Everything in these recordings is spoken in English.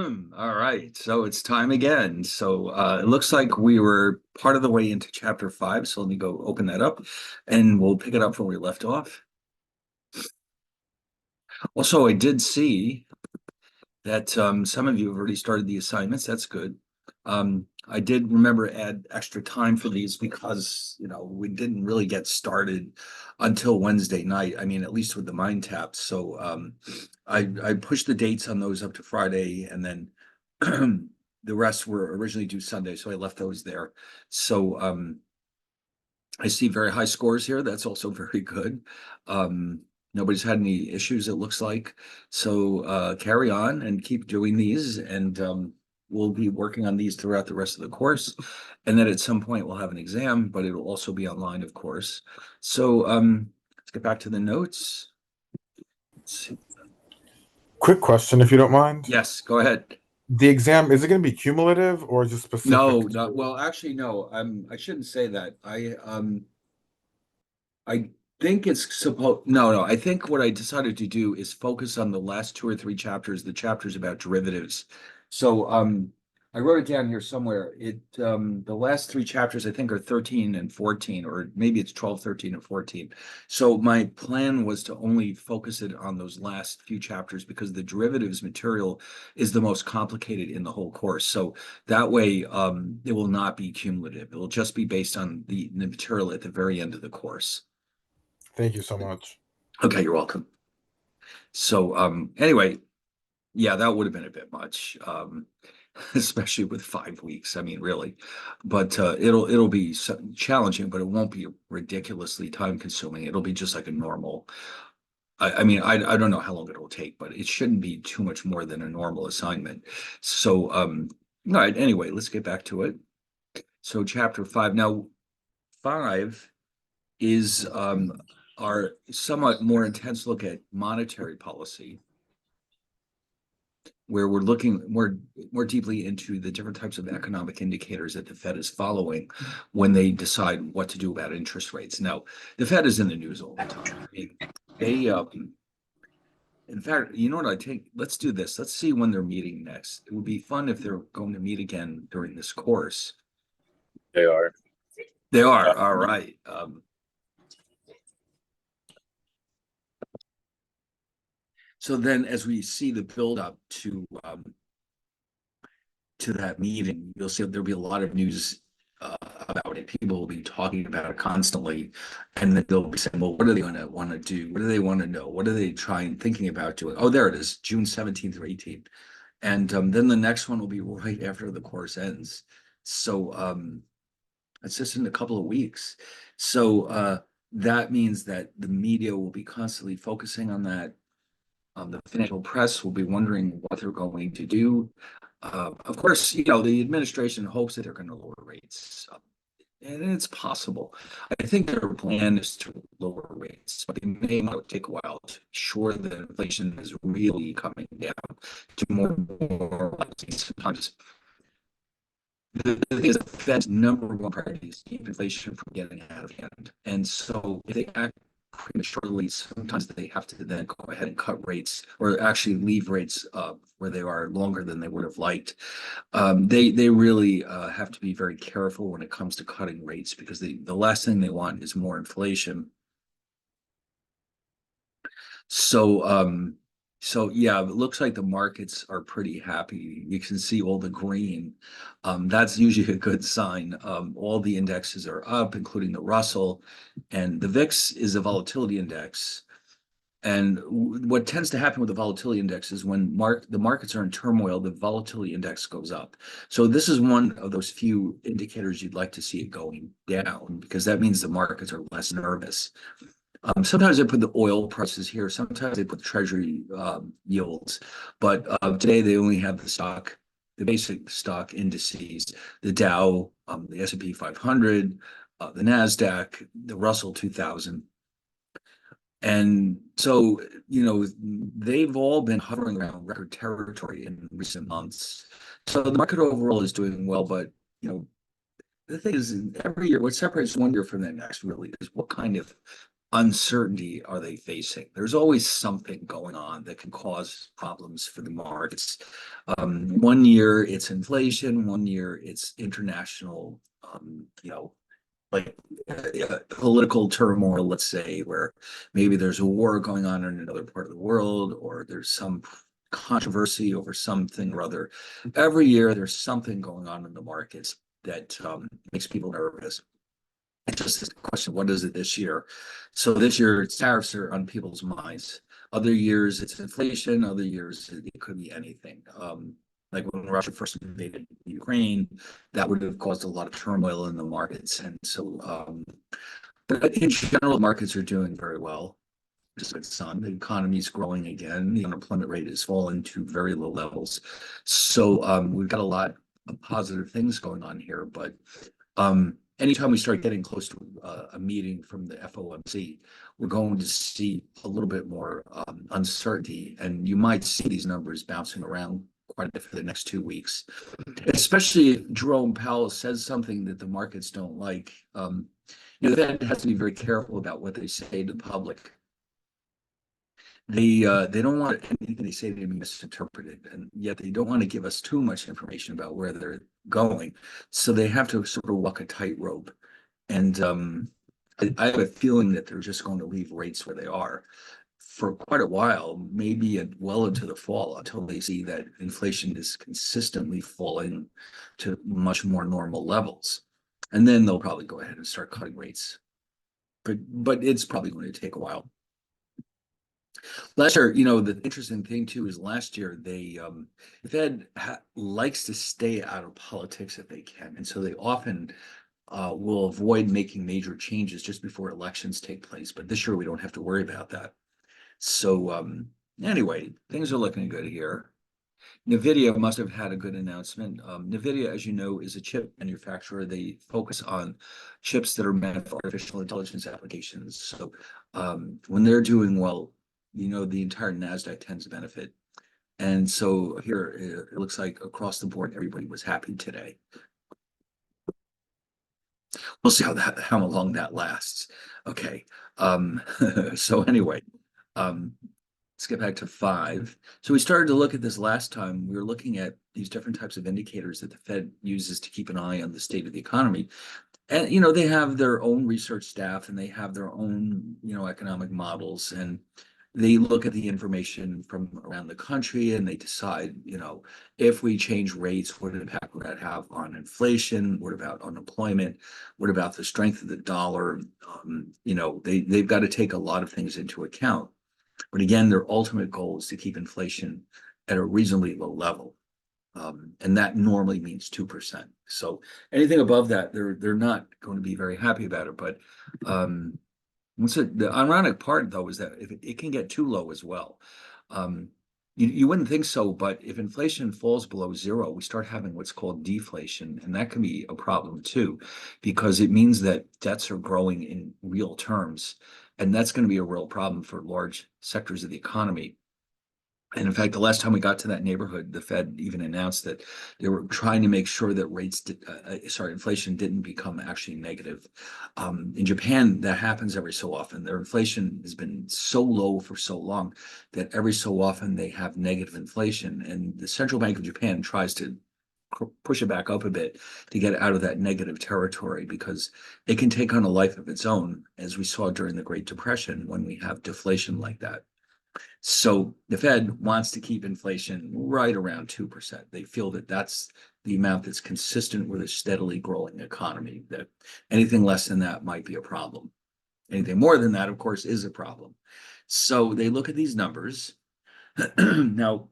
All right, so it's time again. So it looks like we were part of the way into chapter 5. So let me go open that up and we'll pick it up where we left off. Also, I did see that some of you have already started the assignments. That's good. I did remember add extra time for these because, we didn't really get started until Wednesday night. I mean, at least with the mind taps. So I pushed the dates on those up to Friday, and then the rest were originally due Sunday, so I left those there. So I see very high scores here. That's also very good. Nobody's had any issues, it looks like. So carry on and keep doing these, and we'll be working on these throughout the rest of the course. And then at some point we'll have an exam, but it'll also be online, of course. So let's get back to the notes. Let's see. Quick question, if you don't mind. Yes, go ahead. The exam, is it going to be cumulative or just No, specific not to? well, actually, no. I shouldn't say that. I think it's supposed, no, I think what I decided to do is focus on the last two or three chapters, the chapters about derivatives. So I wrote it down here somewhere. The last three chapters I think are 13 and 14, or maybe it's 12, 13, and 14. So my plan was to only focus it on those last few chapters because the derivatives material is the most complicated in the whole course. So that way it will not be cumulative. It will just be based on the material at the very end of the course. Thank you so much. Okay, you're welcome. So anyway, yeah, that would have been a bit much, especially with 5 weeks. I mean, really, but it'll be challenging, but it won't be ridiculously time consuming. It'll be just like a normal. I mean, I don't know how long it'll take, but it shouldn't be too much more than a normal assignment. So all right. Anyway, let's get back to it. So chapter 5. Now, 5 is our somewhat more intense look at monetary policy, where we're looking more deeply into the different types of economic indicators that the Fed is following when they decide what to do about interest rates. Now, the Fed is in the news all the time. I mean, they, in fact, you know what I think? Let's do this. Let's see when they're meeting next. It would be fun if they're going to meet again during this course. They are. They are. All right. So then, as we see the build up to that meeting, you'll see there'll be a lot of news about it. People will be talking about it constantly, and then they'll be saying, "Well, what are they going to want to do? What do they want to know? What are they trying thinking about doing?" Oh, there it is, June 17th or 18th, and then the next one will be right after the course ends. So it's just in a couple of weeks. So that means that the media will be constantly focusing on that. The financial press will be wondering what they're going to do. Of course, the administration hopes that they're going to lower rates, and it's possible. I think their plan is to lower rates, but they may not take a while to be sure that inflation is really coming down to more sometimes. The thing is, the Fed's number one priority is to keep inflation from getting out of hand. And so if they act prematurely, sometimes they have to then go ahead and cut rates or actually leave rates where they are longer than they would have liked. They really have to be very careful when it comes to cutting rates because the last thing they want is more inflation. So so yeah, it looks like the markets are pretty happy. You can see all the green. That's usually a good sign. All the indexes are up, including the Russell, and the VIX is a volatility index. And what tends to happen with the volatility index is when the markets are in turmoil, the volatility index goes up. So this is one of those few indicators you'd like to see it going down because that means the markets are less nervous. Sometimes they put the oil prices here. Sometimes they put treasury yields. But today they only have the basic stock indices, the Dow, the S&P 500, the NASDAQ, the Russell 2000. And so, they've all been hovering around record territory in recent months. So the market overall is doing well, but, the thing is, every year, what separates one year from the next really is what kind of uncertainty are they facing? There's always something going on that can cause problems for the markets. One year it's inflation, one year it's international, like political turmoil, let's say, where maybe there's a war going on in another part of the world, or there's some controversy over something or other. Every year there's something going on in the markets that makes people nervous. It's just a question, what is it this year? So this year, tariffs are on people's minds. Other years, it's inflation. Other years, it could be anything. Like when Russia first invaded Ukraine, that would have caused a lot of turmoil in the markets. And so, but in general, markets are doing very well. Just a good sign. The economy is growing again. The unemployment rate is falling to very low levels. So we've got a lot of positive things going on here, but anytime we start getting close to a meeting from the FOMC, we're going to see a little bit more uncertainty, and you might see these numbers bouncing around quite a bit for the next 2 weeks, especially if Jerome Powell says something that the markets don't like. The Fed has to be very careful about what they say to the public. They don't want anything they say to be misinterpreted, and yet they don't want to give us too much information about where they're going. So they have to sort of walk a tightrope. And I have a feeling that they're just going to leave rates where they are for quite a while, maybe well into the fall, until they see that inflation is consistently falling to much more normal levels. And then they'll probably go ahead and start cutting rates. But it's probably going to take a while. Last year, the interesting thing too is last year the Fed likes to stay out of politics if they can, and so they often will avoid making major changes just before elections take place. But this year we don't have to worry about that. So anyway, things are looking good here. NVIDIA must have had a good announcement. NVIDIA, as you know, is a chip manufacturer. They focus on chips that are meant for artificial intelligence applications. So when they're doing well, the entire NASDAQ tends to benefit. And so here, it looks like across the board, everybody was happy today. We'll see how long that lasts. Okay. So anyway, let's get back to 5. So we started to look at this last time. We were looking at these different types of indicators that the Fed uses to keep an eye on the state of the economy. And, they have their own research staff and they have their own, economic models. And they look at the information from around the country and they decide, if we change rates, what impact would that have on inflation? What about unemployment? What about the strength of the dollar? They've got to take a lot of things into account. But again, their ultimate goal is to keep inflation at a reasonably low level. And that normally means 2%. So anything above that, they're not going to be very happy about it. But the ironic part, though, is that if it can get too low as well. You wouldn't think so, but if inflation falls below 0, we start having what's called deflation, and that can be a problem too, because it means that debts are growing in real terms, and that's going to be a real problem for large sectors of the economy. And in fact, the last time we got to that neighborhood, the Fed even announced that they were trying to make sure that inflation didn't become actually negative. In Japan, that happens every so often. Their inflation has been so low for so long that every so often they have negative inflation. And the Central Bank of Japan tries to push it back up a bit to get out of that negative territory because it can take on a life of its own, as we saw during the Great Depression when we have deflation like that. So the Fed wants to keep inflation right around 2%. They feel that that's the amount that's consistent with a steadily growing economy, that anything less than that might be a problem. Anything more than that, of course, is a problem. So they look at these numbers. Now,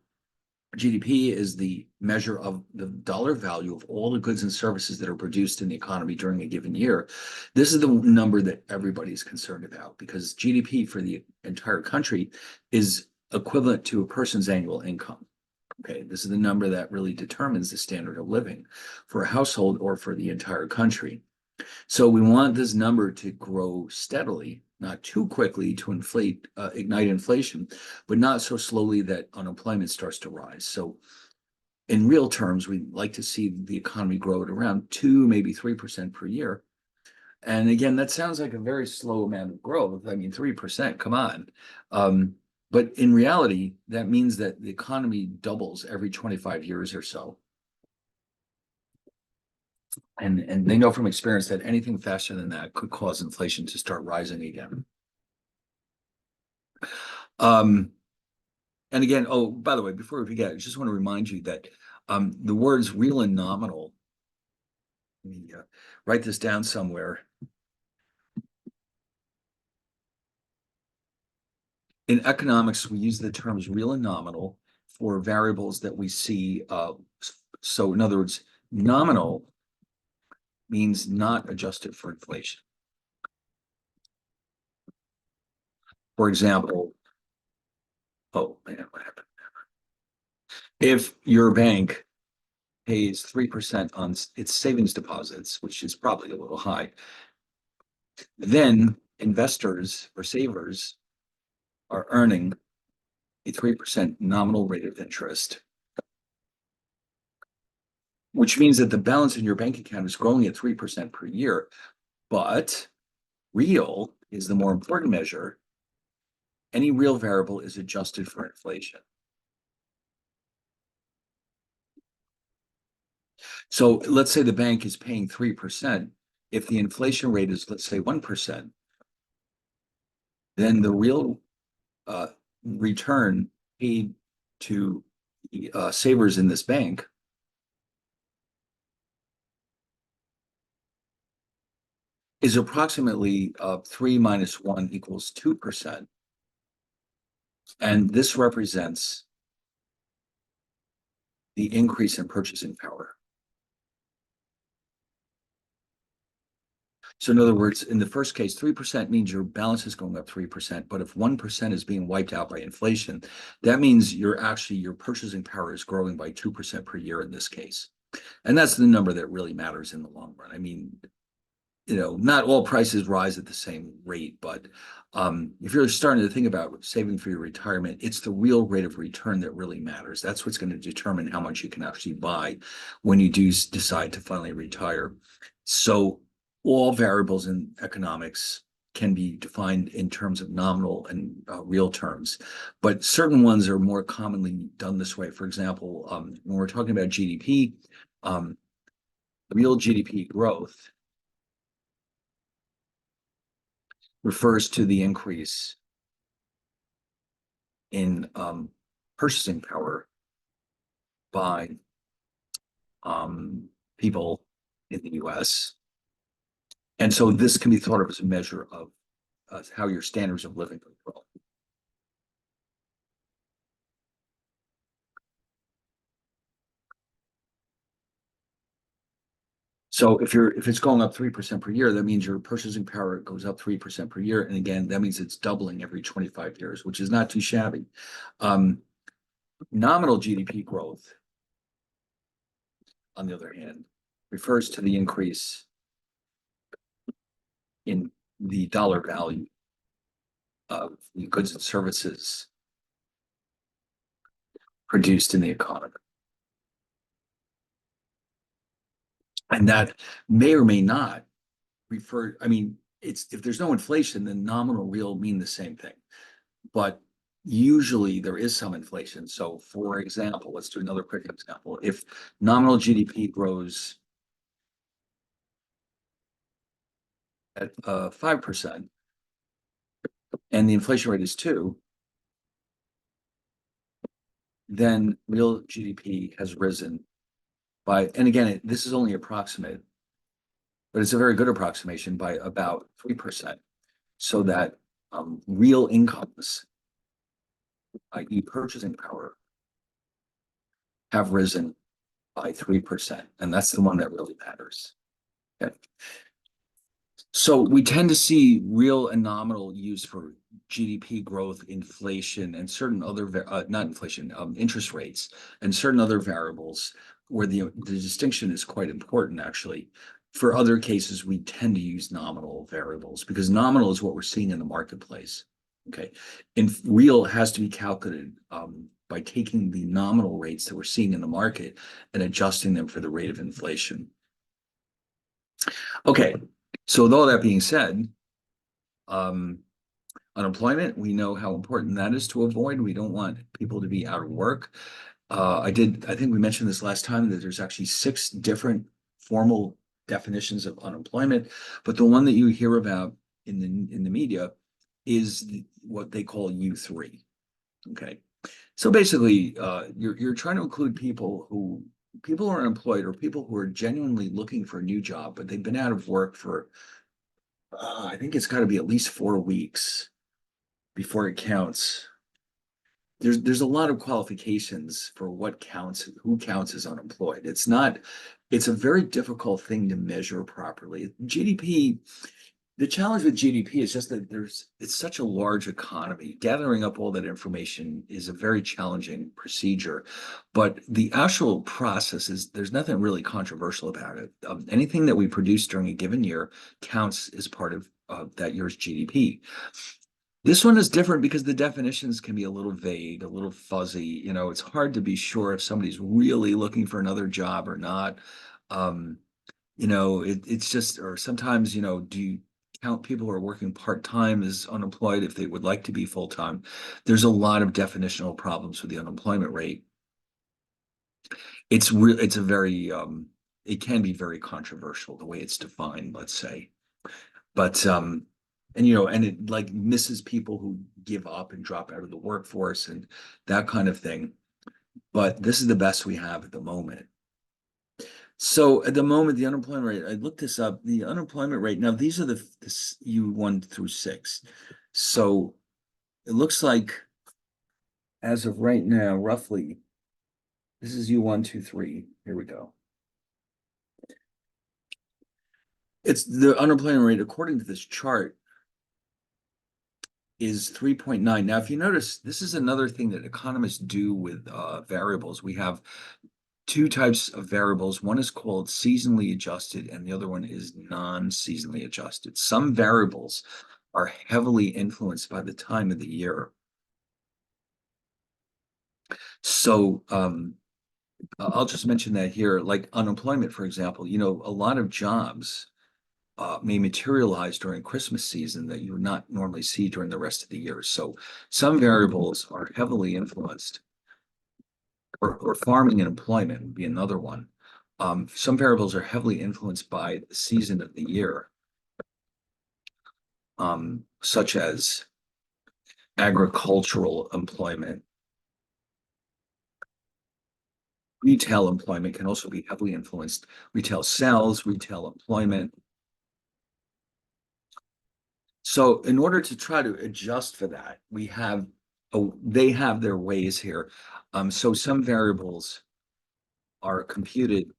GDP is the measure of the dollar value of all the goods and services that are produced in the economy during a given year. This is the number that everybody's concerned about because GDP for the entire country is equivalent to a person's annual income. Okay, this is the number that really determines the standard of living for a household or for the entire country. So we want this number to grow steadily, not too quickly to ignite inflation, but not so slowly that unemployment starts to rise. So in real terms, we'd like to see the economy grow at around 2, maybe 3% per year. And again, that sounds like a very slow amount of growth. I mean, 3%, come on. But in reality, that means that the economy doubles every 25 years or so. And they know from experience that anything faster than that could cause inflation to start rising again. Um, and again, oh, by the way, before we forget, I just want to remind you that the words real and nominal, let me write this down somewhere. In economics, we use the terms real and nominal for variables that we see. So in other words, nominal means not adjusted for inflation. For example, oh man, what happened? If your bank pays 3% on its savings deposits, which is probably a little high, then investors or savers are earning a 3% nominal rate of interest, which means that the balance in your bank account is growing at 3% per year. But real is the more important measure. Any real variable is adjusted for inflation. So let's say the bank is paying 3%. If the inflation rate is, let's say, 1%, then the real return paid to savers in this bank is approximately 3 minus 1 equals 2%. And this represents the increase in purchasing power. So in other words, in the first case, 3% means your balance is going up 3%. But if 1% is being wiped out by inflation, that means your purchasing power is growing by 2% per year in this case. And that's the number that really matters in the long run. I mean, not all prices rise at the same rate, but if you're starting to think about saving for your retirement, it's the real rate of return that really matters. That's what's going to determine how much you can actually buy when you do decide to finally retire. So all variables in economics can be defined in terms of nominal and real terms, but certain ones are more commonly done this way. For example, when we're talking about GDP, real GDP growth refers to the increase in purchasing power by people in the US. And so this can be thought of as a measure of how your standards of living grow. So if it's going up 3% per year, that means your purchasing power goes up 3% per year. And again, that means it's doubling every 25 years, which is not too shabby. Nominal GDP growth, on the other hand, refers to the increase in the dollar value of the goods and services produced in the economy. And that may or may not refer, I mean, if there's no inflation, then nominal real mean the same thing. But usually there is some inflation. So for example, let's do another quick example. If nominal GDP grows at 5% and the inflation rate is 2, then real GDP has risen by, and again, this is only approximate, but it's a very good approximation, by about 3%. So that real incomes, i.e. purchasing power, have risen by 3%. And that's the one that really matters. Okay. So we tend to see real and nominal used for GDP growth, inflation, and certain other, not inflation, interest rates, and certain other variables where the distinction is quite important, actually. For other cases, we tend to use nominal variables because nominal is what we're seeing in the marketplace. Okay. And real has to be calculated by taking the nominal rates that we're seeing in the market and adjusting them for the rate of inflation. Okay. So with all that being said, um, unemployment, we know how important that is to avoid. We don't want people to be out of work. I think we mentioned this last time that there's actually 6 different formal definitions of unemployment, but the one that you hear about in the media is what they call U3. Okay. So basically, you're trying to include people who are unemployed or people who are genuinely looking for a new job, but they've been out of work for I think it's got to be at least 4 weeks before it counts. There's a lot of qualifications for what counts, who counts as unemployed. It's a very difficult thing to measure properly. GDP, the challenge with GDP is just that it's such a large economy. Gathering up all that information is a very challenging procedure, but the actual process is there's nothing really controversial about it. Anything that we produce during a given year counts as part of that year's GDP. This one is different because the definitions can be a little vague, a little fuzzy. It's hard to be sure if somebody's really looking for another job or not. Um, it's just, or sometimes, do you count people who are working part-time as unemployed if they would like to be full-time? There's a lot of definitional problems with the unemployment rate. It's a very, it can be very controversial the way it's defined, let's say. But and it like misses people who give up and drop out of the workforce and that kind of thing. But this is the best we have at the moment. So at the moment, the unemployment rate, I looked this up, the unemployment rate, now these are the U1 through 6. So it looks like as of right now, roughly, this is U1, 2, 3. Here we go. It's the unemployment rate, according to this chart, is 3.9. Now, if you notice, this is another thing that economists do with variables. We have 2 types of variables. One is called seasonally adjusted, and the other one is non-seasonally adjusted. Some variables are heavily influenced by the time of the year. So I'll just mention that here, like unemployment, for example, a lot of jobs may materialize during Christmas season that you would not normally see during the rest of the year. So some variables are heavily influenced, or farming and employment would be another one. Some variables are heavily influenced by the season of the year, such as agricultural employment. Retail employment can also be heavily influenced. Retail sales, retail employment. So in order to try to adjust for that, they have their ways here. So some variables are computed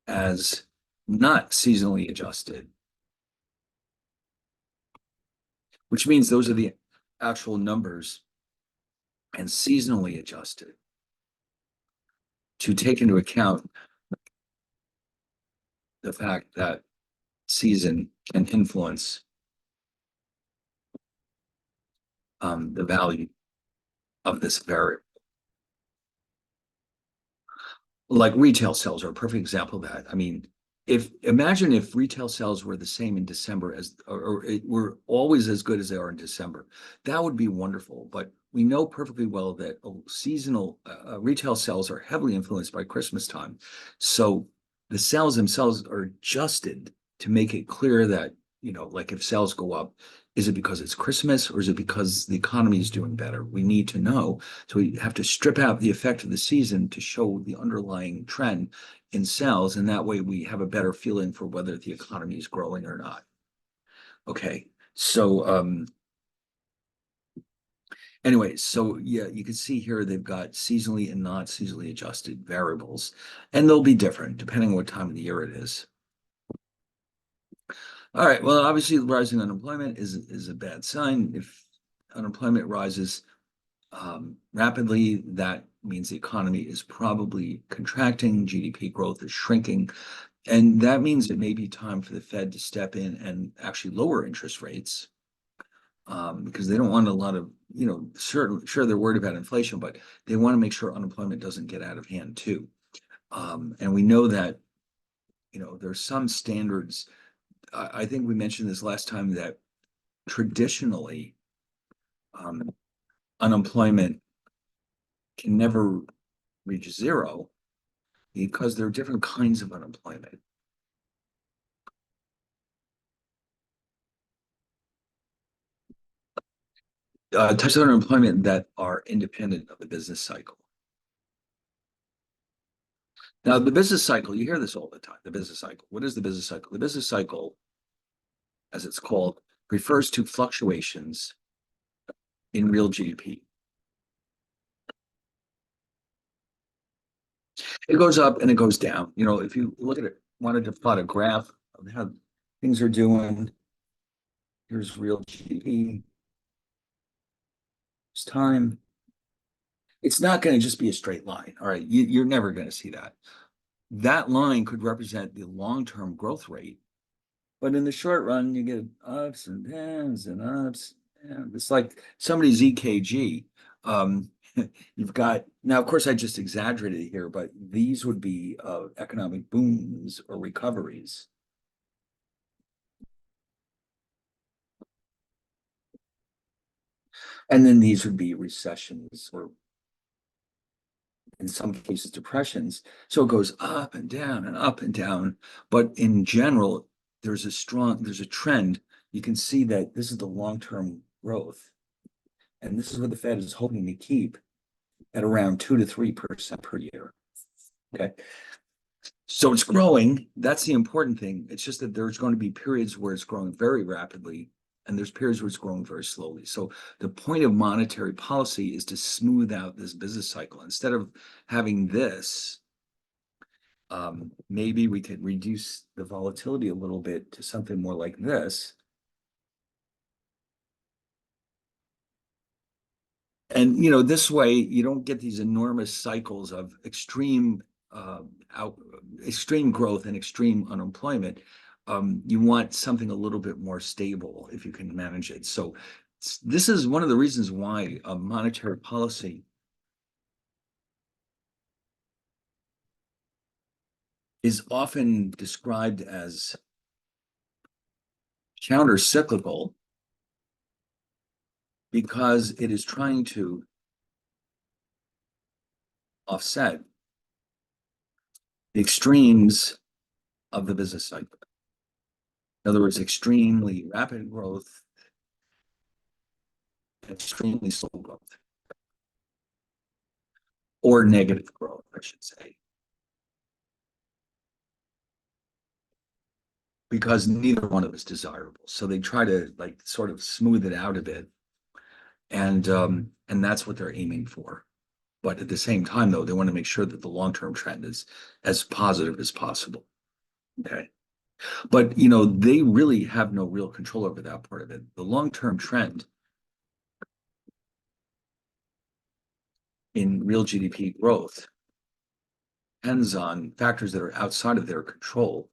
as not seasonally adjusted, which means those are the actual numbers, and seasonally adjusted to take into account the fact that season can influence the value of this variable. Like retail sales are a perfect example of that. I mean, imagine if retail sales were the same in December or it were always as good as they are in December. That would be wonderful. But we know perfectly well that seasonal retail sales are heavily influenced by Christmas time. So the sales themselves are adjusted to make it clear that, like if sales go up, is it because it's Christmas or is it because the economy is doing better? We need to know. So we have to strip out the effect of the season to show the underlying trend in sales. And that way we have a better feeling for whether the economy is growing or not. Okay. So anyway, so yeah, you can see here they've got seasonally and not seasonally adjusted variables, and they'll be different depending on what time of the year it is. All right, well, obviously rising unemployment is a bad sign. If unemployment rises rapidly, that means the economy is probably contracting, GDP growth is shrinking, and that means it may be time for the Fed to step in and actually lower interest rates, because they don't want a lot of, sure they're worried about inflation, but they want to make sure unemployment doesn't get out of hand too. And we know that, there's some standards I think we mentioned this last time that traditionally, unemployment can never reach zero because there are different kinds of unemployment. Types of unemployment that are independent of the business cycle. Now, the business cycle, you hear this all the time, the business cycle. What is the business cycle? The business cycle, as it's called, refers to fluctuations in real GDP. It goes up and it goes down. You know, if you look at it, wanted to plot a graph of how things are doing, here's real GDP, it's time. It's not going to just be a straight line. All right. You're never going to see that. That line could represent the long-term growth rate. But in the short run, you get ups and downs and ups. And it's like somebody's EKG. You've got now, of course, I just exaggerated here, but these would be economic booms or recoveries. And then these would be recessions or in some cases depressions. So it goes up and down and up and down. But in general, there's a trend. You can see that this is the long-term growth. And this is what the Fed is hoping to keep at around 2 to 3% per year. Okay. So it's growing. That's the important thing. It's just that there's going to be periods where it's growing very rapidly, and there's periods where it's growing very slowly. So the point of monetary policy is to smooth out this business cycle. Instead of having this, maybe we could reduce the volatility a little bit to something more like this. And you know, this way you don't get these enormous cycles of extreme extreme growth and extreme unemployment. You want something a little bit more stable if you can manage it. So this is one of the reasons why monetary policy is often described as counter-cyclical because it is trying to offset the extremes of the business cycle. In other words, extremely rapid growth, extremely slow growth, or negative growth, I should say. Because neither one of them is desirable. So they try to like sort of smooth it out a bit. And that's what they're aiming for. But at the same time, though, they want to make sure that the long-term trend is as positive as possible. Okay. But you know, they really have no real control over that part of it. The long-term trend in real GDP growth depends on factors that are outside of their control,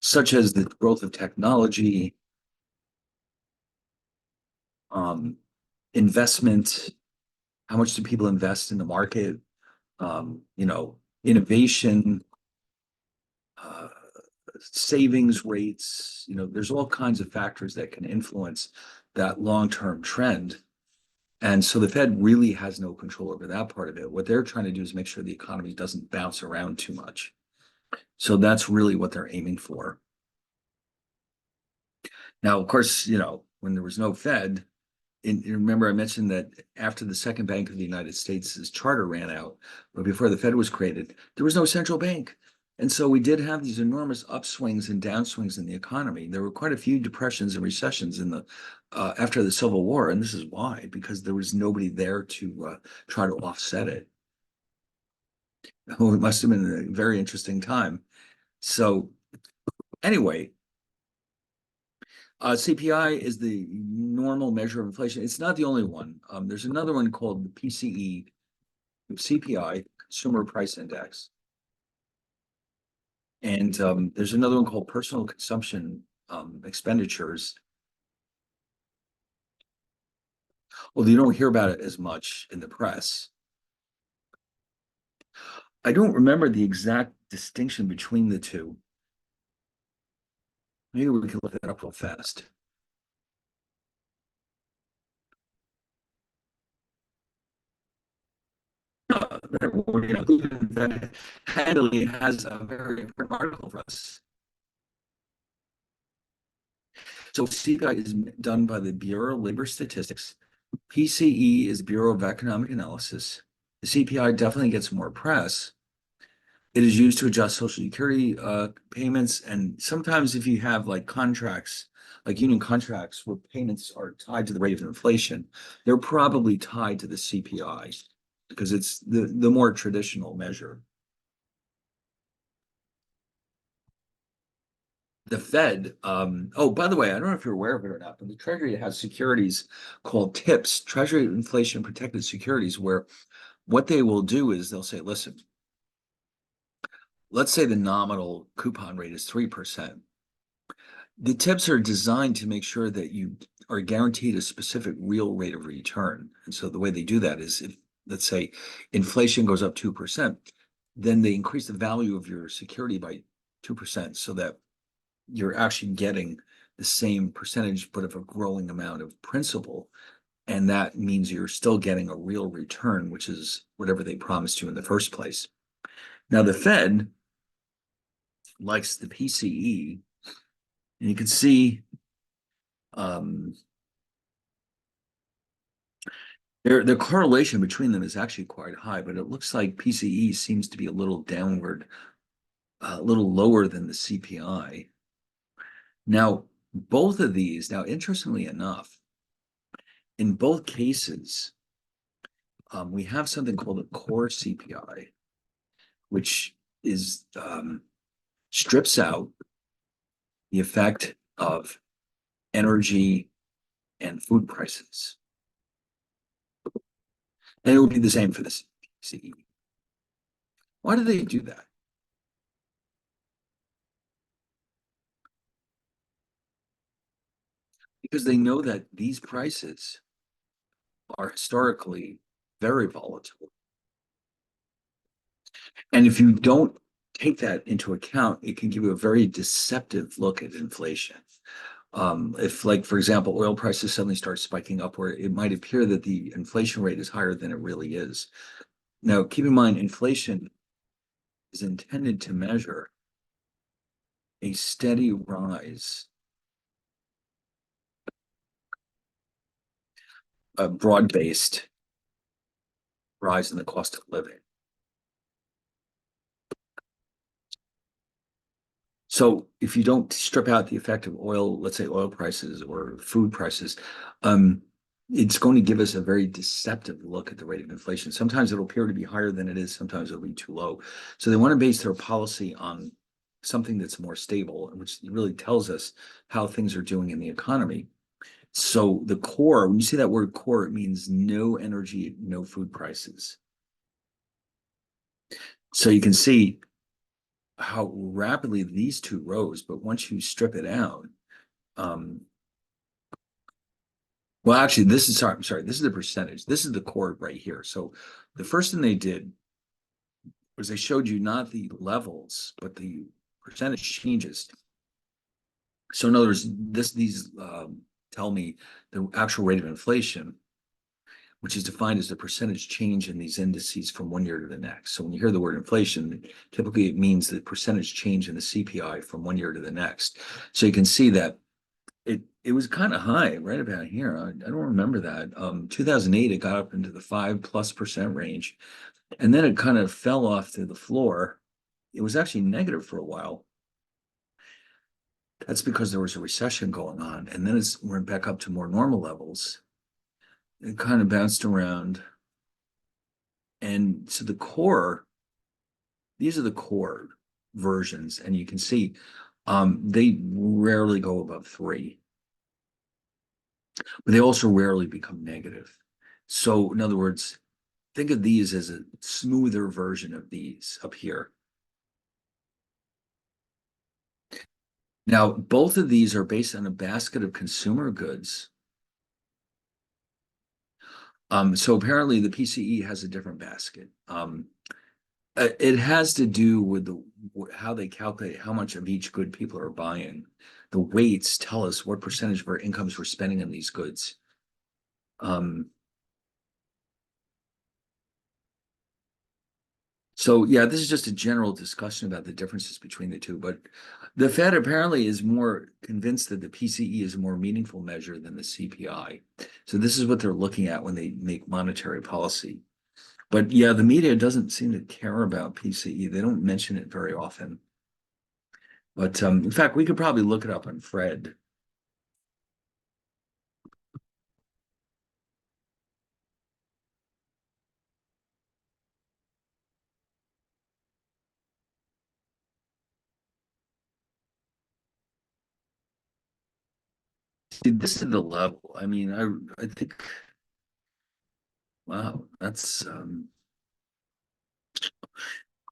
such as the growth of technology, investment, how much do people invest in the market, you know, innovation, savings rates, you know, there's all kinds of factors that can influence that long-term trend. And so the Fed really has no control over that part of it. What they're trying to do is make sure the economy doesn't bounce around too much. So that's really what they're aiming for. Now, of course, you know, when there was no Fed, remember I mentioned that after the second Bank of the United States' charter ran out, but before the Fed was created, there was no central bank. And so we did have these enormous upswings and downswings in the economy. There were quite a few depressions and recessions in the after the Civil War, and this is why, because there was nobody there to try to offset it. Oh, it must have been a very interesting time. So anyway, CPI is the normal measure of inflation. It's not the only one. There's another one called the PCE, CPI, Consumer Price Index. And there's another one called personal consumption expenditures. Well, you don't hear about it as much in the press. I don't remember the exact distinction between the two. Maybe we can look that up real fast. That handily has a very important article for us. So CPI is done by the Bureau of Labor Statistics. PCE is Bureau of Economic Analysis. The CPI definitely gets more press. It is used to adjust Social Security payments, and sometimes if you have like contracts, like union contracts where payments are tied to the rate of inflation, they're probably tied to the CPI because it's the more traditional measure. The Fed, oh, by the way, I don't know if you're aware of it or not, but the Treasury has securities called TIPS, Treasury Inflation Protected Securities, where what they will do is they'll say, listen, let's say the nominal coupon rate is 3%. The tips are designed to make sure that you are guaranteed a specific real rate of return. And so the way they do that is if, let's say, inflation goes up 2%, then they increase the value of your security by 2% so that you're actually getting the same percentage, but of a growing amount of principal. And that means you're still getting a real return, which is whatever they promised you in the first place. Now, the Fed likes the PCE, and you can see the correlation between them is actually quite high, but it looks like PCE seems to be a little downward, a little lower than the CPI. Now, both of these, now, interestingly enough, in both cases, we have something called a core CPI, which is strips out the effect of energy and food prices. And it would be the same for the CE. Why do they do that? Because they know that these prices are historically very volatile. And if you don't take that into account, it can give you a very deceptive look at inflation. If, like, for example, oil prices suddenly start spiking up where it might appear that the inflation rate is higher than it really is. Now, keep in mind, inflation is intended to measure a steady rise, a broad-based rise in the cost of living. So if you don't strip out the effect of oil, let's say oil prices or food prices, it's going to give us a very deceptive look at the rate of inflation. Sometimes it'll appear to be higher than it is, sometimes it'll be too low. So they want to base their policy on something that's more stable, which really tells us how things are doing in the economy. So the core, when you see that word core, it means no energy, no food prices. So you can see how rapidly these two rose, but once you strip it out, well, actually, this is sorry, I'm sorry, this is the percentage. This is the core right here. So the first thing they did was they showed you not the levels, but the percentage changes. So in other words, these tell me the actual rate of inflation, which is defined as the percentage change in these indices from one year to the next. So when you hear the word inflation, typically it means the percentage change in the CPI from one year to the next. So you can see that it was kind of high right about here. I don't remember that. 2008, it got up into the 5+% range, and then it kind of fell off to the floor. It was actually negative for a while. That's because there was a recession going on, and then it's went back up to more normal levels. It kind of bounced around. And so the core, these are the core versions, and you can see they rarely go above 3, but they also rarely become negative. So in other words, think of these as a smoother version of these up here. Now, both of these are based on a basket of consumer goods. So apparently the PCE has a different basket. It has to do with how they calculate how much of each good people are buying. the weights tell us what percentage of our incomes we're spending on these goods. So yeah, this is just a general discussion about the differences between the two, but the Fed apparently is more convinced that the PCE is a more meaningful measure than the CPI. So this is what they're looking at when they make monetary policy. But yeah, the media doesn't seem to care about PCE. They don't mention it very often. But in fact, we could probably look it up on Fred. See, this is the level. I mean, I think, wow, that's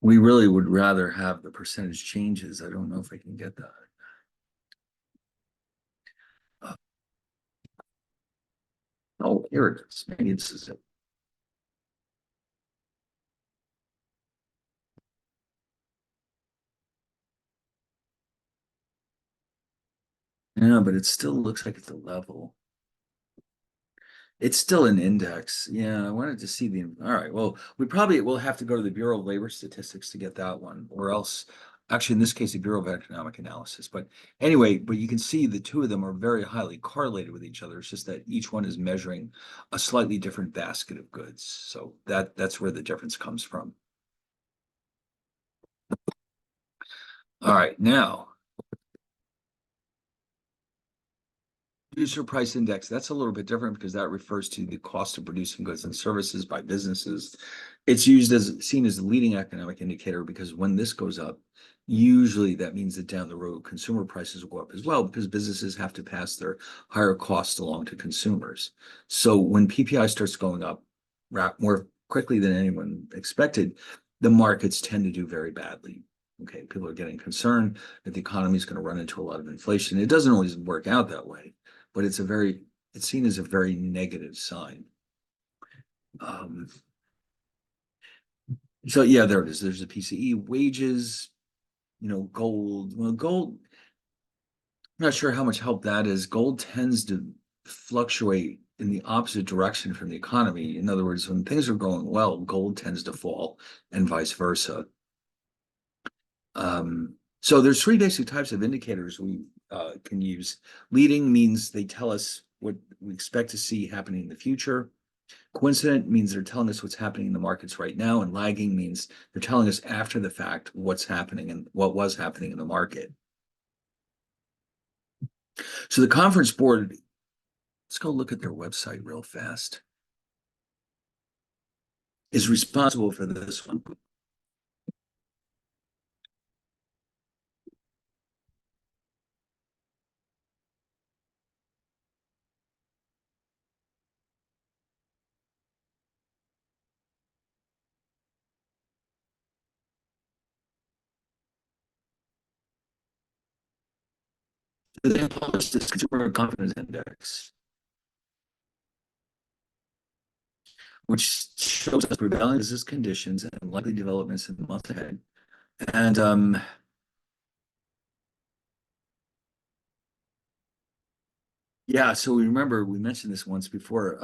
we really would rather have the percentage changes. I don't know if I can get that. Uh, oh, here it is. Maybe this is it. Yeah, but it still looks like it's a level. It's still an index. Yeah, I wanted to see the. All right. Well, we probably will have to go to the Bureau of Labor Statistics to get that one, or else, actually, in this case, the Bureau of Economic Analysis. But anyway, but you can see the two of them are very highly correlated with each other. It's just that each one is measuring a slightly different basket of goods. So that's where the difference comes from. All right, now producer price index, that's a little bit different because that refers to the cost of producing goods and services by businesses. It's used as seen as the leading economic indicator because when this goes up, usually that means that down the road consumer prices will go up as well because businesses have to pass their higher costs along to consumers. So when PPI starts going up more quickly than anyone expected, the markets tend to do very badly. Okay, people are getting concerned that the economy is going to run into a lot of inflation. It doesn't always work out that way, but it's seen as a very negative sign. Um, so yeah, there it is. There's the PCE wages, gold. Well, gold, I'm not sure how much help that is. Gold tends to fluctuate in the opposite direction from the economy. In other words, when things are going well, gold tends to fall and vice versa. So there's three basic types of indicators we can use. Leading means they tell us what we expect to see happening in the future. Coincident means they're telling us what's happening in the markets right now, and lagging means they're telling us after the fact what's happening and what was happening in the market. So the Conference Board, let's go look at their website real fast, is responsible for this one. They published this Consumer Confidence Index, which shows us prevailing business conditions and likely developments in the months ahead. And yeah, so we remember we mentioned this once before.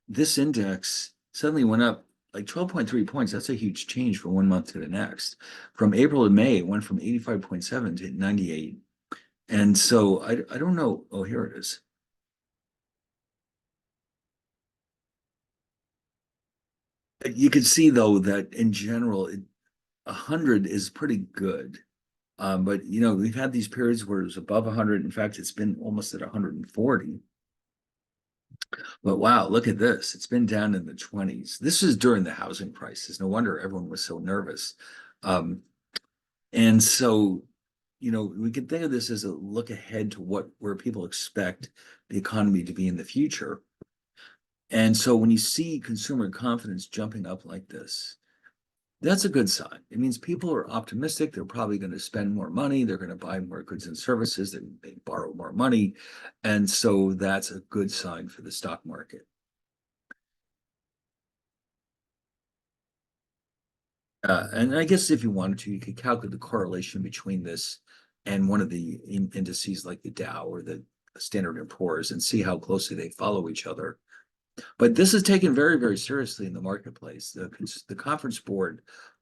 This index suddenly went up like 12.3 points. That's a huge change from one month to the next. From April to May, it went from 85.7 to 98. And so I don't know. Oh, here it is. You can see though that in general, 100 is pretty good. But we've had these periods where it was above 100. In fact, it's been almost at 140. But wow, look at this. It's been down in the 20s. This is during the housing crisis. No wonder everyone was so nervous. Um, and so, we can think of this as a look ahead to where people expect the economy to be in the future. And so when you see consumer confidence jumping up like this, that's a good sign. It means people are optimistic. They're probably going to spend more money. They're going to buy more goods and services. They borrow more money. And so that's a good sign for the stock market. And I guess if you wanted to, you could calculate the correlation between this and one of the indices like the Dow or the Standard and Poor's and see how closely they follow each other. But this is taken very, very seriously in the marketplace. The conference board,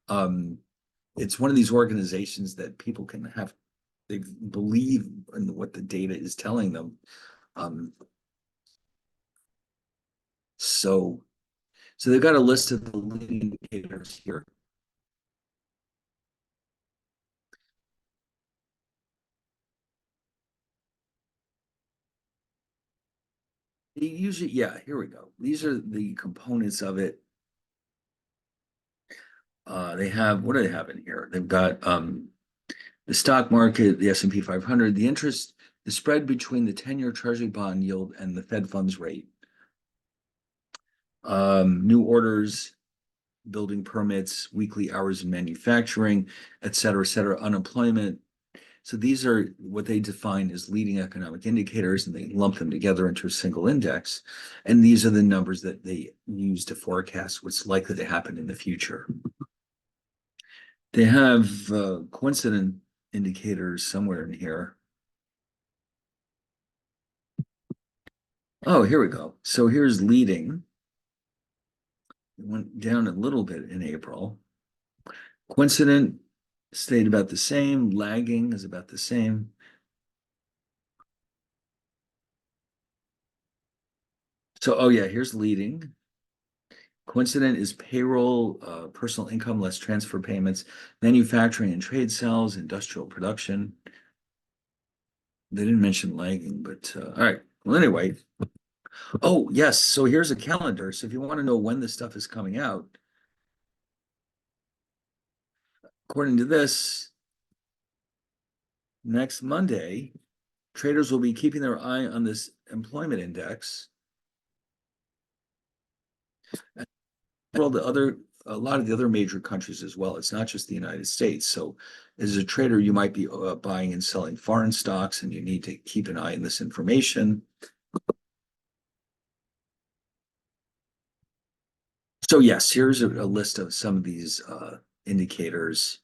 it's one of these organizations that people can have, they believe in what the data is telling them. Um, so, so they've got a list of the leading indicators here. They usually, yeah, here we go. These are the components of it. They have, what do they have in here? They've got the stock market, the S&P 500, the interest, the spread between the 10-year Treasury bond yield and the Fed funds rate, new orders, building permits, weekly hours in manufacturing, et cetera, unemployment. So these are what they define as leading economic indicators, and they lump them together into a single index. And these are the numbers that they use to forecast what's likely to happen in the future. They have coincident indicators somewhere in here. Oh, here we go. So here's leading. It went down a little bit in April. Coincident stayed about the same. Lagging is about the same. So, oh yeah, here's leading. Coincident is payroll, personal income less transfer payments, manufacturing and trade sales, industrial production. They didn't mention lagging, but all right. Well, anyway. Oh, yes. So here's a calendar. So if you want to know when this stuff is coming out, according to this, next Monday, traders will be keeping their eye on this employment index. Well, a lot of the other major countries as well. It's not just the United States. So as a trader, you might be buying and selling foreign stocks, and you need to keep an eye on this information. So yes, here's a list of some of these indicators.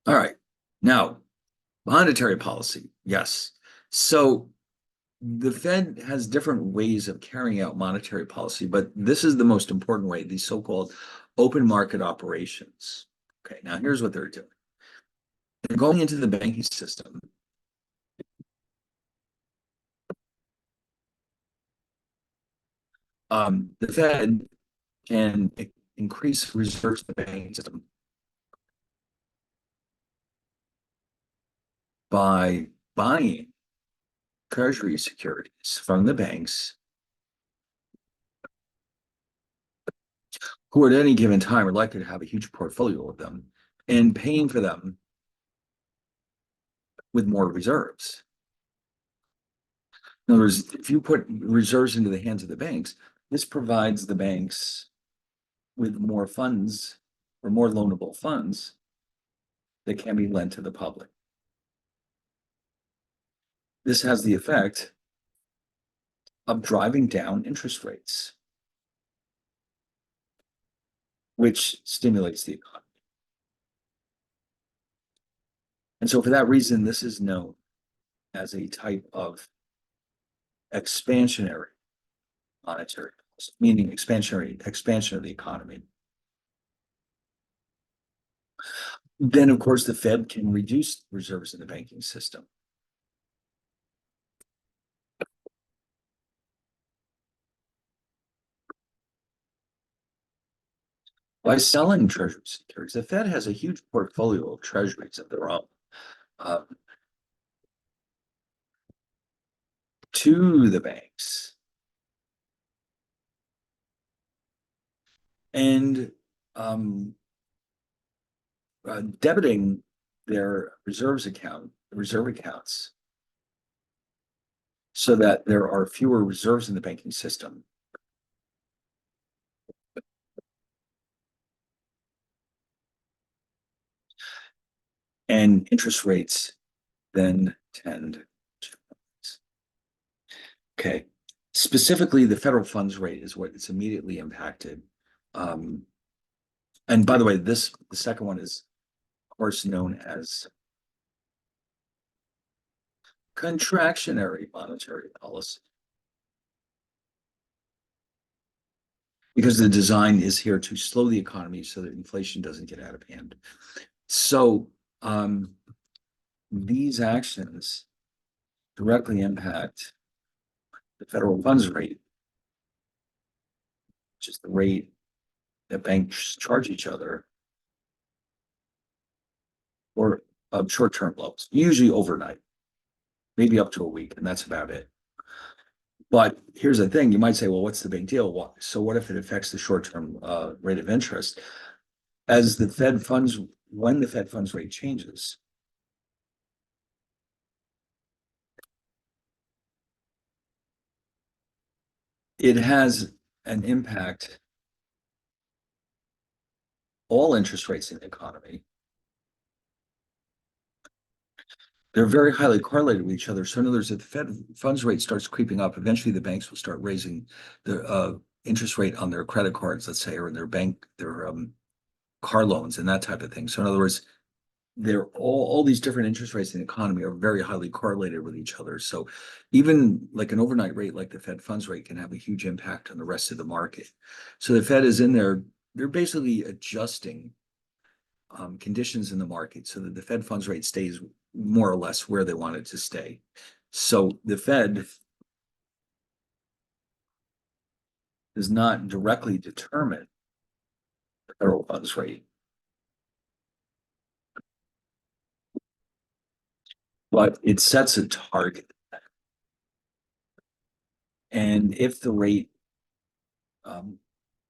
All right. Now, monetary policy. Yes. So the Fed has different ways of carrying out monetary policy, but this is the most important way, these so-called open market operations. Okay, now here's what they're doing. They're going into the banking system. The Fed can increase reserves in the banking system by buying treasury securities from the banks, who at any given time are likely to have a huge portfolio of them, and paying for them with more reserves. In other words, if you put reserves into the hands of the banks, this provides the banks with more funds or more loanable funds that can be lent to the public. This has the effect of driving down interest rates, which stimulates the economy. And so for that reason, this is known as a type of expansionary monetary policy, meaning expansion of the economy. Then, of course, the Fed can reduce reserves in the banking system. By selling treasury securities, the Fed has a huge portfolio of treasuries of their own to the banks. And debiting their reserve accounts, so that there are fewer reserves in the banking system. And interest rates then tend to rise. Okay, Specifically, the federal funds rate is what it's immediately impacted. And by the way, the second one is, of course, known as contractionary monetary policy, because the design is here to slow the economy so that inflation doesn't get out of hand. So these actions directly impact the federal funds rate, which is the rate that banks charge each other for short-term loans, usually overnight, maybe up to a week, and that's about it. But here's the thing, you might say, well, what's the big deal? So what if it affects the short-term rate of interest? As the Fed funds, when the Fed funds rate changes, it has an impact all interest rates in the economy. They're very highly correlated with each other. So in other words, if the Fed funds rate starts creeping up, eventually the banks will start raising the interest rate on their credit cards, let's say, or in their car loans and that type of thing. So in other words, they're all these different interest rates in the economy are very highly correlated with each other. So even like an overnight rate like the Fed funds rate can have a huge impact on the rest of the market. So the Fed is in there, they're basically adjusting conditions in the market so that the Fed funds rate stays more or less where they want it to stay. So the Fed does not directly determine the federal funds rate, but it sets a target. And if the rate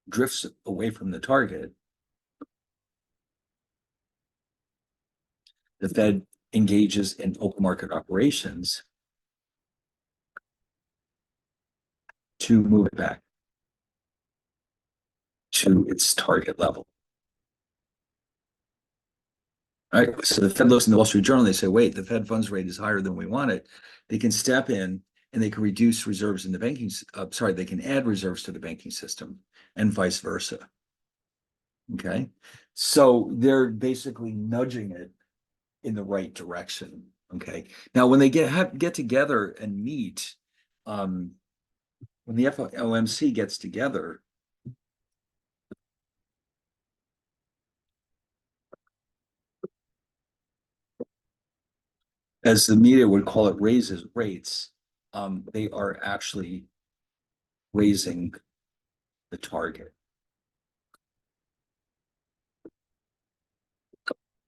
drifts away from the target, the Fed engages in open market operations to move it back to its target level. All right. So the Fed looks in the Wall Street Journal and they say, wait, the Fed funds rate is higher than we want it. They can step in and they can reduce reserves in the banking, they can add reserves to the banking system and vice versa. Okay. So they're basically nudging it in the right direction. Okay. Now, when they get together and meet, when the FOMC gets together, as the media would call it, raises rates, they are actually raising the target.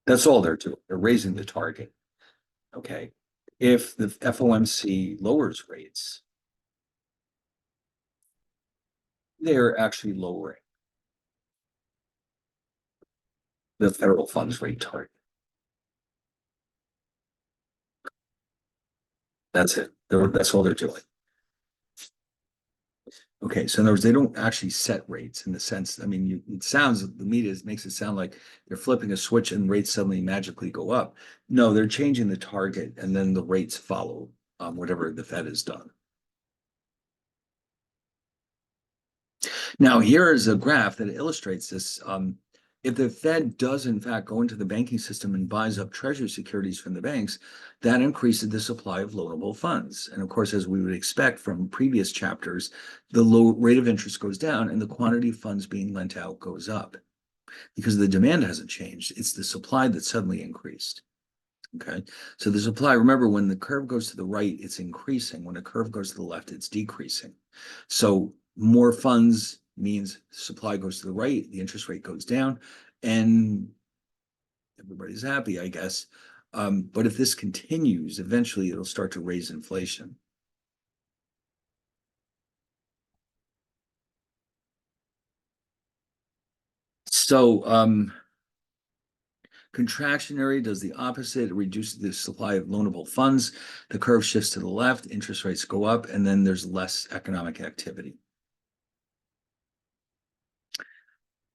That's all they're doing. They're raising the target. Okay. If the FOMC lowers rates, they're actually lowering the federal funds rate target. That's it. That's all they're doing. Okay, so in other words, they don't actually set rates in the sense, I mean, it sounds, the media makes it sound like they're flipping a switch and rates suddenly magically go up. No, they're changing the target and then the rates follow whatever the Fed has done. Now, here is a graph that illustrates this. If the Fed does, in fact, go into the banking system and buys up treasury securities from the banks, that increases the supply of loanable funds. And of course, as we would expect from previous chapters, the low rate of interest goes down and the quantity of funds being lent out goes up because the demand hasn't changed. It's the supply that suddenly increased. Okay. So the supply, remember, when the curve goes to the right, it's increasing. When the curve goes to the left, it's decreasing. So more funds means supply goes to the right, the interest rate goes down, and everybody's happy, I guess. But if this continues, eventually it'll start to raise inflation. So contractionary does the opposite. It reduces the supply of loanable funds. The curve shifts to the left, interest rates go up, and then there's less economic activity.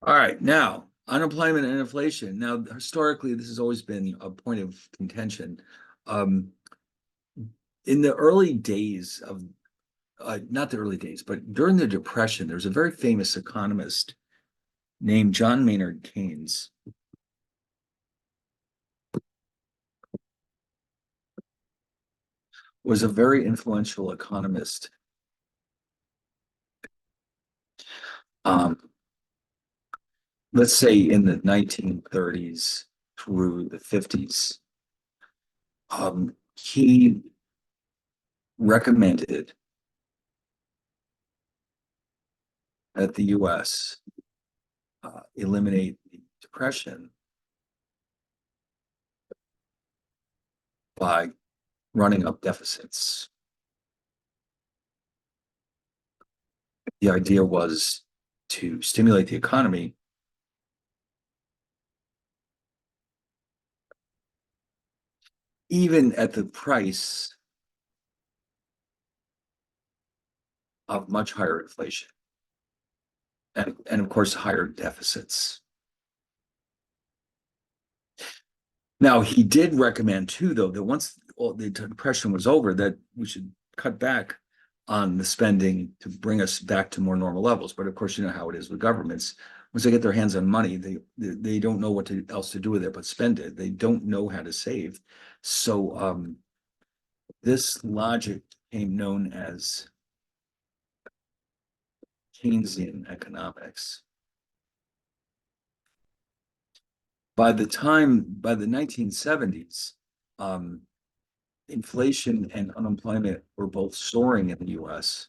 All right, now unemployment and inflation. Now, historically, this has always been a point of contention. In the early days of not the early days, but during the Depression, there's a very famous economist named John Maynard Keynes. Was a very influential economist. Um, let's say in the 1930s through the 50s. He recommended that the US eliminate the Depression by running up deficits. The idea was to stimulate the economy even at the price of much higher inflation and of course higher deficits. Now, he did recommend too, though, that once all the Depression was over, that we should cut back on the spending to bring us back to more normal levels. But of course, you know how it is with governments. Once they get their hands on money, they don't know what else to do with it but spend it. They don't know how to save. So this logic became known as Keynesian economics. By the 1970s, inflation and unemployment were both soaring in the US,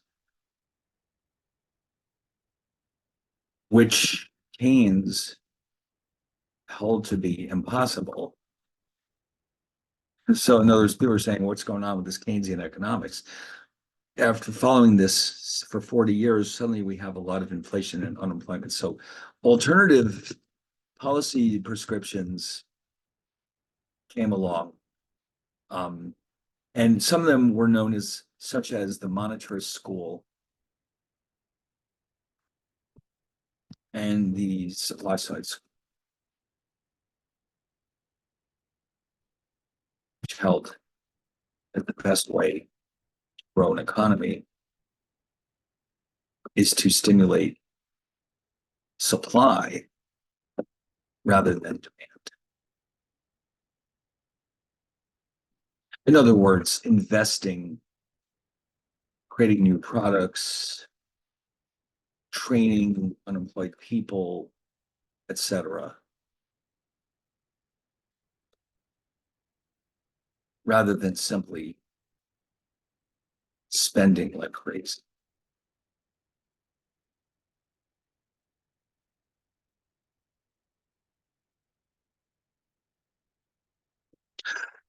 which Keynes held to be impossible. So, in other words, people were saying, what's going on with this Keynesian economics? After following this for 40 years, suddenly we have a lot of inflation and unemployment. So, alternative policy prescriptions came along. And some of them were known as, such as the monetarist school and the supply side school, which held that the best way to grow an economy is to stimulate supply rather than demand. In other words, investing, creating new products, training unemployed people, etc., rather than simply spending like crazy.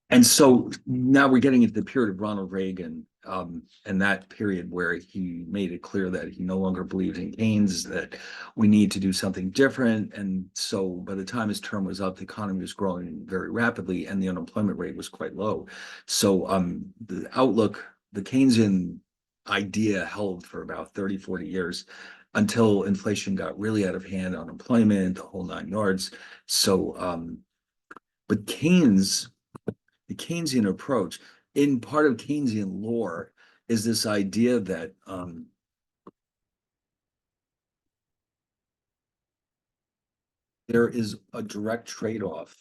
And so now we're getting into the period of Ronald Reagan, and that period where he made it clear that he no longer believed in Keynes, that we need to do something different. And so by the time his term was up, the economy was growing very rapidly and the unemployment rate was quite low. So the outlook, the Keynesian idea held for about 30, 40 years until inflation got really out of hand, unemployment, the whole nine yards. So, but the Keynesian approach, in part of Keynesian lore, is this idea that there is a direct trade-off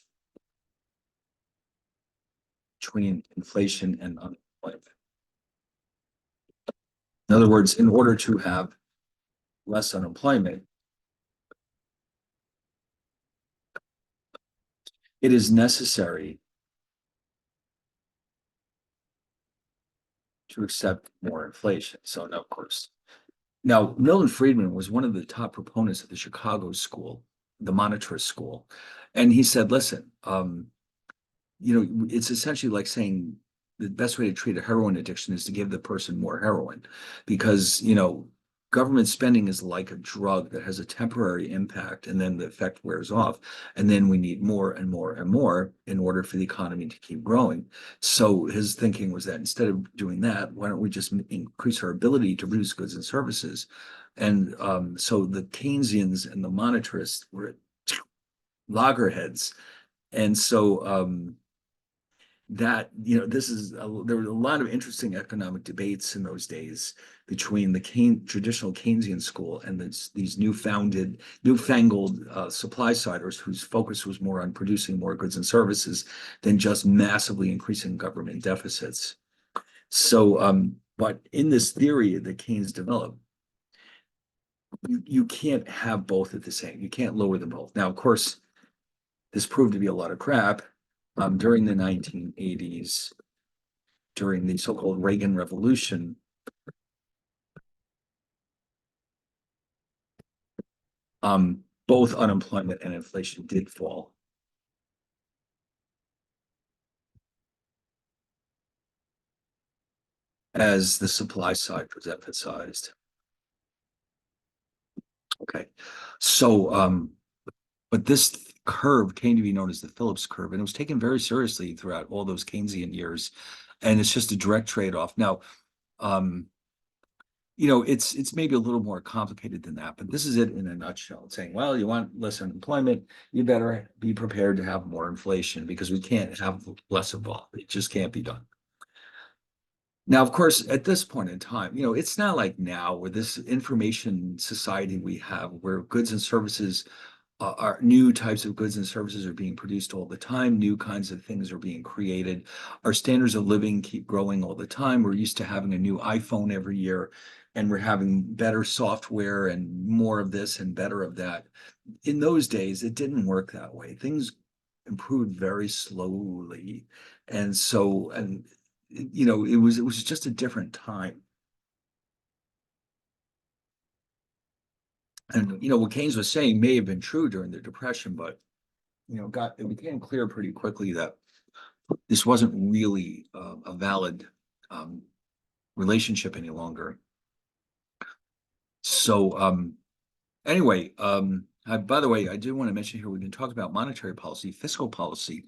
between inflation and unemployment. In other words, in order to have less unemployment, it is necessary to accept more inflation. So, no, of course. Now, Milton Friedman was one of the top proponents of the Chicago school, the monetarist school. And he said, listen, it's essentially like saying the best way to treat a heroin addiction is to give the person more heroin because, government spending is like a drug that has a temporary impact and then the effect wears off. And then we need more and more and more in order for the economy to keep growing. So his thinking was that instead of doing that, why don't we just increase our ability to produce goods and services? And so the Keynesians and the monetarists were loggerheads. And so that, there were a lot of interesting economic debates in those days between the traditional Keynesian school and these newfangled supply siders whose focus was more on producing more goods and services than just massively increasing government deficits. So, but in this theory that Keynes developed, you can't have both at the same. You can't lower them both. Now, of course, this proved to be a lot of crap. During the 1980s, during the so-called Reagan Revolution, both unemployment and inflation did fall. As the supply side was emphasized. Okay, so but this curve came to be known as the Phillips curve, and it was taken very seriously throughout all those Keynesian years, and it's just a direct trade-off. Now, it's maybe a little more complicated than that, but this is it in a nutshell. It's saying, well, you want less unemployment, you better be prepared to have more inflation because we can't have less of all. It just can't be done. Now, of course, at this point in time, it's not like now where this information society we have, where goods and services are new types of goods and services are being produced all the time. New kinds of things are being created. Our standards of living keep growing all the time. We're used to having a new iPhone every year, and we're having better software and more of this and better of that. In those days, it didn't work that way. Things improved very slowly. And so, it was just a different time. And what Keynes was saying may have been true during the Depression, but it became clear pretty quickly that this wasn't really a valid relationship any longer. So anyway, by the way, I do want to mention here, we've been talking about monetary policy. Fiscal policy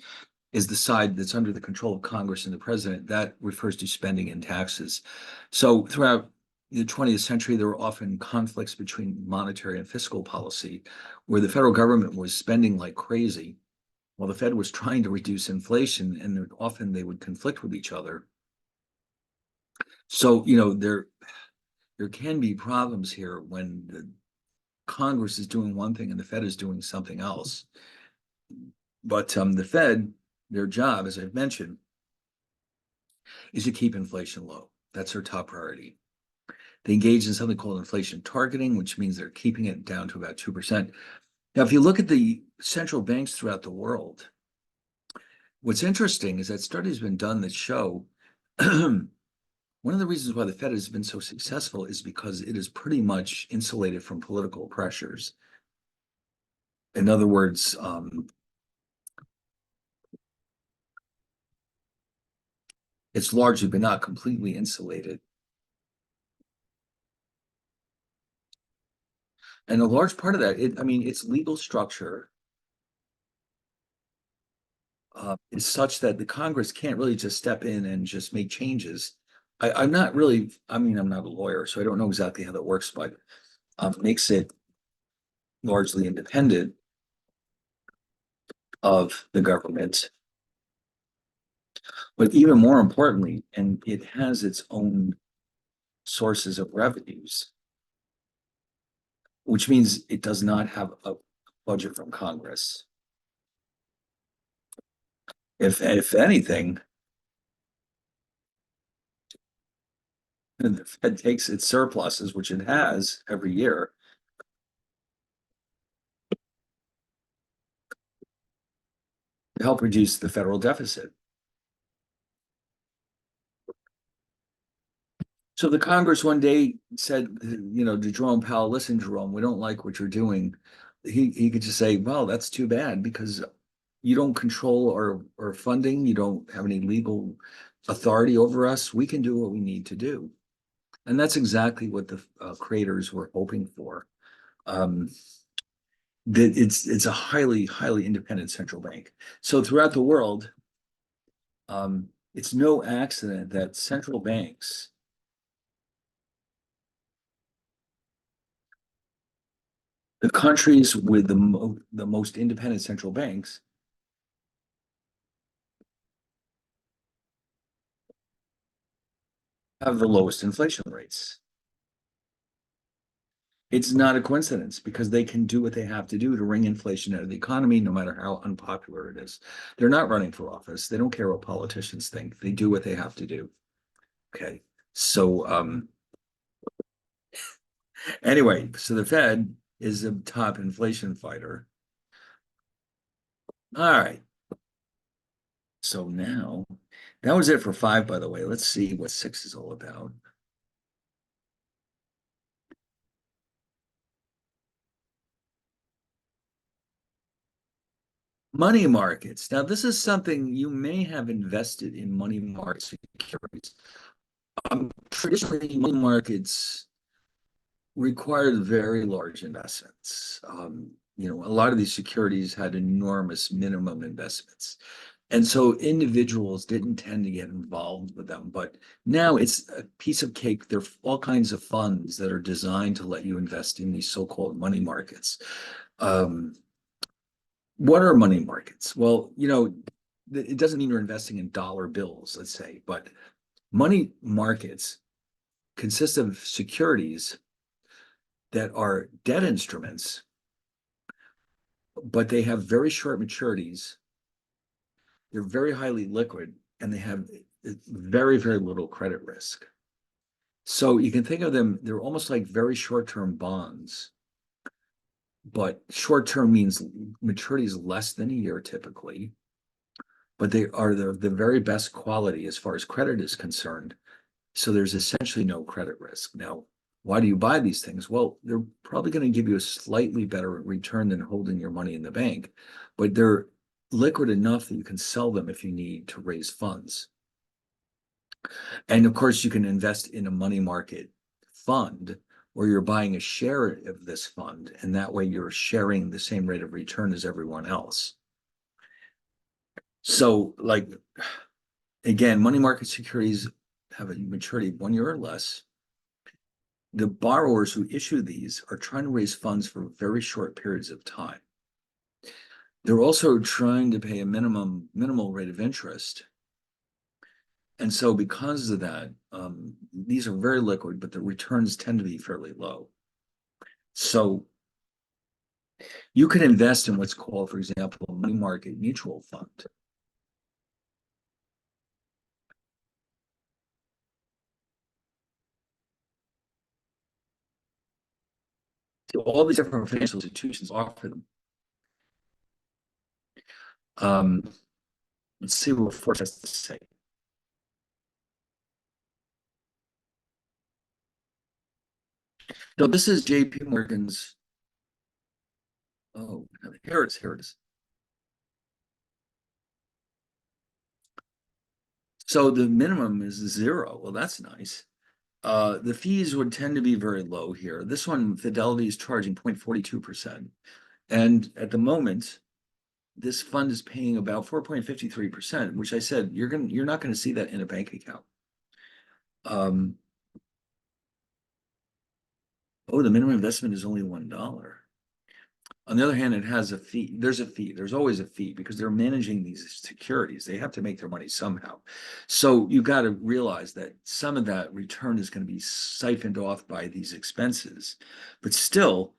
is the side that's under the control of Congress and the president. That refers to spending and taxes. So throughout the 20th century, there were often conflicts between monetary and fiscal policy, where the federal government was spending like crazy, while the Fed was trying to reduce inflation, and often they would conflict with each other. So, there can be problems here when the Congress is doing one thing and the Fed is doing something else. But the Fed, their job, as I've mentioned, is to keep inflation low. That's their top priority. They engage in something called inflation targeting, which means they're keeping it down to about 2%. Now, if you look at the central banks throughout the world, what's interesting is that studies have been done that show one of the reasons why the Fed has been so successful is because it is pretty much insulated from political pressures. In other words, it's largely but not completely insulated. And a large part of that, its legal structure is such that the Congress can't really just step in and just make changes. I'm not a lawyer, so I don't know exactly how that works, but makes it largely independent of the government. But even more importantly, and it has its own sources of revenues, which means it does not have a budget from Congress. If anything, the Fed takes its surpluses, which it has every year, to help reduce the federal deficit. So the Congress one day said, to Jerome Powell, listen, Jerome, we don't like what you're doing. He could just say, well, that's too bad because you don't control our funding. You don't have any legal authority over us. We can do what we need to do. And that's exactly what the creators were hoping for. That it's a highly, highly independent central bank. So throughout the world, it's no accident that central banks, the countries with the most independent central banks, have the lowest inflation rates. It's not a coincidence because they can do what they have to do to wring inflation out of the economy, no matter how unpopular it is. They're not running for office. They don't care what politicians think. They do what they have to do. Okay. So anyway, so the Fed is a top inflation fighter. All right. So now that was it for 5, by the way. Let's see what 6 is all about. Money markets. Now, this is something you may have invested in money market securities. Traditionally, money markets required very large investments. A lot of these securities had enormous minimum investments. And so individuals didn't tend to get involved with them. But now it's a piece of cake. There are all kinds of funds that are designed to let you invest in these so-called money markets. What are money markets? Well, it doesn't mean you're investing in dollar bills, let's say, but money markets consist of securities that are debt instruments, but they have very short maturities. They're very highly liquid, and they have very, very little credit risk. So you can think of them, they're almost like very short-term bonds, but short-term means maturity is less than a year typically, but they are the very best quality as far as credit is concerned. So there's essentially no credit risk. Now, why do you buy these things? Well, they're probably going to give you a slightly better return than holding your money in the bank, but they're liquid enough that you can sell them if you need to raise funds. And of course, you can invest in a money market fund where you're buying a share of this fund, and that way you're sharing the same rate of return as everyone else. So, like, again, money market securities have a maturity of 1 year or less. The borrowers who issue these are trying to raise funds for very short periods of time. They're also trying to pay a minimal rate of interest. And so because of that, these are very liquid, but the returns tend to be fairly low. So you can invest in what's called, for example, a money market mutual fund. So all these different financial institutions offer them. Let's see what Forbes has to say. So this is JP Morgan's. Oh, here it is. Here it is. So the minimum is 0. Well, that's nice. The fees would tend to be very low here. This one, Fidelity is charging 0.42%. And at the moment, this fund is paying about 4.53%, which I said you're not going to see that in a bank account. Oh, the minimum investment is only $1. On the other hand, it has a fee. There's a fee. There's always a fee because they're managing these securities. They have to make their money somehow. So you got to realize that some of that return is going to be siphoned off by these expenses. But still,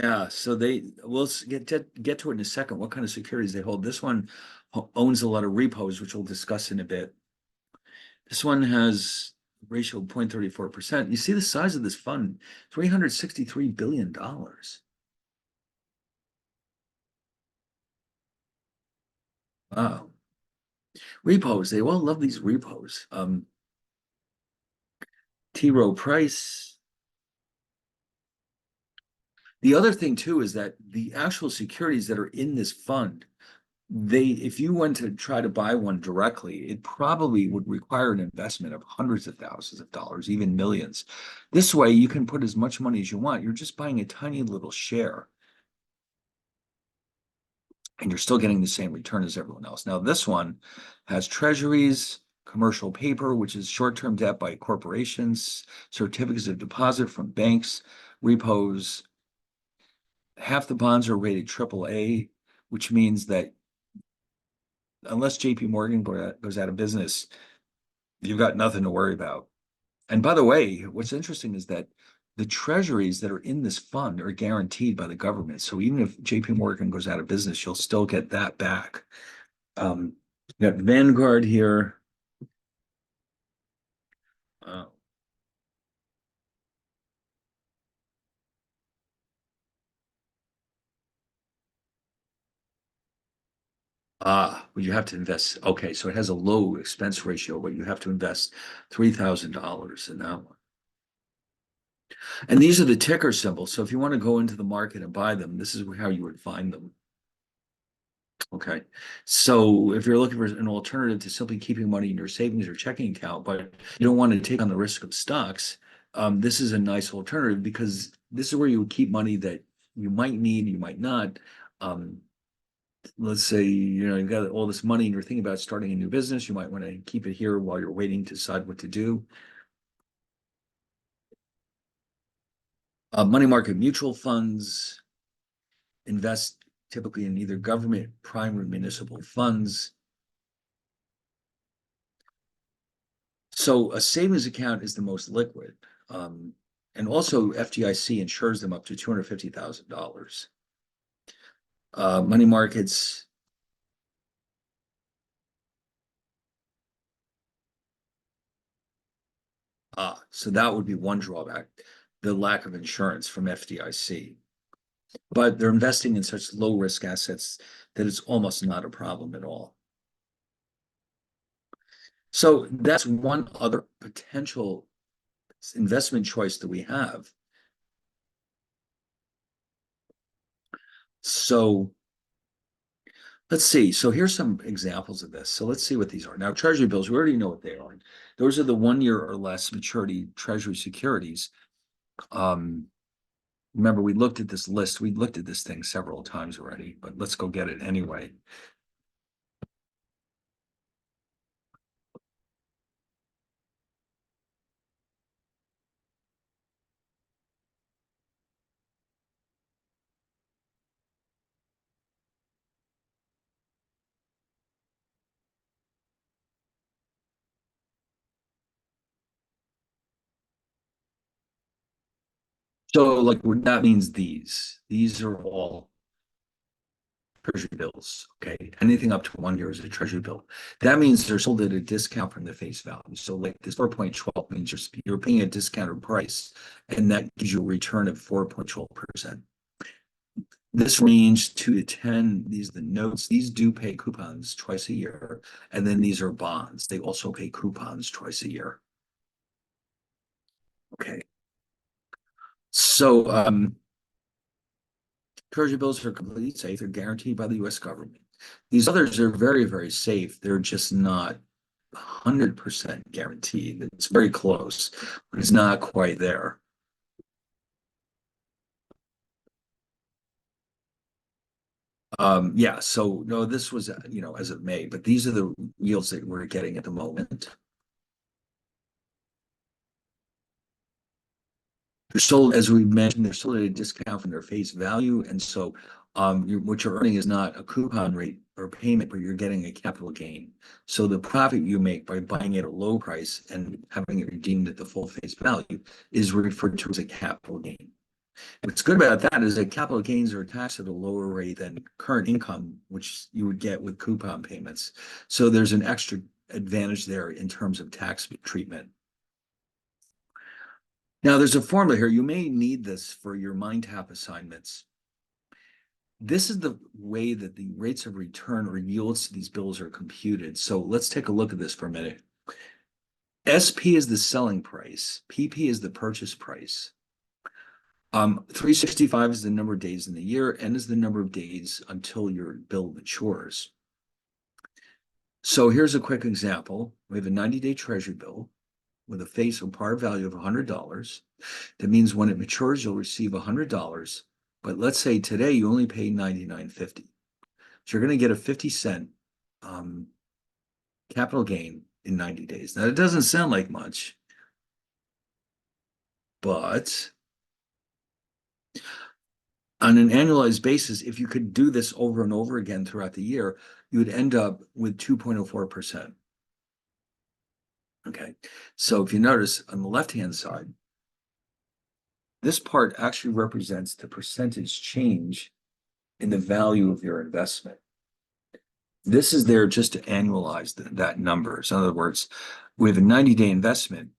yeah, so we'll get to it in a second, what kind of securities they hold. This one owns a lot of repos, which we'll discuss in a bit. This one has ratio of 0.34%. You see the size of this fund, $363 billion. Wow. Repos, they all love these repos. T. Rowe Price. The other thing too is that the actual securities that are in this fund, if you went to try to buy one directly, it probably would require an investment of hundreds of thousands of dollars, even millions. This way, you can put as much money as you want. You're just buying a tiny little share, and you're still getting the same return as everyone else. Now, this one has treasuries, commercial paper, which is short-term debt by corporations, certificates of deposit from banks, repos. Half the bonds are rated AAA, which means that unless JP Morgan goes out of business, you've got nothing to worry about. And by the way, what's interesting is that the treasuries that are in this fund are guaranteed by the government. So even if JP Morgan goes out of business, you'll still get that back. You got Vanguard here. Uh, well, you have to invest. Okay, so it has a low expense ratio, but you have to invest $3,000 in that one. And these are the ticker symbols. So if you want to go into the market and buy them, this is how you would find them. Okay. So if you're looking for an alternative to simply keeping money in your savings or checking account, but you don't want to take on the risk of stocks, this is a nice alternative because this is where you would keep money that you might need, you might not. Um, let's say, you've got all this money and you're thinking about starting a new business. You might want to keep it here while you're waiting to decide what to do. Money market mutual funds invest typically in either government, prime, or municipal funds. So a savings account is the most liquid. And also FDIC insures them up to $250,000. Money markets, so that would be one drawback, the lack of insurance from FDIC. But they're investing in such low risk assets that it's almost not a problem at all. So that's one other potential investment choice that we have. So let's see. So here's some examples of this. So let's see what these are. Now, treasury bills, we already know what they are. Those are the 1 year or less maturity treasury securities. Remember, we looked at this list. We looked at this thing several times already, but let's go get it anyway. So like that means these are all treasury bills. Okay. Anything up to 1 year is a treasury bill. That means they're sold at a discount from the face value. So like this 4.12 means you're paying a discounted price, and that gives you a return of 4.12%. This range 2 to 10, these are the notes. These do pay coupons twice a year. And then these are bonds. They also pay coupons twice a year. Okay. So treasury bills are completely safe. They're guaranteed by the US government. These others are very, very safe. They're just not 100% guaranteed. It's very close, but it's not quite there. Yeah, so no, this was, as of May, but these are the yields that we're getting at the moment. They're sold, as we mentioned, they're sold at a discount from their face value. And so what you're earning is not a coupon rate or payment, but you're getting a capital gain. So the profit you make by buying at a low price and having it redeemed at the full face value is referred to as a capital gain. What's good about that is that capital gains are taxed at a lower rate than current income, which you would get with coupon payments. So there's an extra advantage there in terms of tax treatment. Now, there's a formula here. You may need this for your MindTap assignments. This is the way that the rates of return or yields to these bills are computed. So let's take a look at this for a minute. SP is the selling price. PP is the purchase price. 365 is the number of days in the year. N is the number of days until your bill matures. So here's a quick example. We have a 90-day treasury bill with a face or par value of $100. That means when it matures, you'll receive $100. But let's say today you only pay $99.50. So you're going to get a 50-cent capital gain in 90 days. Now, it doesn't sound like much, but on an annualized basis, if you could do this over and over again throughout the year, you would end up with 2.04%. Okay, so if you notice on the left-hand side, this part actually represents the percentage change in the value of your investment. This is there just to annualize that number. So in other words, we have a 90-day investment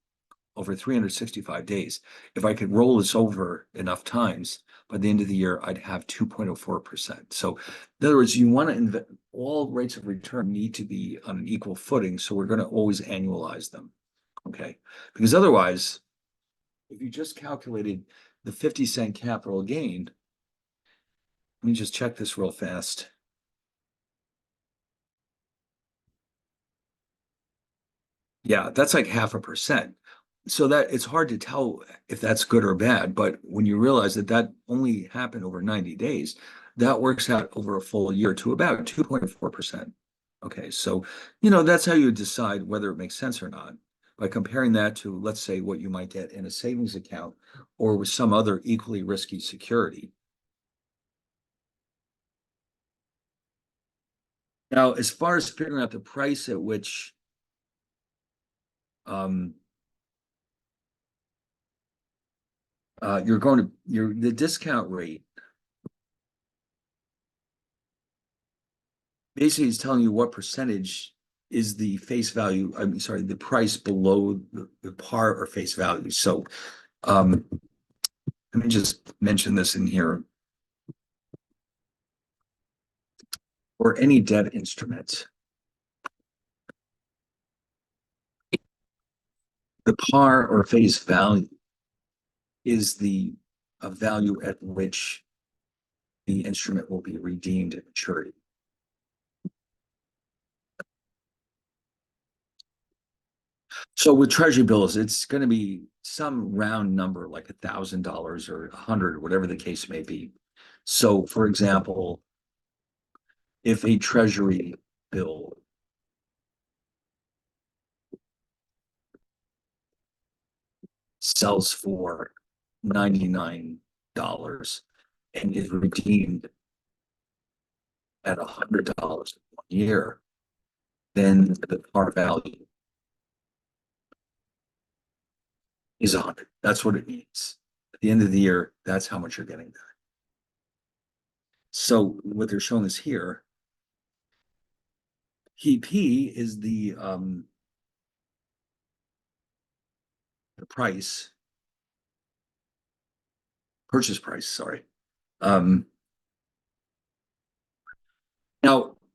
over 365 days. If I could roll this over enough times, by the end of the year, I'd have 2.04%. So in other words, you want to invest, all rates of return need to be on an equal footing. So we're going to always annualize them. Okay. Because otherwise, if you just calculated the 50-cent capital gain, let me just check this real fast. Yeah, that's like 0.5%. So that it's hard to tell if that's good or bad, but when you realize that that only happened over 90 days, that works out over a full year to about 2.4%. Okay, so that's how you decide whether it makes sense or not by comparing that to, let's say, what you might get in a savings account or with some other equally risky security. Now, as far as figuring out the price at which um, the discount rate basically is telling you what percentage is the face value, I'm sorry, the price below the par or face value. So let me just mention this in here. For any debt instrument, the par or face value is the value at which the instrument will be redeemed at maturity. So with treasury bills, it's going to be some round number like $1,000 or 100, whatever the case may be. So for example, if a treasury bill sells for $99 and is redeemed at $100 in 1 year, then the par value is 100. That's what it means. At the end of the year, that's how much you're getting back. So what they're showing us here, PP is the price, purchase price, sorry. Now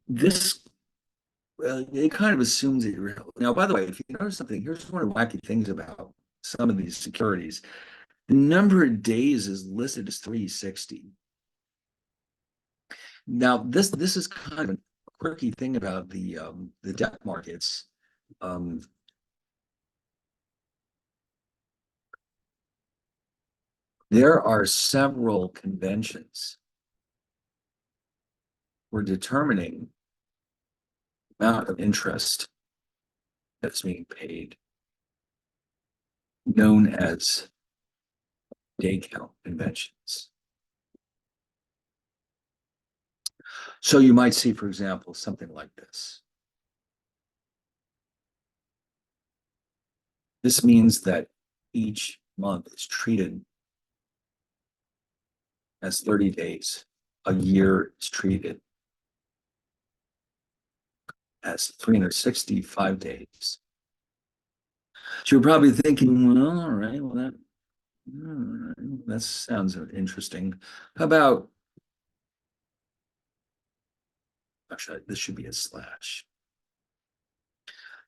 this it kind of assumes that you're now, by the way, if you notice something, here's one of the wacky things about some of these securities. The number of days is listed as 360. Now, this is kind of a quirky thing about the debt markets. There are several conventions for determining the amount of interest that's being paid, known as day count conventions. So you might see, for example, something like this. This means that each month is treated as 30 days. A year is treated as 365 days. So you're probably thinking, well, all right, well, that sounds interesting. How about, actually, this should be a slash.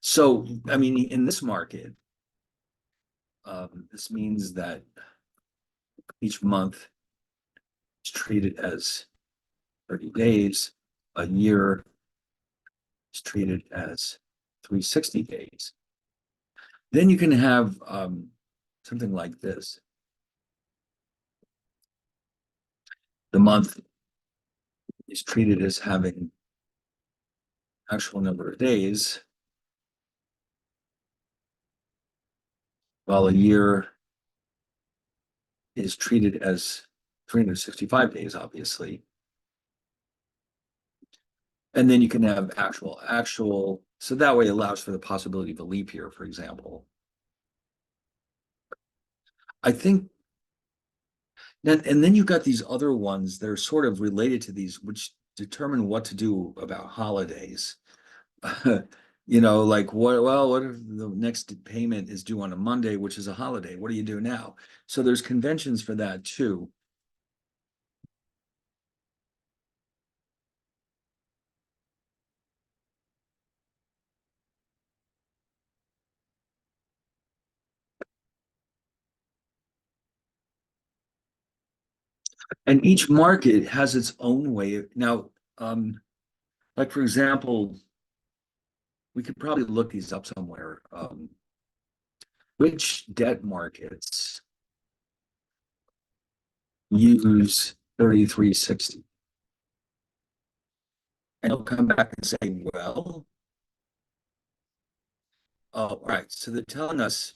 So, I mean, in this market, this means that each month is treated as 30 days. A year is treated as 360 days. Then you can have something like this. The month is treated as having actual number of days, while a year is treated as 365 days, obviously. And then you can have actual, so that way it allows for the possibility of a leap year, for example. I think that, and then you've got these other ones that are sort of related to these, which determine what to do about holidays. Like what if the next payment is due on a Monday, which is a holiday? What do you do now? So there's conventions for that too. And each market has its own way. Now, like for example, we could probably look these up somewhere. Which debt markets use 3360? And they'll come back and say, well, all right. So they're telling us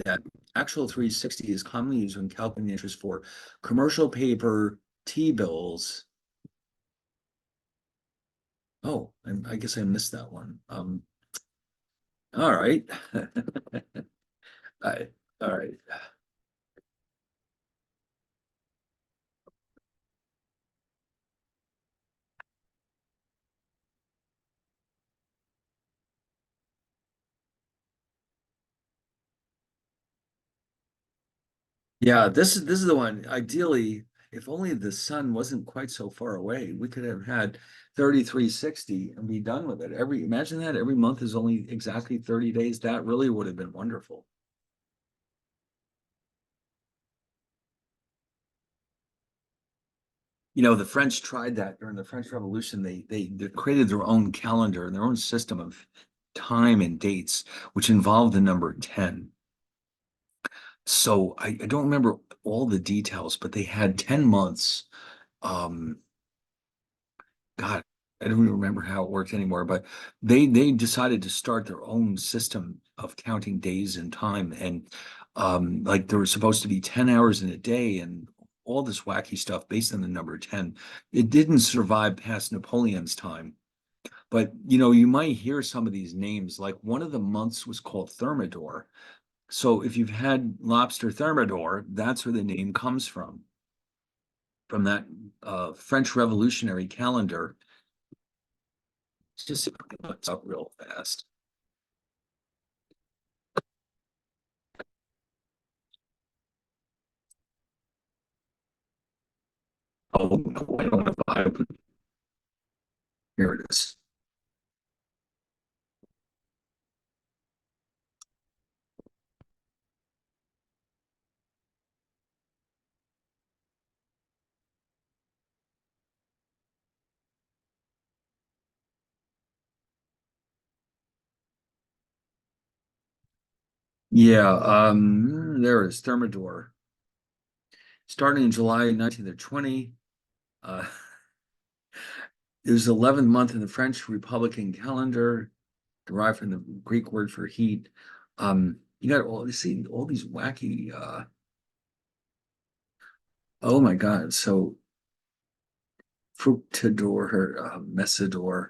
that actual 360 is commonly used when calculating interest for commercial paper, T-bills. Oh, I guess I missed that one. All right. I, all right. Yeah, this is the one. Ideally, if only the sun wasn't quite so far away, we could have had 3360 and be done with it. Imagine that every month is only exactly 30 days. That really would have been wonderful. The French tried that during the French Revolution. They created their own calendar and their own system of time and dates, which involved the number 10. So I don't remember all the details, but they had 10 months. Um, God, I don't even remember how it worked anymore, but they decided to start their own system of counting days and time. And like there was supposed to be 10 hours in a day and all this wacky stuff based on the number 10. It didn't survive past Napoleon's time. But you might hear some of these names, like one of the months was called Thermidor. So if you've had lobster Thermidor, that's where the name comes from that French Revolutionary calendar. It's just looks up real fast. Oh no, I don't have the Bible. Here it is. Yeah, there it is, Thermidor. Starting in July 1920, uh, it was the 11th month in the French Republican calendar, derived from the Greek word for heat. You got all you see all these wacky oh my God. So Fructidor, Messidor.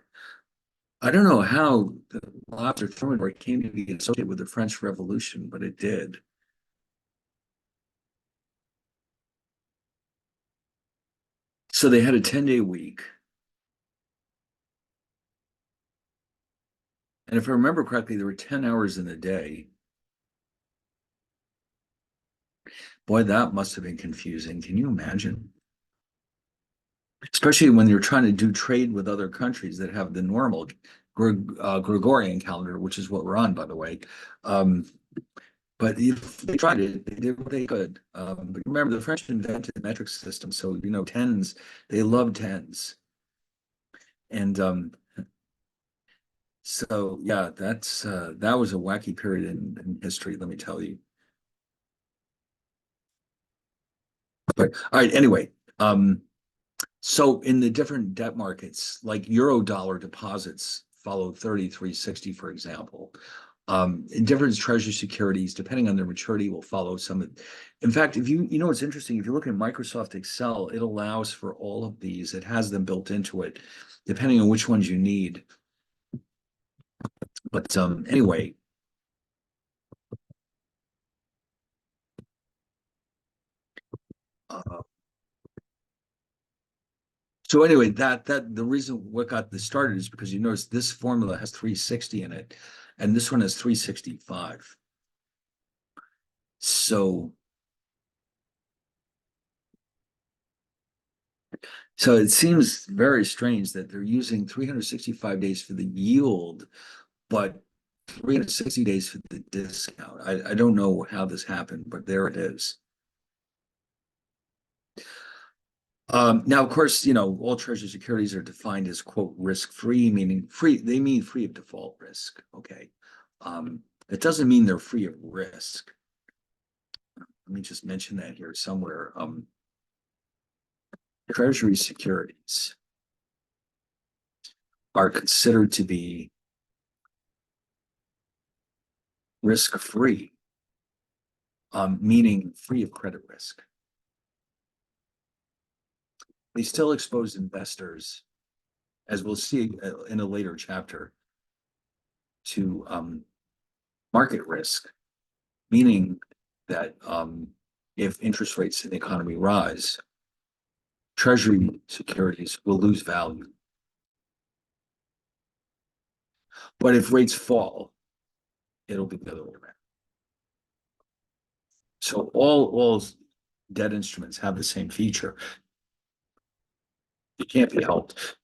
I don't know how the lobster thermidor came to be associated with the French Revolution, but it did. So they had a 10-day week. And if I remember correctly, there were 10 hours in a day. Boy, that must have been confusing. Can you imagine? Especially when you're trying to do trade with other countries that have the normal Gregorian calendar, which is what we're on, by the way. Um, but if they tried it, they did what they could. But remember, the French invented the metric system, so tens. They love tens, and so yeah, that was a wacky period in history. Let me tell you. But all right, anyway, so in the different debt markets, like euro dollar deposits follow 3360, for example. Different treasury securities, depending on their maturity, will follow some. In fact, if you know what's interesting, if you look at Microsoft Excel, it allows for all of these. It has them built into it, depending on which ones you need. But anyway, uh, so anyway, that the reason what got this started is because you notice this formula has 360 in it, and this one has 365. So so it seems very strange that they're using 365 days for the yield, but 360 days for the discount. I don't know how this happened, but there it is. Now, of course, all treasury securities are defined as quote risk-free, meaning free. They mean free of default risk. Okay. It doesn't mean they're free of risk. Let me just mention that here somewhere. Treasury securities are considered to be risk-free, meaning free of credit risk. They still expose investors, as we'll see in a later chapter, to market risk, meaning that if interest rates in the economy rise, treasury securities will lose value. But if rates fall, it'll be the other way around. So all debt instruments have the same feature. It can't be helped.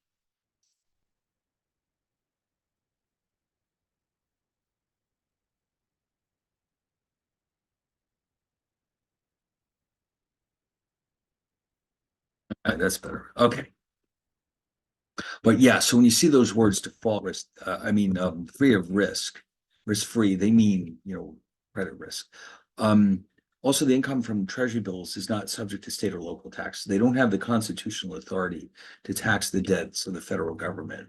That's better. Okay. But yeah, so when you see those words default risk, free of risk, risk-free, they mean, credit risk. Also, the income from treasury bills is not subject to state or local tax. They don't have the constitutional authority to tax the debts of the federal government.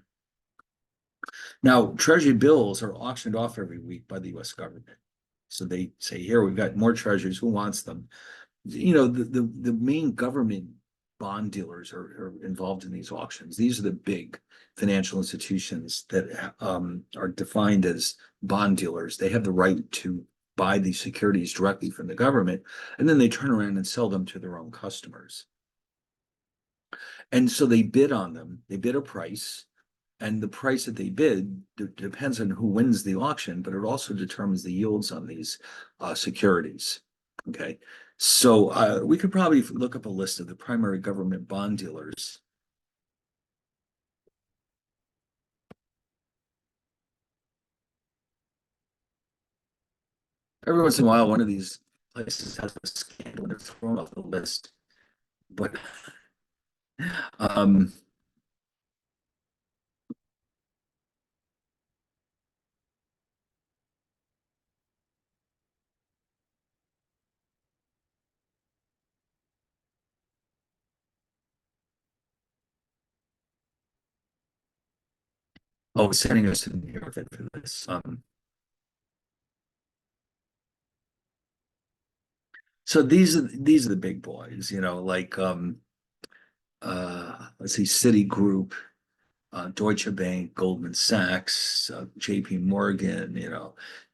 Now, treasury bills are auctioned off every week by the US government. So they say, here, we've got more treasuries, who wants them? The main government bond dealers are involved in these auctions. These are the big financial institutions that are defined as bond dealers. They have the right to buy these securities directly from the government, and then they turn around and sell them to their own customers. And so they bid on them. They bid a price, and the price that they bid depends on who wins the auction, but it also determines the yields on these securities. Okay, so we could probably look up a list of the primary government bond dealers. Every once in a while, one of these places has a scandal and they're thrown off the list. But um, sending us to New York for this. So these are the big boys, like let's see, Citigroup, Deutsche Bank, Goldman Sachs, JP Morgan,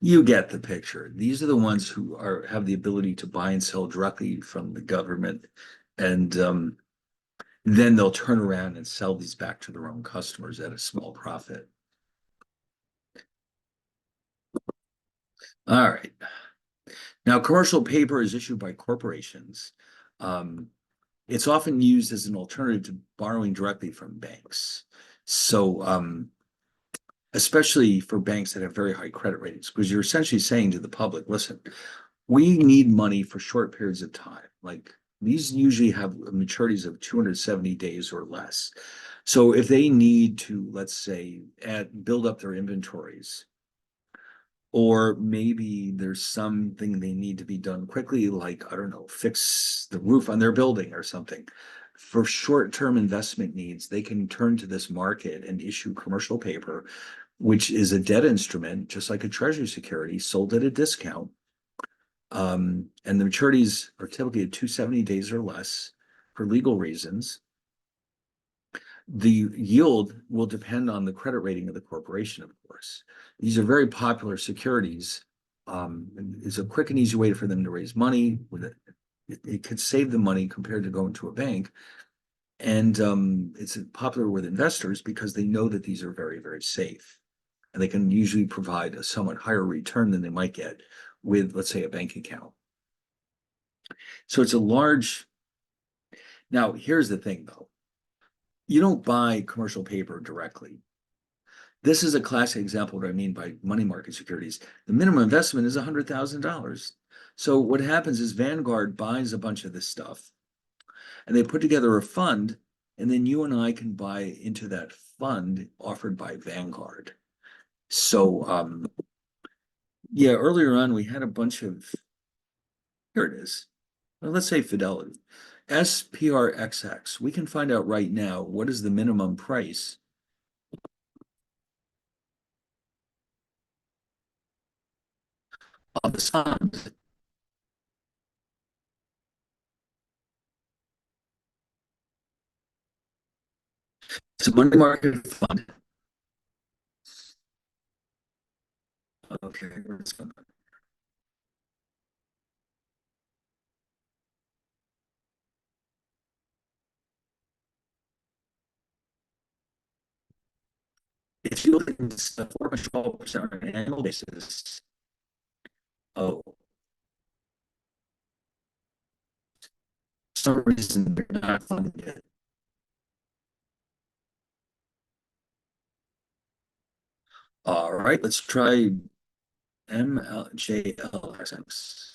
you get the picture. These are the ones who have the ability to buy and sell directly from the government. And then they'll turn around and sell these back to their own customers at a small profit. All right. Now, commercial paper is issued by corporations. It's often used as an alternative to borrowing directly from banks. So especially for banks that have very high credit ratings, because you're essentially saying to the public, listen, we need money for short periods of time. Like these usually have maturities of 270 days or less. So if they need to, let's say, build up their inventories, or maybe there's something they need to be done quickly, like, I don't know, fix the roof on their building or something. For short-term investment needs, they can turn to this market and issue commercial paper which is a debt instrument, just like a treasury security, sold at a discount. And the maturities are typically at 270 days or less for legal reasons. The yield will depend on the credit rating of the corporation, of course. These are very popular securities. It's a quick and easy way for them to raise money. It could save them money compared to going to a bank. And it's popular with investors because they know that these are very, very safe. And they can usually provide a somewhat higher return than they might get with, let's say, a bank account. So it's a large. Now, here's the thing, though. You don't buy commercial paper directly. This is a classic example of what I mean by money market securities. The minimum investment is $100,000. So what happens is Vanguard buys a bunch of this stuff and they put together a fund, and then you and I can buy into that fund offered by Vanguard. So yeah, earlier on we had a bunch of, here it is. Well, let's say Fidelity. SPRXX. We can find out right now what is the minimum price of the fund. It's a money market fund. Okay, if you look at this 4.12% on an annual basis, oh, for some reason they're not funding it. All right, let's try MLJLXX.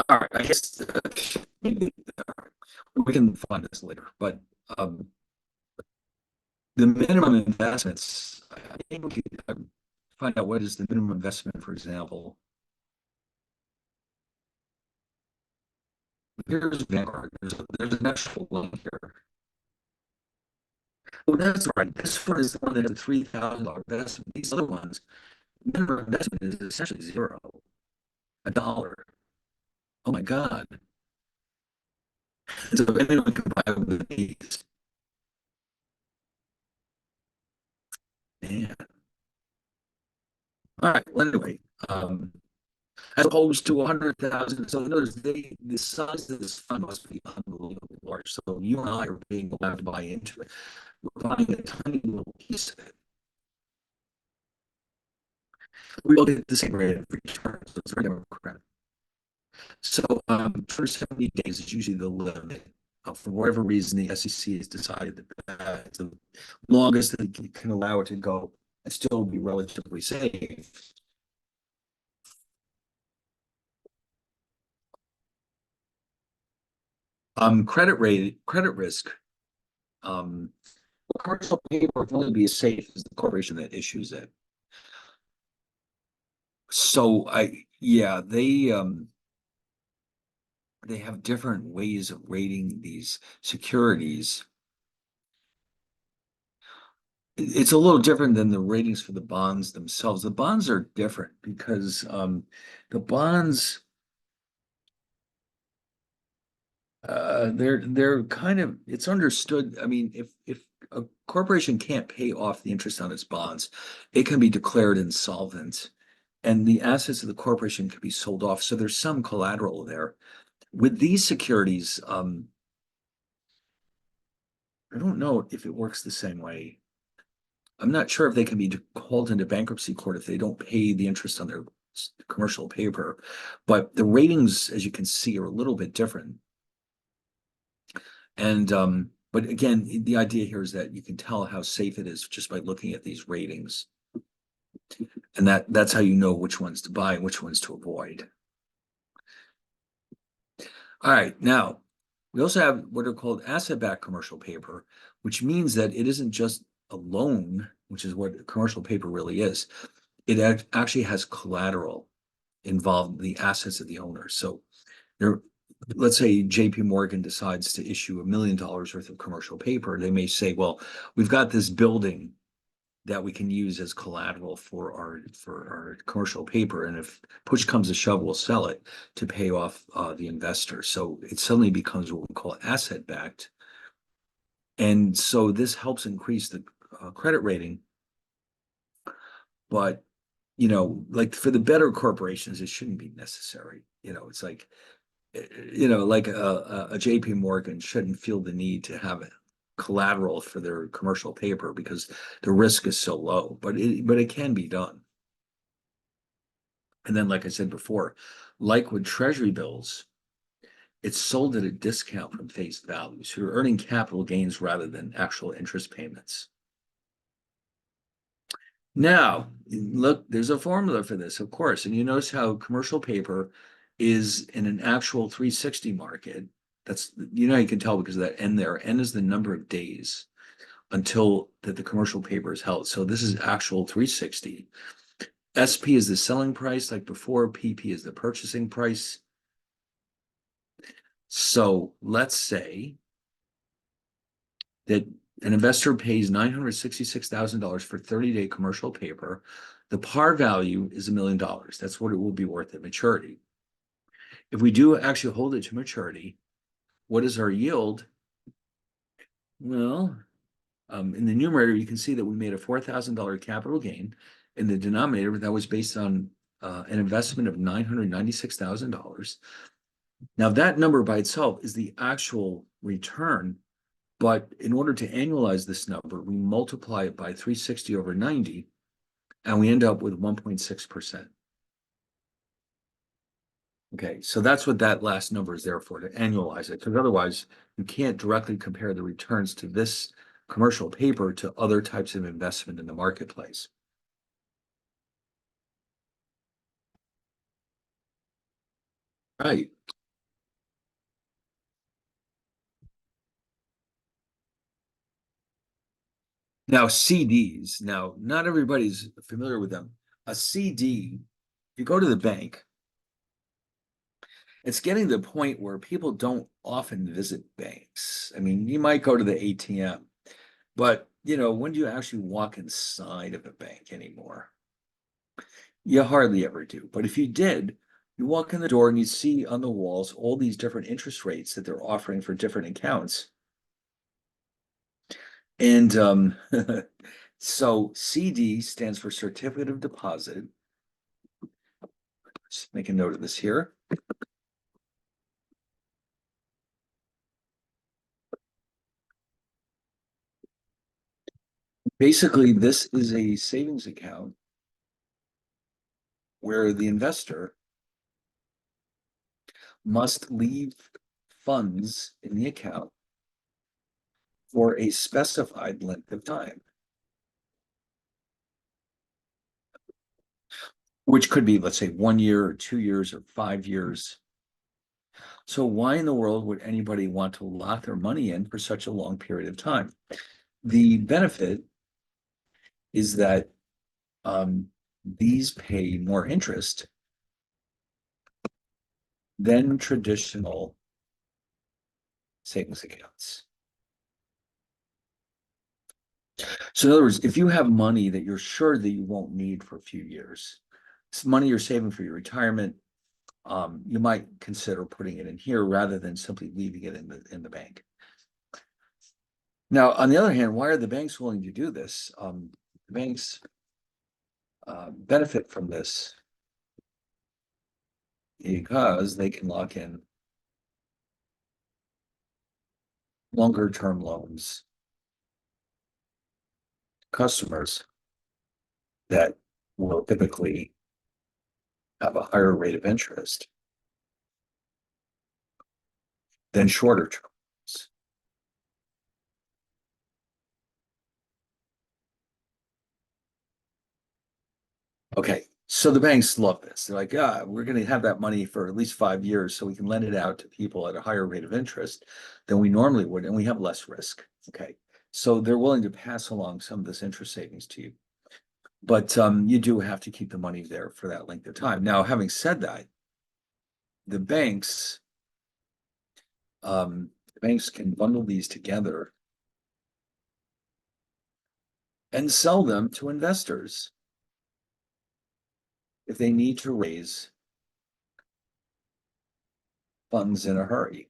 All right, I guess maybe we can find this later, but um, the minimum investments, I think we could find out what is the minimum investment, for example. Here's Vanguard. There's an actual link here. Oh, that's right. This one is the one that has a $3,000 investment. These other ones, minimum investment is essentially zero, $1. Oh my God. So anyone can buy with these. Man. All right. Well, anyway, as opposed to 100,000. So in other words, the size of this fund must be unbelievably large. So you and I are being allowed to buy into it. We're buying a tiny little piece of it. We will get the same rate of return. So it's very democratic. So for 70 days is usually the limit. For whatever reason, the SEC has decided that that's the longest that you can allow it to go and still be relatively safe. Credit risk. Um, Commercial paper can only be as safe as the corporation that issues it. So yeah, they have different ways of rating these securities. It's a little different than the ratings for the bonds themselves. The bonds are different because the bonds they're kind of, it's understood. I mean, if a corporation can't pay off the interest on its bonds, it can be declared insolvent, and the assets of the corporation can be sold off. So there's some collateral there. With these securities, I don't know if it works the same way. I'm not sure if they can be called into bankruptcy court if they don't pay the interest on their commercial paper, but the ratings, as you can see, are a little bit different. And but again, the idea here is that you can tell how safe it is just by looking at these ratings. And that's how you know which ones to buy and which ones to avoid. All right, now we also have what are called asset-backed commercial paper, which means that it isn't just a loan, which is what commercial paper really is. it actually has collateral involved in the assets of the owner. So there, let's say JP Morgan decides to issue $1 million worth of commercial paper. They may say, well, we've got this building that we can use as collateral for our commercial paper. And if push comes to shove, we'll sell it to pay off the investor. So it suddenly becomes what we call asset backed. And so this helps increase the credit rating. But, like for the better corporations, it shouldn't be necessary. It's like, like a JP Morgan shouldn't feel the need to have collateral for their commercial paper because the risk is so low, but it can be done. And then, like I said before, like with treasury bills, it's sold at a discount from face value. So you're earning capital gains rather than actual interest payments. Now, look, there's a formula for this, of course. And you notice how commercial paper is in an actual 360 market. That's, you can tell because of that N there. N is the number of days until that the commercial paper is held. So this is actual 360. SP is the selling price, like before. PP is the purchasing price. So let's say that an investor pays $966,000 for 30-day commercial paper. The par value is $1 million. That's what it will be worth at maturity. If we do actually hold it to maturity, what is our yield? Well, in the numerator, you can see that we made a $4,000 capital gain. In the denominator, that was based on an investment of $996,000. Now, that number by itself is the actual return. But in order to annualize this number, we multiply it by 360 over 90, and we end up with 1.6%. Okay, so that's what that last number is there for, to annualize it, because otherwise you can't directly compare the returns to this commercial paper to other types of investment in the marketplace. Right. Now, CDs. Now, not everybody's familiar with them. A CD, if you go to the bank, it's getting to the point where people don't often visit banks. I mean, you might go to the ATM, but when do you actually walk inside of a bank anymore? You hardly ever do. But if you did, you walk in the door and you see on the walls all these different interest rates that they're offering for different accounts. And so CD stands for certificate of deposit. Let's make a note of this here. Basically, this is a savings account where the investor must leave funds in the account for a specified length of time, which could be, let's say, 1 year or 2 years or 5 years. So why in the world would anybody want to lock their money in for such a long period of time? The benefit is that these pay more interest than traditional savings accounts. So in other words, if you have money that you're sure that you won't need for a few years, it's money you're saving for your retirement, you might consider putting it in here rather than simply leaving it in the bank. Now, on the other hand, why are the banks willing to do this? The banks benefit from this because they can lock in longer term loans, customers that will typically have a higher rate of interest than shorter terms. Okay, so the banks love this. They're like, yeah, we're going to have that money for at least 5 years so we can lend it out to people at a higher rate of interest than we normally would, and we have less risk. Okay, so they're willing to pass along some of this interest savings to you. But you do have to keep the money there for that length of time. Now, having said that, the banks can bundle these together and sell them to investors if they need to raise funds in a hurry.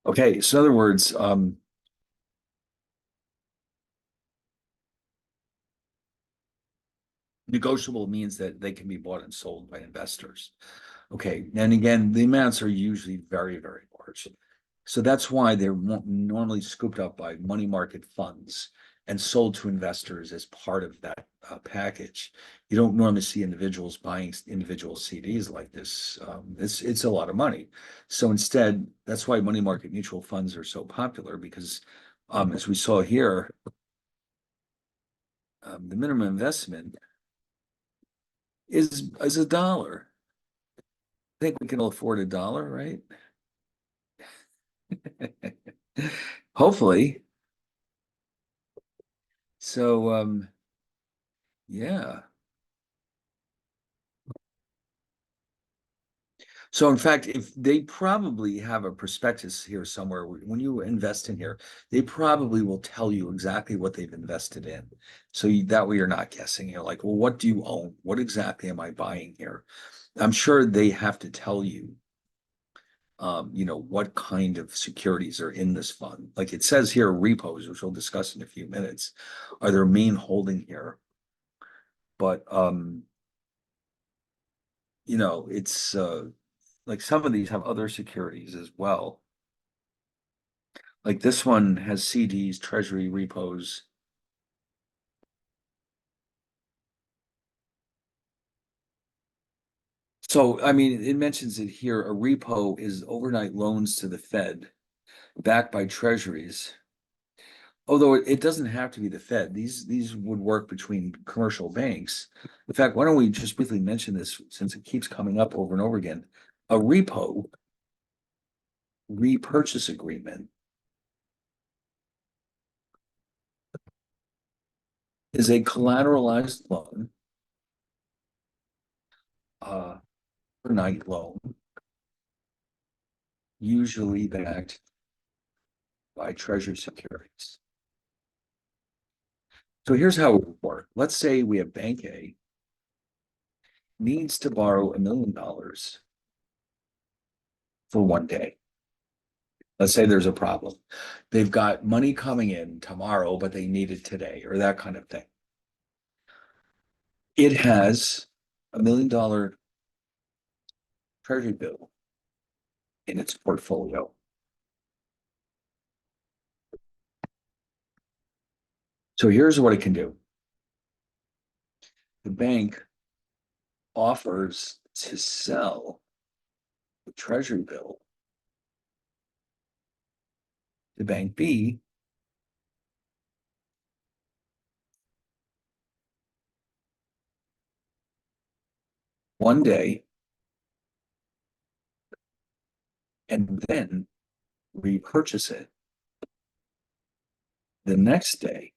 Okay, so in other words, negotiable means that they can be bought and sold by investors. Okay, and again, the amounts are usually very, very large. So that's why they're normally scooped up by money market funds and sold to investors as part of that package. You don't normally see individuals buying individual CDs like this. It's a lot of money. So instead, that's why money market mutual funds are so popular because, as we saw here, the minimum investment is $1. I think we can afford $1, right? Hopefully. So, yeah. So in fact, if they probably have a prospectus here somewhere, when you invest in here, they probably will tell you exactly what they've invested in. So that way you're not guessing. You're like, well, what do you own? What exactly am I buying here? I'm sure they have to tell you, what kind of securities are in this fund. Like it says here, repos, which we'll discuss in a few minutes, are their main holding here. But it's like some of these have other securities as well. Like this one has CDs, treasury repos. So, I mean, it mentions it here. A repo is overnight loans to the Fed backed by treasuries. Although it doesn't have to be the Fed. These would work between commercial banks. In fact, why don't we just briefly mention this since it keeps coming up over and over again? A repo, repurchase agreement, is a collateralized loan, overnight loan, usually backed by treasury securities. So here's how it would work. Let's say we have Bank A needs to borrow $1 million for one day. Let's say there's a problem. They've got money coming in tomorrow, but they need it today, or that kind of thing. It has $1 million treasury bill in its portfolio. So here's what it can do. The bank offers to sell the treasury bill to Bank B one day and then repurchase it the next day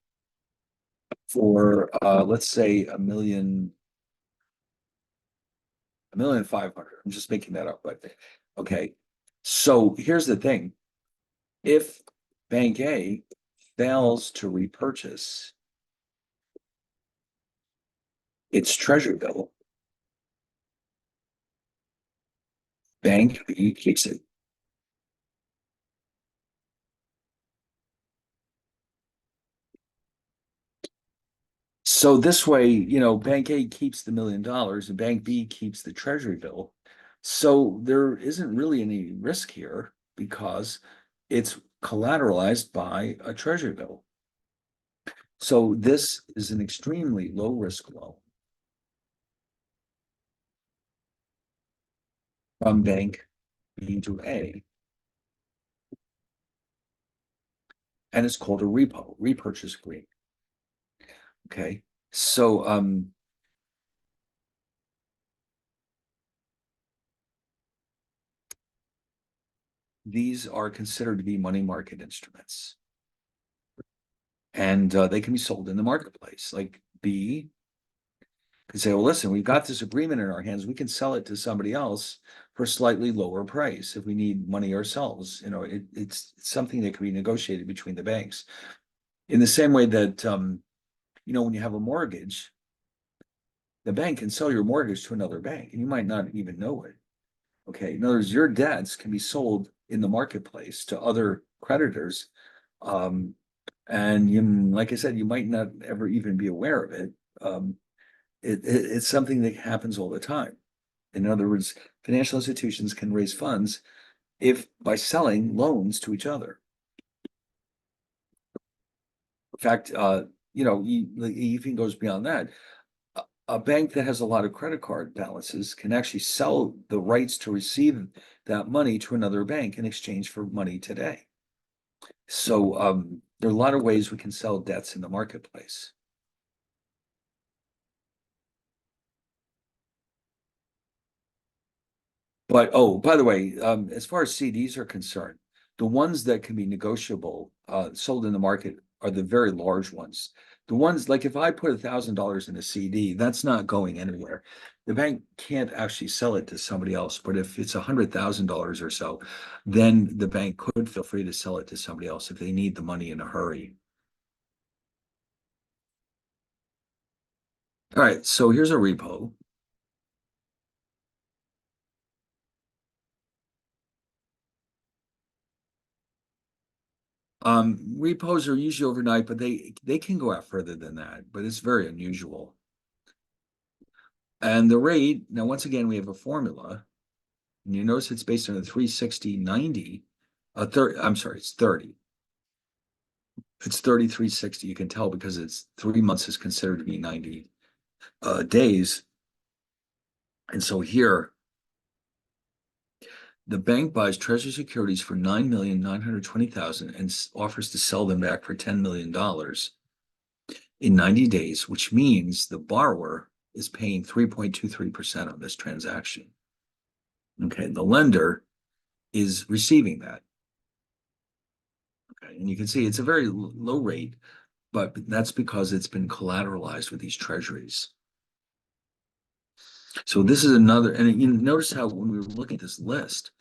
for let's say $1,500,000. I'm just making that up, but okay. So here's the thing. If Bank A fails to repurchase its treasury bill, Bank B keeps it. So this way, Bank A keeps the $1 million and Bank B keeps the treasury bill. So there isn't really any risk here because it's collateralized by a treasury bill. So this is an extremely low risk loan from Bank B to A. And it's called a repo, repurchase agreement. Okay. So these are considered to be money market instruments. And they can be sold in the marketplace. Like B can say, well, listen, we've got this agreement in our hands. We can sell it to somebody else for a slightly lower price if we need money ourselves. It's something that can be negotiated between the banks. In the same way that, when you have a mortgage, the bank can sell your mortgage to another bank and you might not even know it. Okay. In other words, your debts can be sold in the marketplace to other creditors. Um, and like I said, you might not ever even be aware of it. It's something that happens all the time. In other words, financial institutions can raise funds if by selling loans to each other. In fact, even goes beyond that. A bank that has a lot of credit card balances can actually sell the rights to receive that money to another bank in exchange for money today. So there are a lot of ways we can sell debts in the marketplace. But oh, by the way, as far as CDs are concerned, the ones that can be negotiable, sold in the market are the very large ones. The ones like if I put $1,000 in a CD, that's not going anywhere. The bank can't actually sell it to somebody else. But if it's $100,000 or so, then the bank could feel free to sell it to somebody else if they need the money in a hurry. All right, so here's a repo. Repos are usually overnight, but they can go out further than that, but it's very unusual. And the rate, now once again, we have a formula, and you notice it's based on a 360/90, I'm sorry, it's 30. It's 3360. You can tell because it's 3 months is considered to be 90 days. And so here, the bank buys treasury securities for 9,920,000 and offers to sell them back for $10 million in 90 days, which means the borrower is paying 3.23% on this transaction. Okay, the lender is receiving that. Okay, and you can see it's a very low rate, but that's because it's been collateralized with these treasuries. So this is another, and you notice how when we were looking at this list,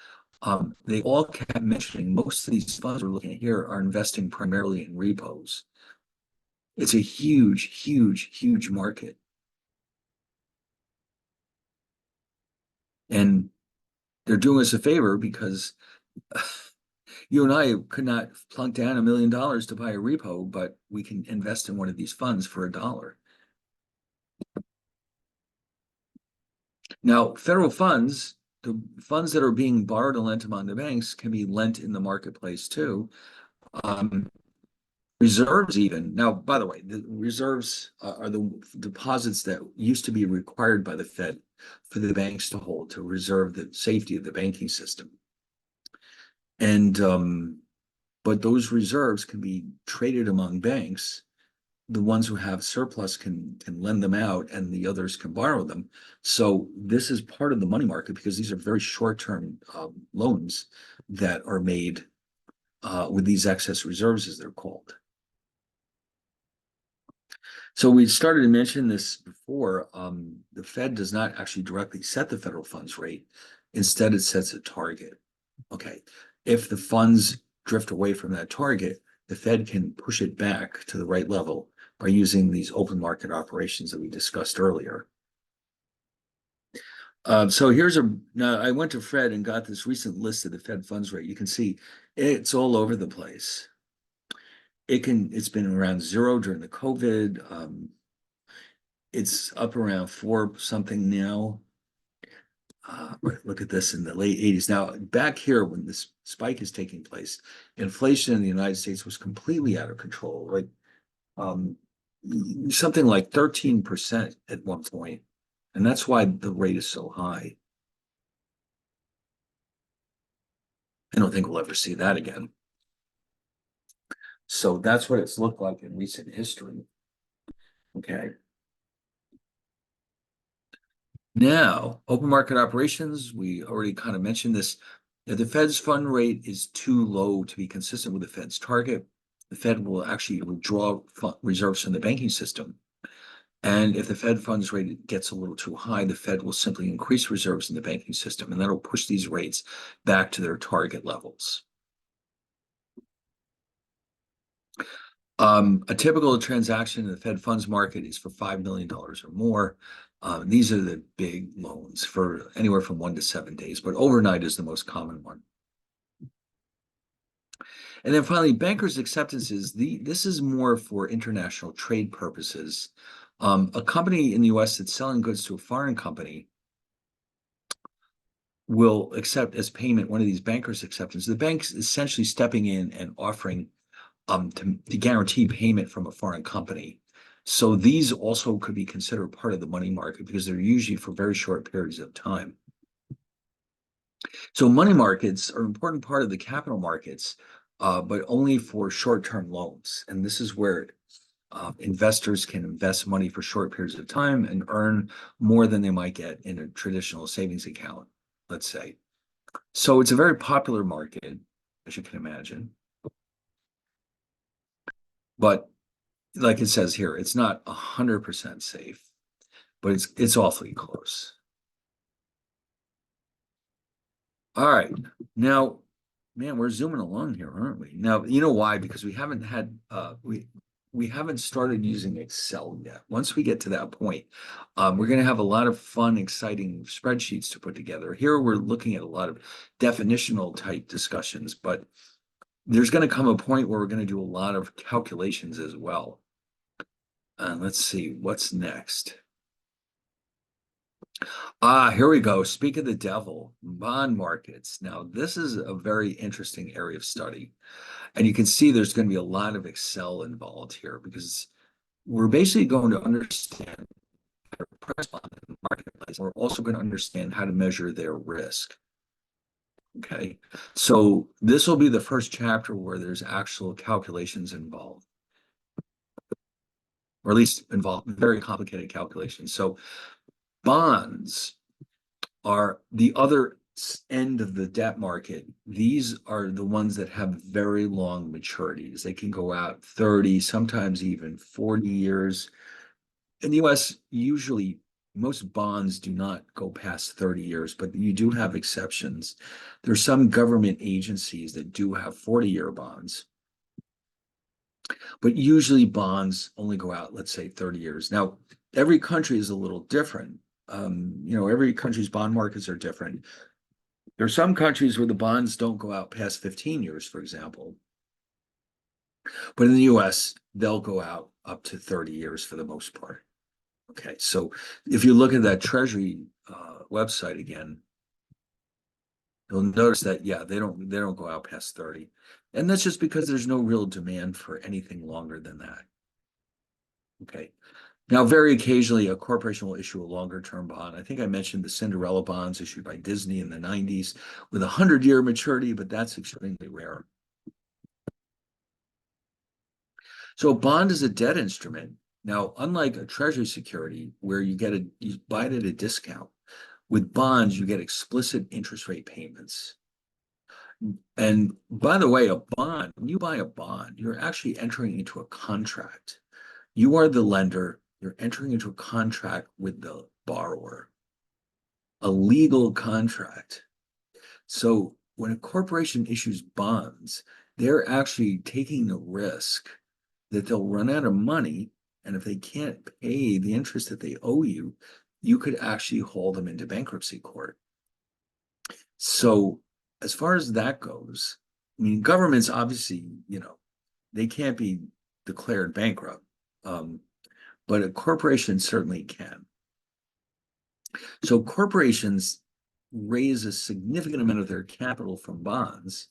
they all kept mentioning most of these funds we're looking at here are investing primarily in repos. It's a huge, huge, huge market. And they're doing us a favor because you and I could not plunk down $1 million to buy a repo, but we can invest in one of these funds for $1. Now, federal funds, the funds that are being borrowed and lent among the banks can be lent in the marketplace too. Reserves even. Now, by the way, the reserves are the deposits that used to be required by the Fed for the banks to hold to reserve the safety of the banking system. And but those reserves can be traded among banks. The ones who have surplus can lend them out and the others can borrow them. So this is part of the money market because these are very short-term loans that are made with these excess reserves, as they're called. So we started to mention this before. The Fed does not actually directly set the federal funds rate. Instead, it sets a target. Okay. If the funds drift away from that target, the Fed can push it back to the right level by using these open market operations that we discussed earlier. So now I went to Fred and got this recent list of the Fed funds rate. You can see it's all over the place. It's been around 0 during the COVID. It's up around 4 something now. Look at this in the late 80s. Now, back here, when this spike is taking place, inflation in the United States was completely out of control, like something like 13% at one point. And that's why the rate is so high. I don't think we'll ever see that again. So that's what it's looked like in recent history. Okay. Now, open market operations, we already kind of mentioned this. If the Fed's fund rate is too low to be consistent with the Fed's target, the Fed will actually withdraw reserves from the banking system. And if the Fed funds rate gets a little too high, the Fed will simply increase reserves in the banking system, and that'll push these rates back to their target levels. A typical transaction in the Fed funds market is for $5 million or more. These are the big loans for anywhere from 1 to 7 days, but overnight is the most common one. And then finally, bankers' acceptances. This is more for international trade purposes. A company in the US that's selling goods to a foreign company will accept as payment one of these bankers' acceptances. The bank's essentially stepping in and offering to guarantee payment from a foreign company. So these also could be considered part of the money market because they're usually for very short periods of time. So money markets are an important part of the capital markets, but only for short-term loans. And this is where investors can invest money for short periods of time and earn more than they might get in a traditional savings account, let's say. So it's a very popular market, as you can imagine. But like it says here, it's not 100% safe, but it's awfully close. All right. Now, man, we're zooming along here, aren't we? Now, you know why? Because we haven't had we haven't started using Excel yet. Once we get to that point, we're going to have a lot of fun, exciting spreadsheets to put together. Here, we're looking at a lot of definitional type discussions, but there's going to come a point where we're going to do a lot of calculations as well. Let's see, what's next? Here we go. Speak of the devil, bond markets. Now, this is a very interesting area of study. And you can see there's going to be a lot of Excel involved here because we're basically going to understand their price on the marketplace. We're also going to understand how to measure their risk. Okay, so this will be the first chapter where there's actual calculations involved, or at least involved very complicated calculations. So bonds are the other end of the debt market. These are the ones that have very long maturities. They can go out 30, sometimes even 40 years. In the US, usually most bonds do not go past 30 years, but you do have exceptions. There are some government agencies that do have 40-year bonds, but usually bonds only go out, let's say, 30 years. Now, every country is a little different. Every country's bond markets are different. There are some countries where the bonds don't go out past 15 years, for example. But in the US, they'll go out up to 30 years for the most part. Okay, so if you look at that Treasury website again, you'll notice that, yeah, they don't go out past 30. And that's just because there's no real demand for anything longer than that. Okay. Now, very occasionally, a corporation will issue a longer-term bond. I think I mentioned the Cinderella bonds issued by Disney in the 90s with a 100-year maturity, but that's extremely rare. So a bond is a debt instrument. Now, unlike a treasury security where you buy it at a discount, with bonds, you get explicit interest rate payments. And by the way, when you buy a bond, you're actually entering into a contract. You are the lender. You're entering into a contract with the borrower, a legal contract. So when a corporation issues bonds, they're actually taking the risk that they'll run out of money. And if they can't pay the interest that they owe you, you could actually haul them into bankruptcy court. So as far as that goes, I mean, governments obviously, they can't be declared bankrupt. But a corporation certainly can. So corporations raise a significant amount of their capital from bonds.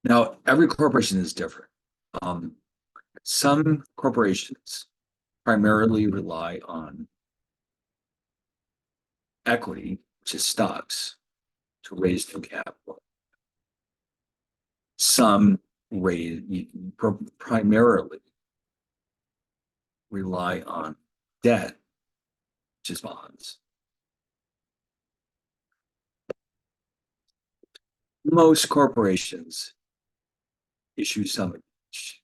Now, every corporation is different. Some corporations primarily rely on equity, which is stocks, to raise new capital. Some primarily rely on debt, which is bonds. Most corporations issue some of each,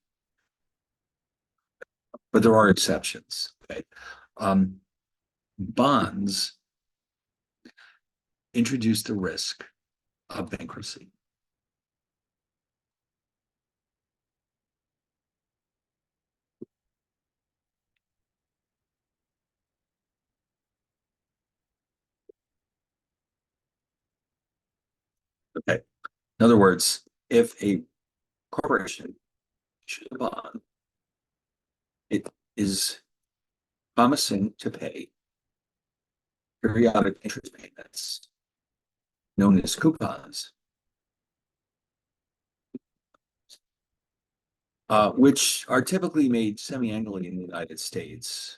but there are exceptions. Okay? Bonds introduce the risk of bankruptcy. Okay. In other words, if a corporation issues a bond, it is promising to pay periodic interest payments known as coupons, which are typically made semi-annually in the United States.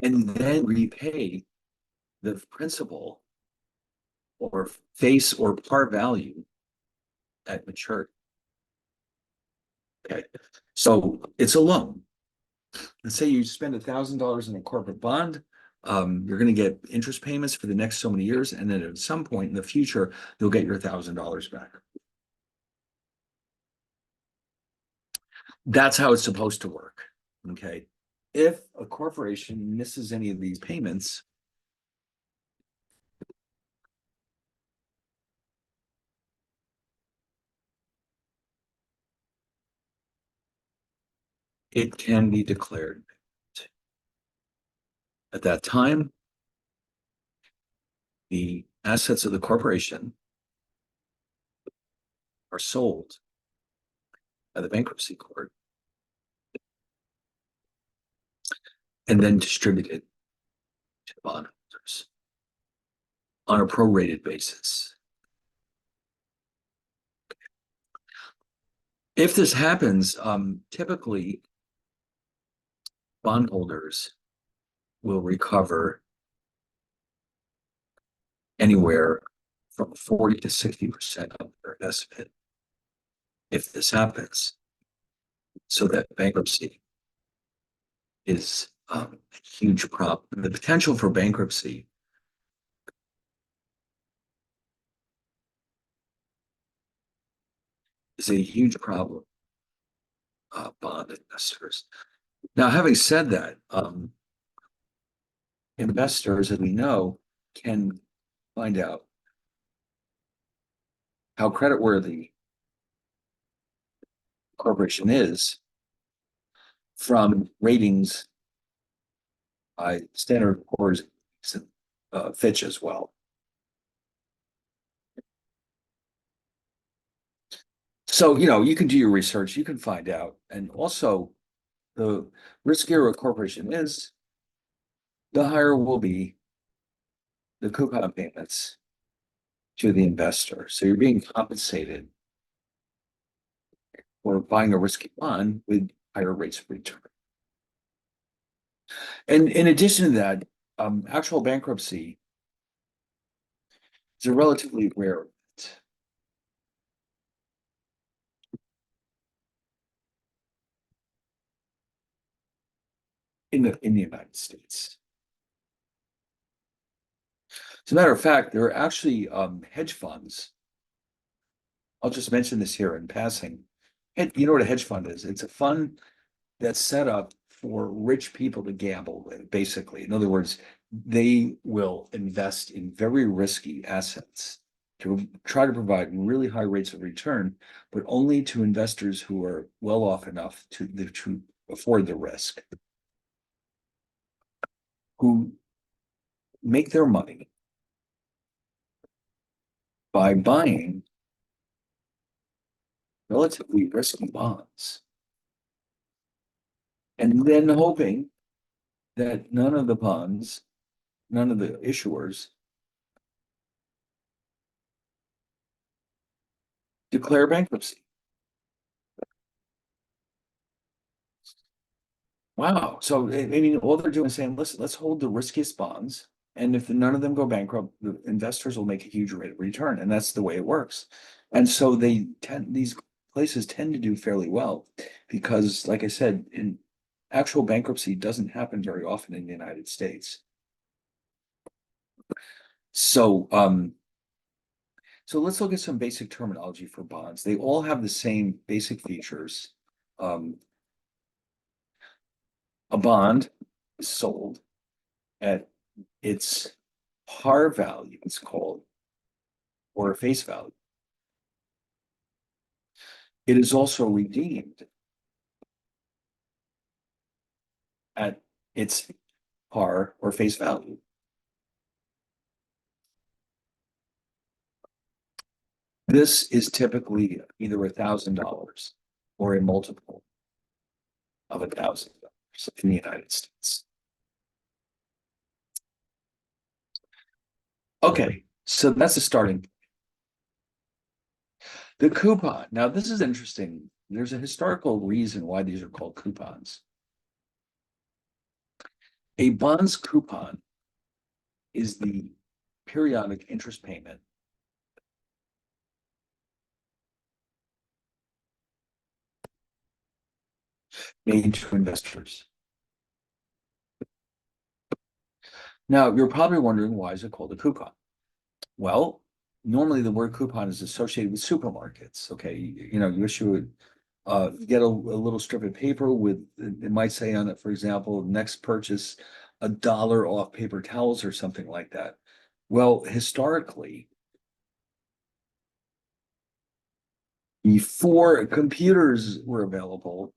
And then repay the principal or face or par value at maturity. Okay, so it's a loan. Let's say you spend $1,000 in a corporate bond. You're going to get interest payments for the next so many years, and then at some point in the future, you'll get your $1,000 back. That's how it's supposed to work. Okay, if a corporation misses any of these payments, it can be declared. At that time, the assets of the corporation are sold by the bankruptcy court and then distributed to the bondholders on a prorated basis. If this happens, typically bondholders will recover anywhere from 40 to 60% of their investment if this happens. So that bankruptcy is a huge problem. The potential for bankruptcy is a huge problem, bond investors. Now, having said that, investors, as we know, can find out how creditworthy a corporation is from ratings by Standard & Poor's and Fitch as well. So, you can do your research, you can find out. And also, the riskier a corporation is, the higher will be the coupon payments to the investor. So you're being compensated for buying a risky bond with higher rates of return. And in addition to that, actual bankruptcy is a relatively rare event. In the United States. As a matter of fact, there are actually hedge funds. I'll just mention this here in passing. You know what a hedge fund is? It's a fund that's set up for rich people to gamble with, basically. In other words, they will invest in very risky assets to try to provide really high rates of return, but only to investors who are well off enough to afford the risk, who make their money by buying relatively risky bonds and then hoping that none of the issuers declare bankruptcy. Wow. So I mean, all they're doing is saying, listen, let's hold the riskiest bonds. And if none of them go bankrupt, the investors will make a huge rate of return. And that's the way it works. And so these places tend to do fairly well because, like I said, in actual bankruptcy doesn't happen very often in the United States. So, so let's look at some basic terminology for bonds. They all have the same basic features. Um, a bond is sold at its par value, it's called, or face value. It is also redeemed at its par or face value. This is typically either $1,000 or a multiple of $1,000 in the United States. Okay, so that's the starting. The coupon. Now, this is interesting. There's a historical reason why these are called coupons. A bond's coupon is the periodic interest payment made to investors. Now, you're probably wondering, why is it called a coupon? Well, normally the word coupon is associated with supermarkets. Okay, you issue you get a little strip of paper with, it might say on it, for example, next purchase $1 off paper towels or something like that. Well, historically, before computers were available,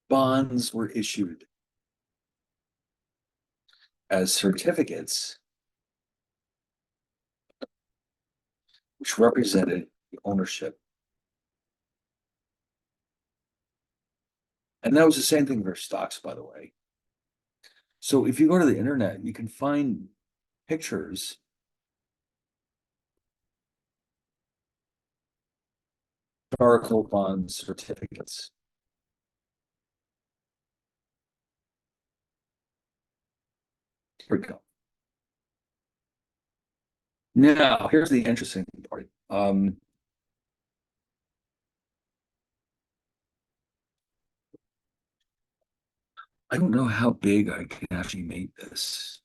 bonds were issued as certificates, which represented the ownership. And that was the same thing for stocks, by the way. So if you go to the internet, you can find pictures of historical bond certificates. Here we go. Now, here's the interesting part. I don't know how big I can actually make this.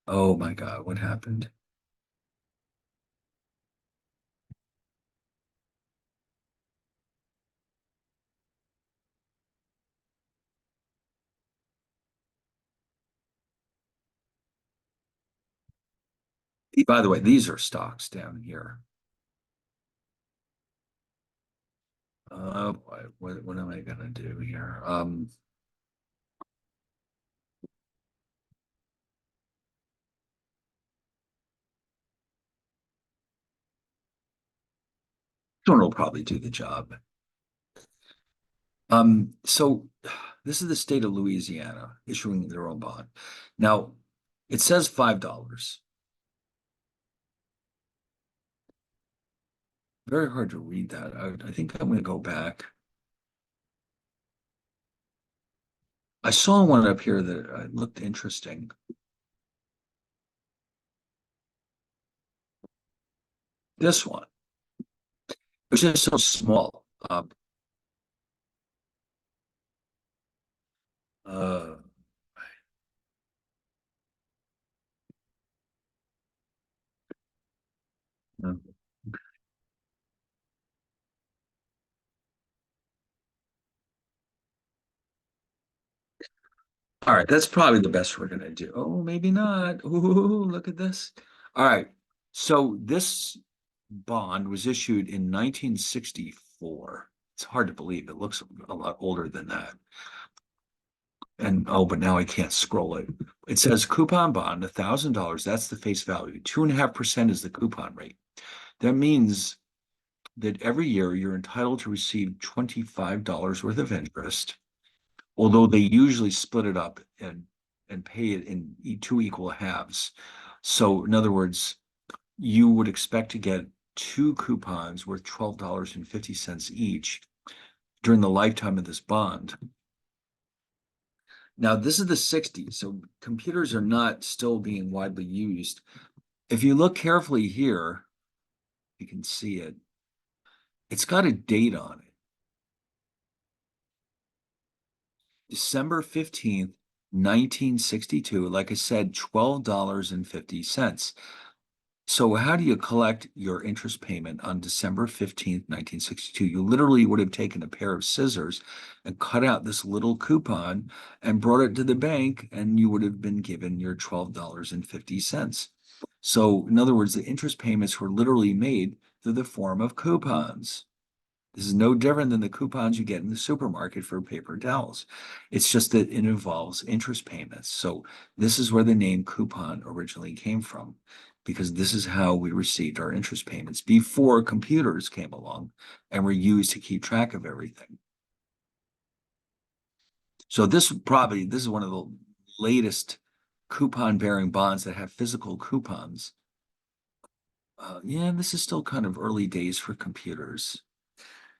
Oh my God, what happened? By the way, these are stocks down here. What am I gonna do here? One will probably do the job. So this is the state of Louisiana issuing their own bond. Now, it says $5. Very hard to read that. I think I'm going to go back. I saw one up here that looked interesting. This one, which is so small. Uh, all right, that's probably the best we're gonna do. Oh, maybe not. Ooh, look at this. All right, so this bond was issued in 1964. It's hard to believe. It looks a lot older than that. And oh, but now I can't scroll it. It says coupon bond, $1,000. That's the face value. 2.5% is the coupon rate. That means that every year you're entitled to receive $25 worth of interest, although they usually split it up and pay it in two equal halves. So in other words, you would expect to get two coupons worth $12.50 each during the lifetime of this bond. Now, this is the 60s, so computers are not still being widely used. If you look carefully here, you can see it. It's got a date on it. December 15th, 1962. Like I said, $12.50. So how do you collect your interest payment on December 15th, 1962? You literally would have taken a pair of scissors and cut out this little coupon and brought it to the bank, and you would have been given your $12.50. So in other words, the interest payments were literally made through the form of coupons. This is no different than the coupons you get in the supermarket for paper towels. It's just that it involves interest payments. So this is where the name coupon originally came from, because this is how we received our interest payments before computers came along and were used to keep track of everything. So this is one of the latest coupon-bearing bonds that have physical coupons. Yeah, this is still kind of early days for computers.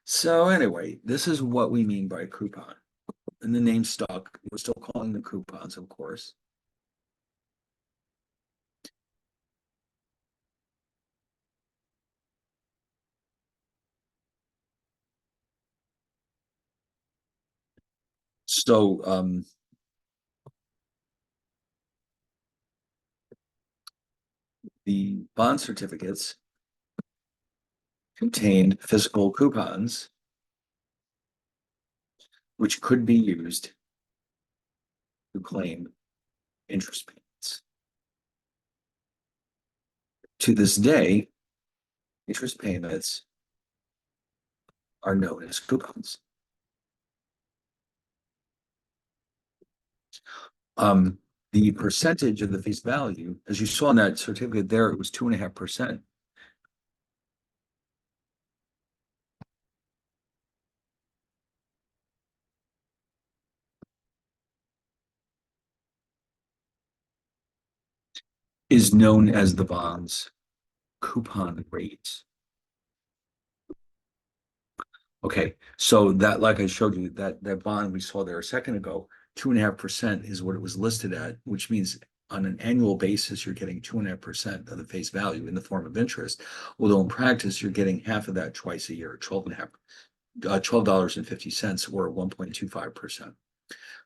So anyway, this is what we mean by coupon. And the name stuck. We're still calling them coupons, of course. So the bond certificates contained physical coupons, which could be used to claim interest payments. To this day, interest payments are known as coupons. The percentage of the face value, as you saw in that certificate there, it was 2.5%. Is known as the bond's coupon rate. Okay, so that, like I showed you, that bond we saw there a second ago, 2.5% is what it was listed at, which means on an annual basis, you're getting 2.5% of the face value in the form of interest. Although in practice, you're getting half of that twice a year, $12.50 or 1.25%.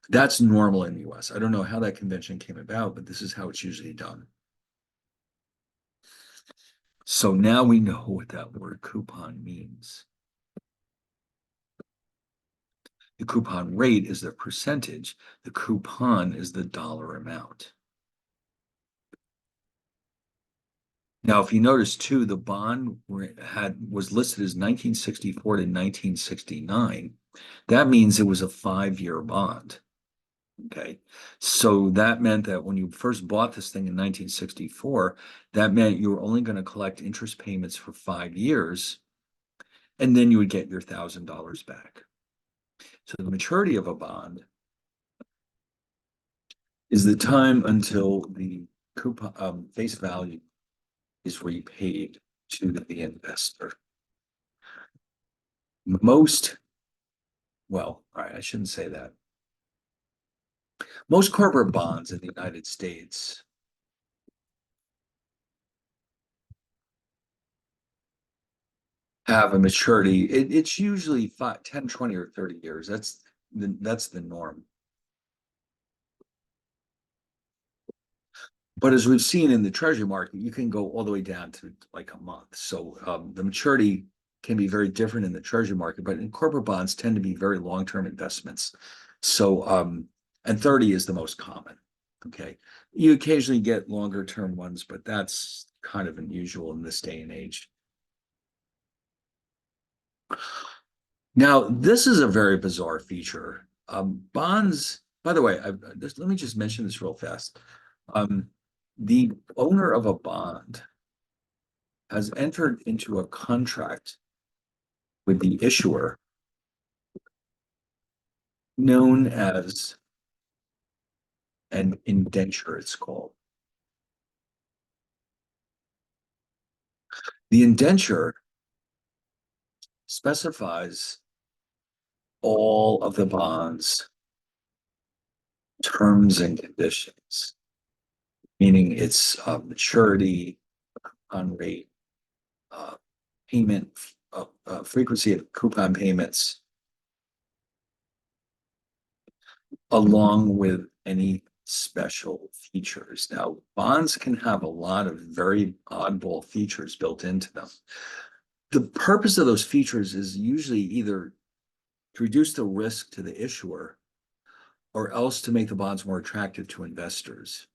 That's normal in the US. I don't know how that convention came about, but this is how it's usually done. So now we know what that word coupon means. The coupon rate is the percentage. The coupon is the dollar amount. Now, if you notice too, the bond was listed as 1964 to 1969. That means it was a 5-year bond. Okay, so that meant that when you first bought this thing in 1964, that meant you were only going to collect interest payments for 5 years, and then you would get your $1,000 back. So the maturity of a bond is the time until the coupon face value is repaid to the investor. Well, all right, I shouldn't say that. Most corporate bonds in the United States have a maturity. It's usually 5, 10, 20, or 30 years. That's the norm. But as we've seen in the treasury market, you can go all the way down to like a month. So the maturity can be very different in the treasury market, but in corporate bonds tend to be very long-term investments. So and 30 is the most common. Okay, you occasionally get longer term ones, but that's kind of unusual in this day and age. Now, this is a very bizarre feature. Bonds, by the way, let me just mention this real fast. The owner of a bond has entered into a contract with the issuer known as an indenture, it's called. The indenture specifies all of the bonds, terms and conditions, meaning its maturity, on rate, uh, payment, frequency of coupon payments, along with any special features. Now, bonds can have a lot of very oddball features built into them. The purpose of those features is usually either to reduce the risk to the issuer or else to make the bonds more attractive to investors.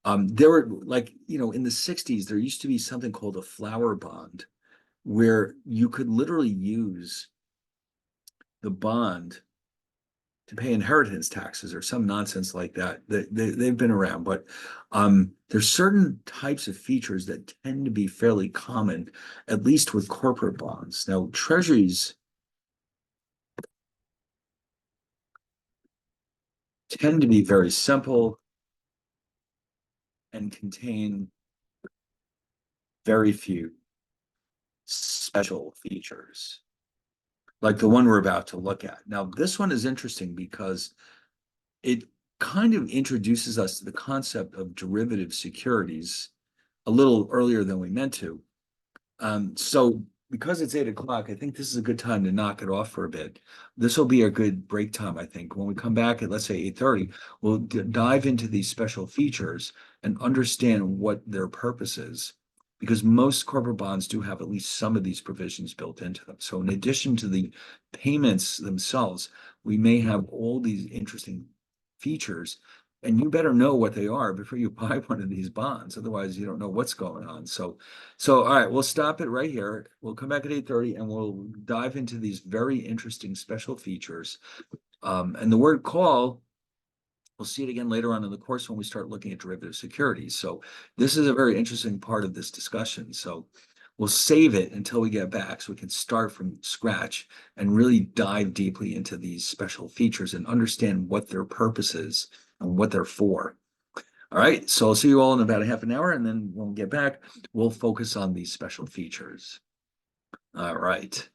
There were like, in the 60s, there used to be something called a flower bond where you could literally use the bond to pay inheritance taxes or some nonsense like that. They've been around, but there's certain types of features that tend to be fairly common, at least with corporate bonds. Now, treasuries tend to be very simple and contain very few special features, like the one we're about to look at. Now, this one is interesting because it kind of introduces us to the concept of derivative securities a little earlier than we meant to. So because it's 8 o'clock, I think this is a good time to knock it off for a bit. This will be a good break time, I think. When we come back at, let's say, 8:30, we'll dive into these special features and understand what their purpose is. Because most corporate bonds do have at least some of these provisions built into them. So in addition to the payments themselves, we may have all these interesting features, and you better know what they are before you buy one of these bonds. Otherwise, you don't know what's going on. So, all right, we'll stop it right here. We'll come back at 8:30 and we'll dive into these very interesting special features. And the word call, we'll see it again later on in the course when we start looking at derivative securities. So this is a very interesting part of this discussion. So we'll save it until we get back so we can start from scratch and really dive deeply into these special features and understand what their purpose is and what they're for. All right, so I'll see you all in about a half an hour, and then when we get back, we'll focus on these special features. All right.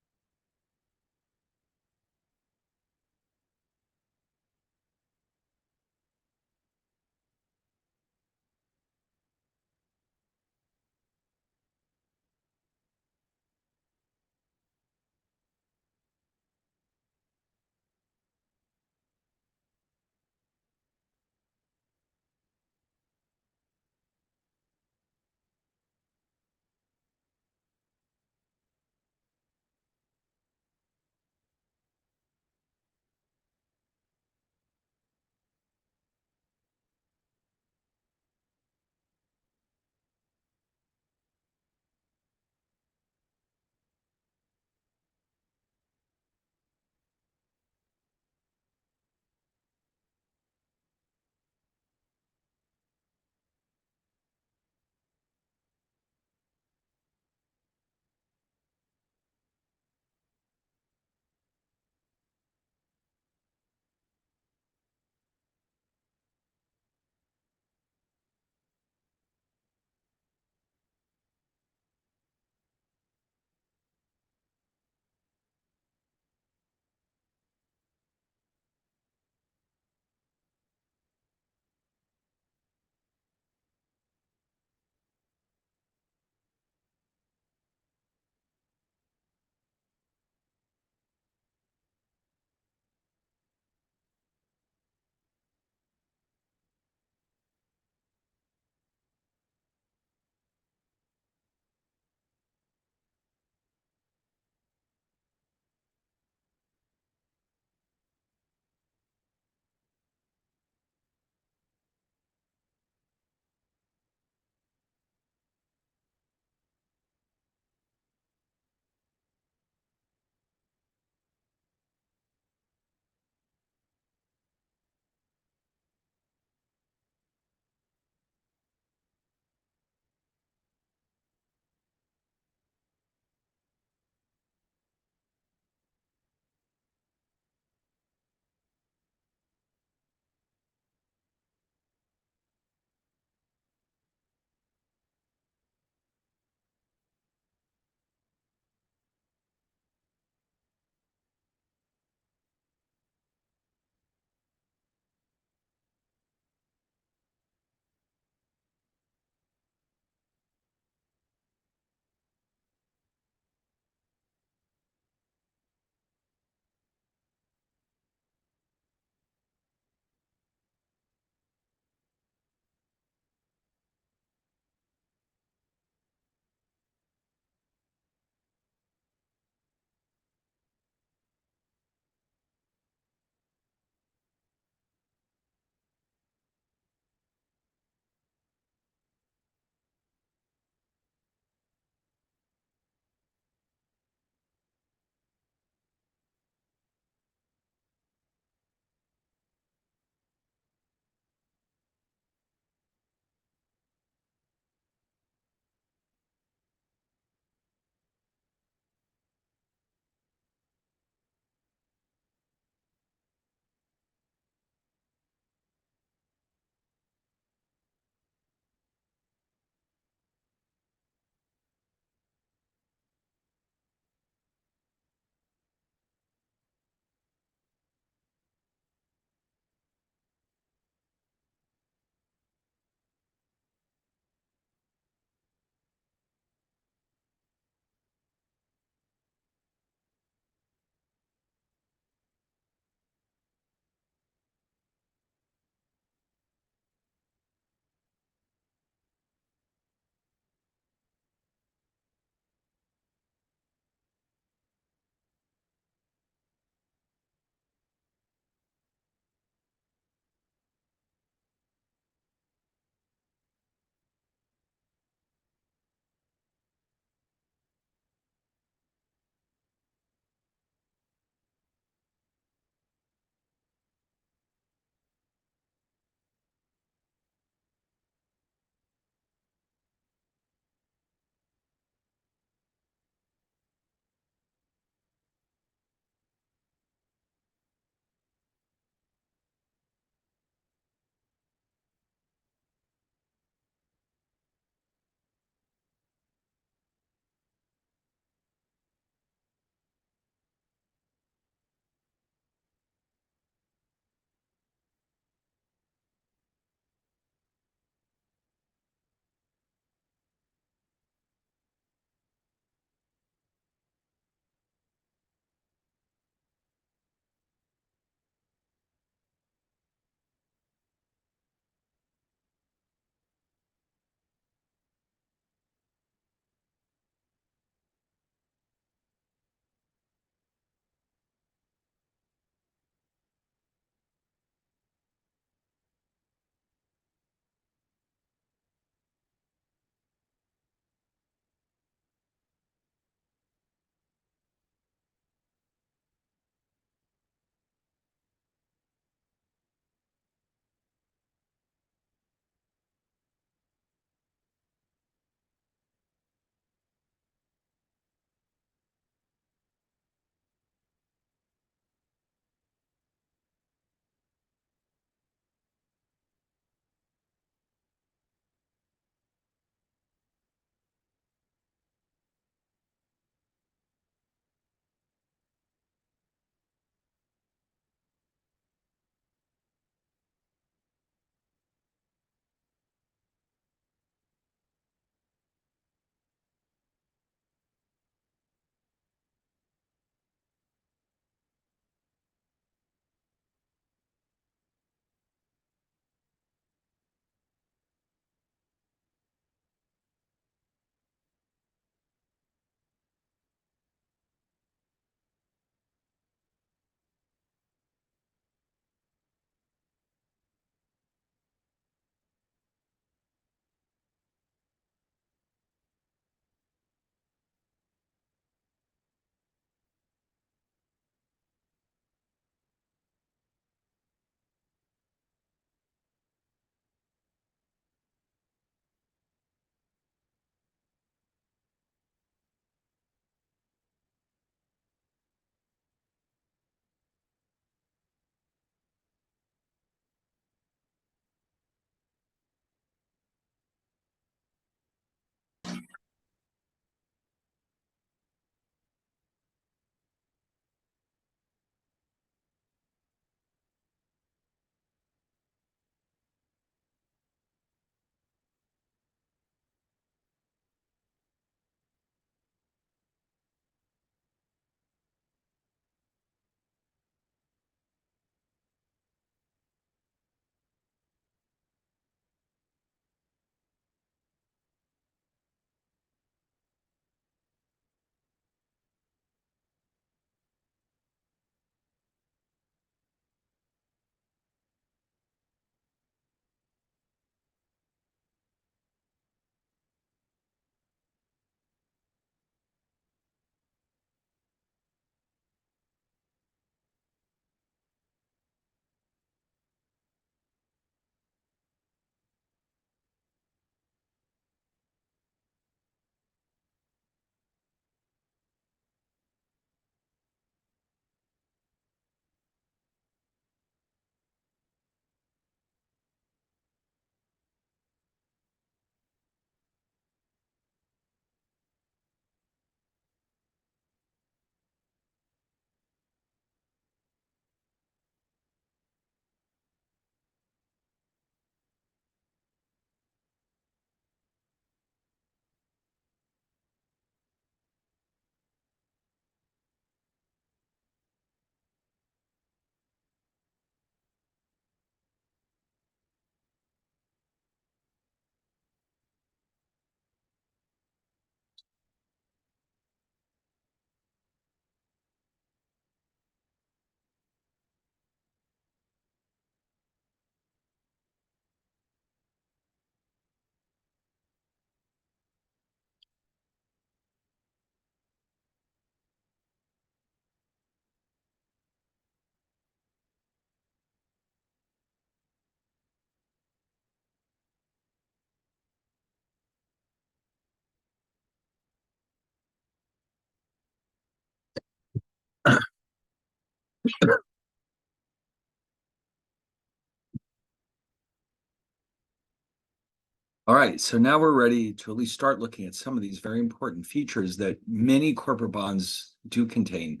All right, so now we're ready to at least start looking at some of these very important features that many corporate bonds do contain.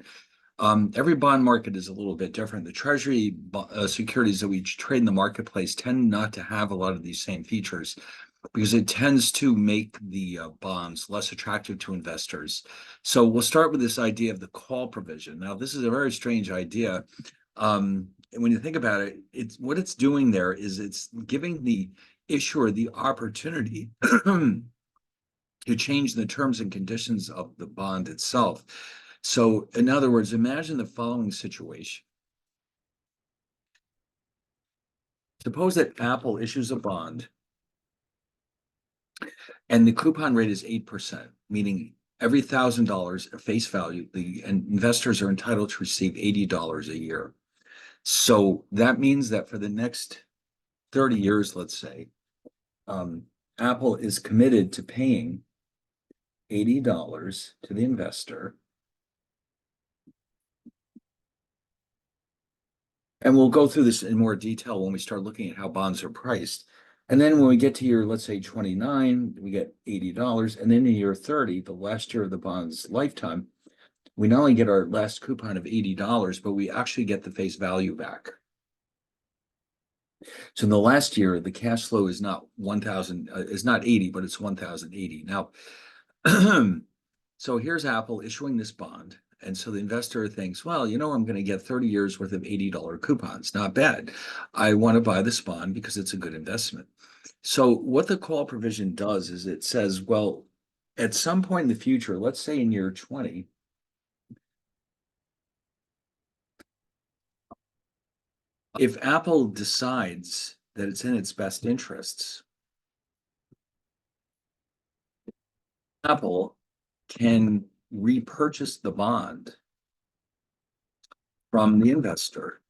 Every bond market is a little bit different. The treasury securities that we trade in the marketplace tend not to have a lot of these same features because it tends to make the bonds less attractive to investors. So we'll start with this idea of the call provision. Now, this is a very strange idea. And when you think about it, it's what it's doing there is it's giving the issuer the opportunity to change the terms and conditions of the bond itself. So, in other words, imagine the following situation. Suppose that Apple issues a bond and the coupon rate is 8%, meaning every $1,000 at face value, the investors are entitled to receive $80 a year. So that means that for the next 30 years, let's say, Apple is committed to paying $80 to the investor. And we'll go through this in more detail when we start looking at how bonds are priced. And then when we get to year, let's say 29, we get $80. And then in year 30, the last year of the bond's lifetime, we not only get our last coupon of $80, but we actually get the face value back. So in the last year, the cash flow is not 1,000, is not 80, but it's 1,080. Now, so here's Apple issuing this bond. And so the investor thinks, well, you know, I'm going to get 30 years worth of $80 coupons. Not bad. I want to buy this bond because it's a good investment. So what the call provision does is it says, well, at some point in the future, let's say in year 20, if Apple decides that it's in its best interests, Apple can repurchase the bond from the investor.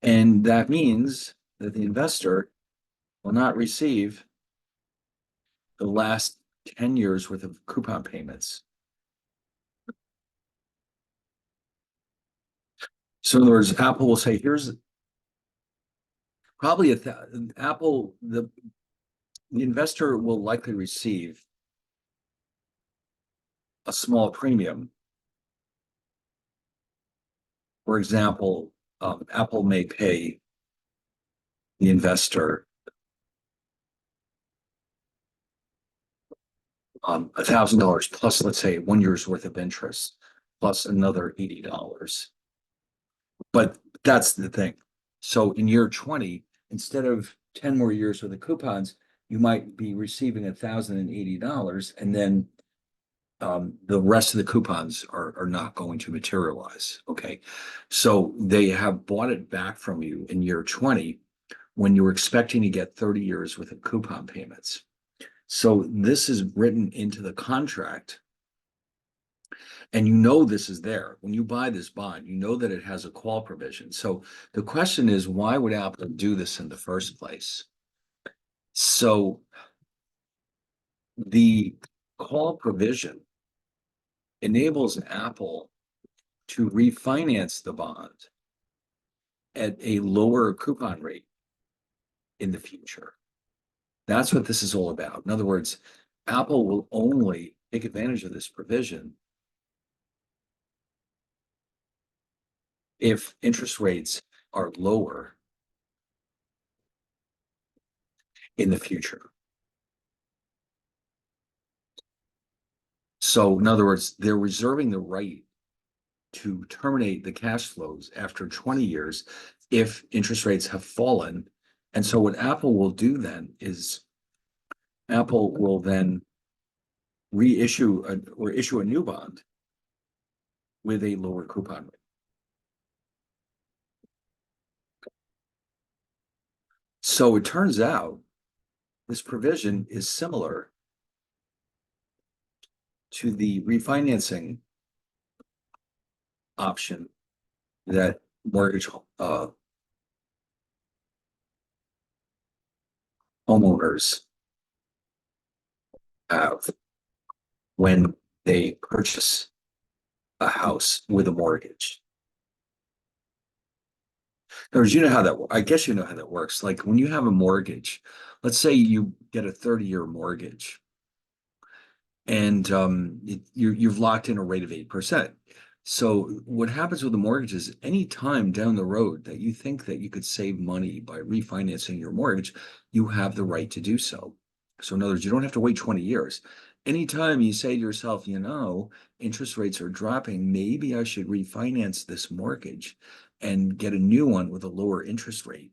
And that means that the investor will not receive the last 10 years worth of coupon payments. So in other words, Apple will say, here's probably Apple, the investor will likely receive a small premium. For example, Apple may pay the investor $1,000 plus, let's say, 1 year's worth of interest, plus another $80. But that's the thing. So in year 20, instead of 10 more years with the coupons, you might be receiving $1,080, and then the rest of the coupons are not going to materialize. Okay. So they have bought it back from you in year 20 when you were expecting to get 30 years worth of coupon payments. So this is written into the contract. And you know this is there. When you buy this bond, you know that it has a call provision. So the question is, why would Apple do this in the first place? So the call provision enables Apple to refinance the bond at a lower coupon rate in the future. That's what this is all about. In other words, Apple will only take advantage of this provision if interest rates are lower in the future. So in other words, they're reserving the right to terminate the cash flows after 20 years if interest rates have fallen. And so what Apple will do then is Apple will then reissue or issue a new bond with a lower coupon rate. So it turns out this provision is similar to the refinancing option that mortgage homeowners have when they purchase a house with a mortgage. Or you know how that, I guess you know how that works. Like when you have a mortgage, let's say you get a 30-year mortgage and you've locked in a rate of 8%. So what happens with the mortgage is any time down the road that you think that you could save money by refinancing your mortgage, you have the right to do so. So in other words, you don't have to wait 20 years. Anytime you say to yourself, interest rates are dropping, maybe I should refinance this mortgage and get a new one with a lower interest rate.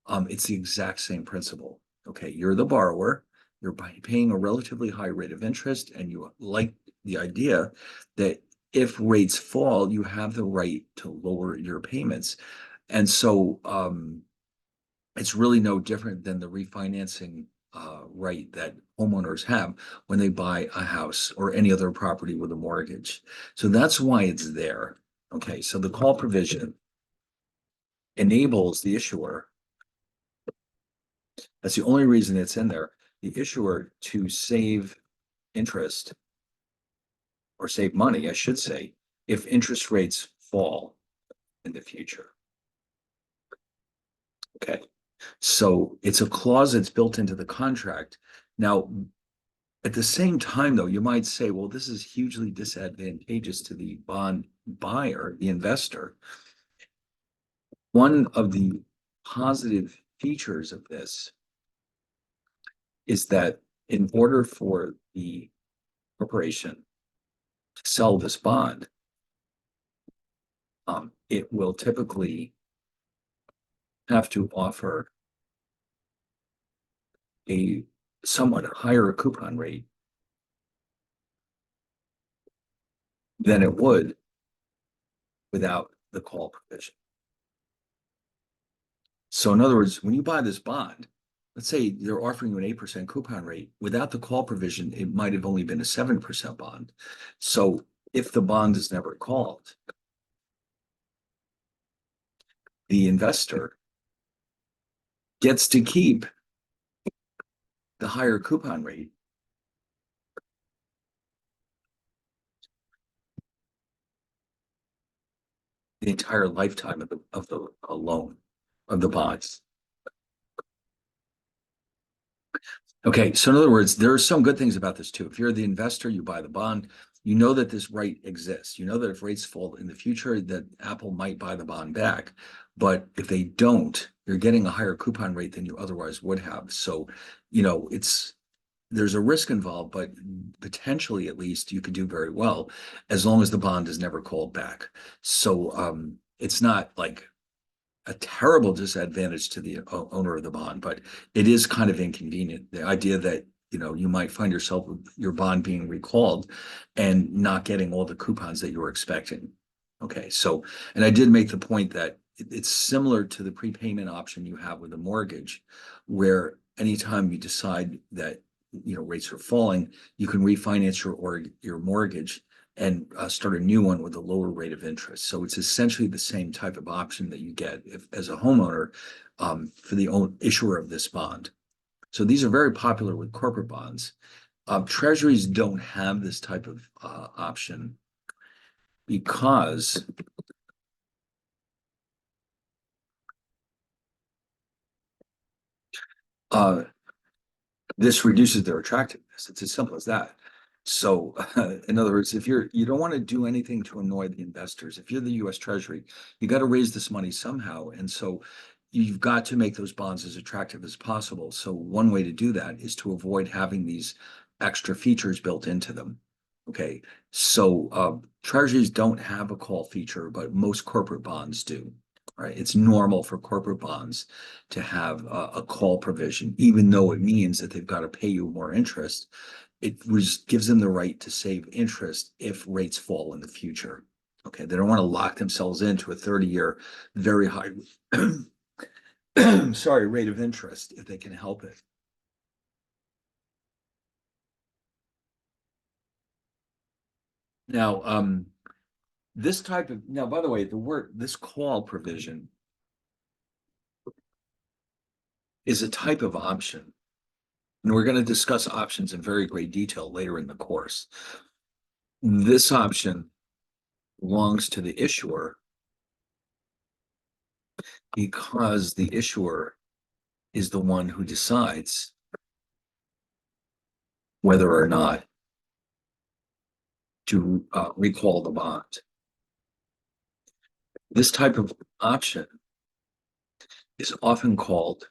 It's the exact same principle. Okay, you're the borrower, you're paying a relatively high rate of interest, and you like the idea that if rates fall, you have the right to lower your payments. And so it's really no different than the refinancing right that homeowners have when they buy a house or any other property with a mortgage. So that's why it's there. Okay, so the call provision enables the issuer, that's the only reason it's in there, the issuer to save interest or save money, I should say, if interest rates fall in the future. Okay. So it's a clause that's built into the contract. Now, at the same time, though, you might say, well, this is hugely disadvantageous to the bond buyer, the investor. One of the positive features of this is that in order for the corporation to sell this bond, it will typically have to offer a somewhat higher coupon rate than it would without the call provision. So in other words, when you buy this bond, let's say they're offering you an 8% coupon rate. Without the call provision, it might have only been a 7% bond. So if the bond is never called, the investor gets to keep the higher coupon rate the entire lifetime of the loan of the bonds. Okay, so in other words, there are some good things about this too. If you're the investor, you buy the bond, you know that this right exists. You know that if rates fall in the future, that Apple might buy the bond back. But if they don't, you're getting a higher coupon rate than you otherwise would have. So, there's a risk involved, but potentially at least you could do very well as long as the bond is never called back. So it's not like a terrible disadvantage to the owner of the bond, but it is kind of inconvenient. The idea that you might find yourself with your bond being recalled and not getting all the coupons that you were expecting. Okay, so and I did make the point that it's similar to the prepayment option you have with a mortgage, where anytime you decide that rates are falling, you can refinance your mortgage and start a new one with a lower rate of interest. So it's essentially the same type of option that you get as a homeowner for the issuer of this bond. So these are very popular with corporate bonds. Treasuries don't have this type of option because this reduces their attractiveness. It's as simple as that. So, in other words, if you don't want to do anything to annoy the investors, if you're the U.S. Treasury, you got to raise this money somehow, and so you've got to make those bonds as attractive as possible. So, one way to do that is to avoid having these extra features built into them. Okay, so treasuries don't have a call feature, but most corporate bonds do. Right, it's normal for corporate bonds to have a call provision, even though it means that they've got to pay you more interest. It gives them the right to save interest if rates fall in the future. Okay, they don't want to lock themselves into a 30-year very high sorry, rate of interest if they can help it. Now, now, by the way, this call provision is a type of option. And we're going to discuss options in very great detail later in the course. This option belongs to the issuer because the issuer is the one who decides whether or not to recall the bond. This type of option is often called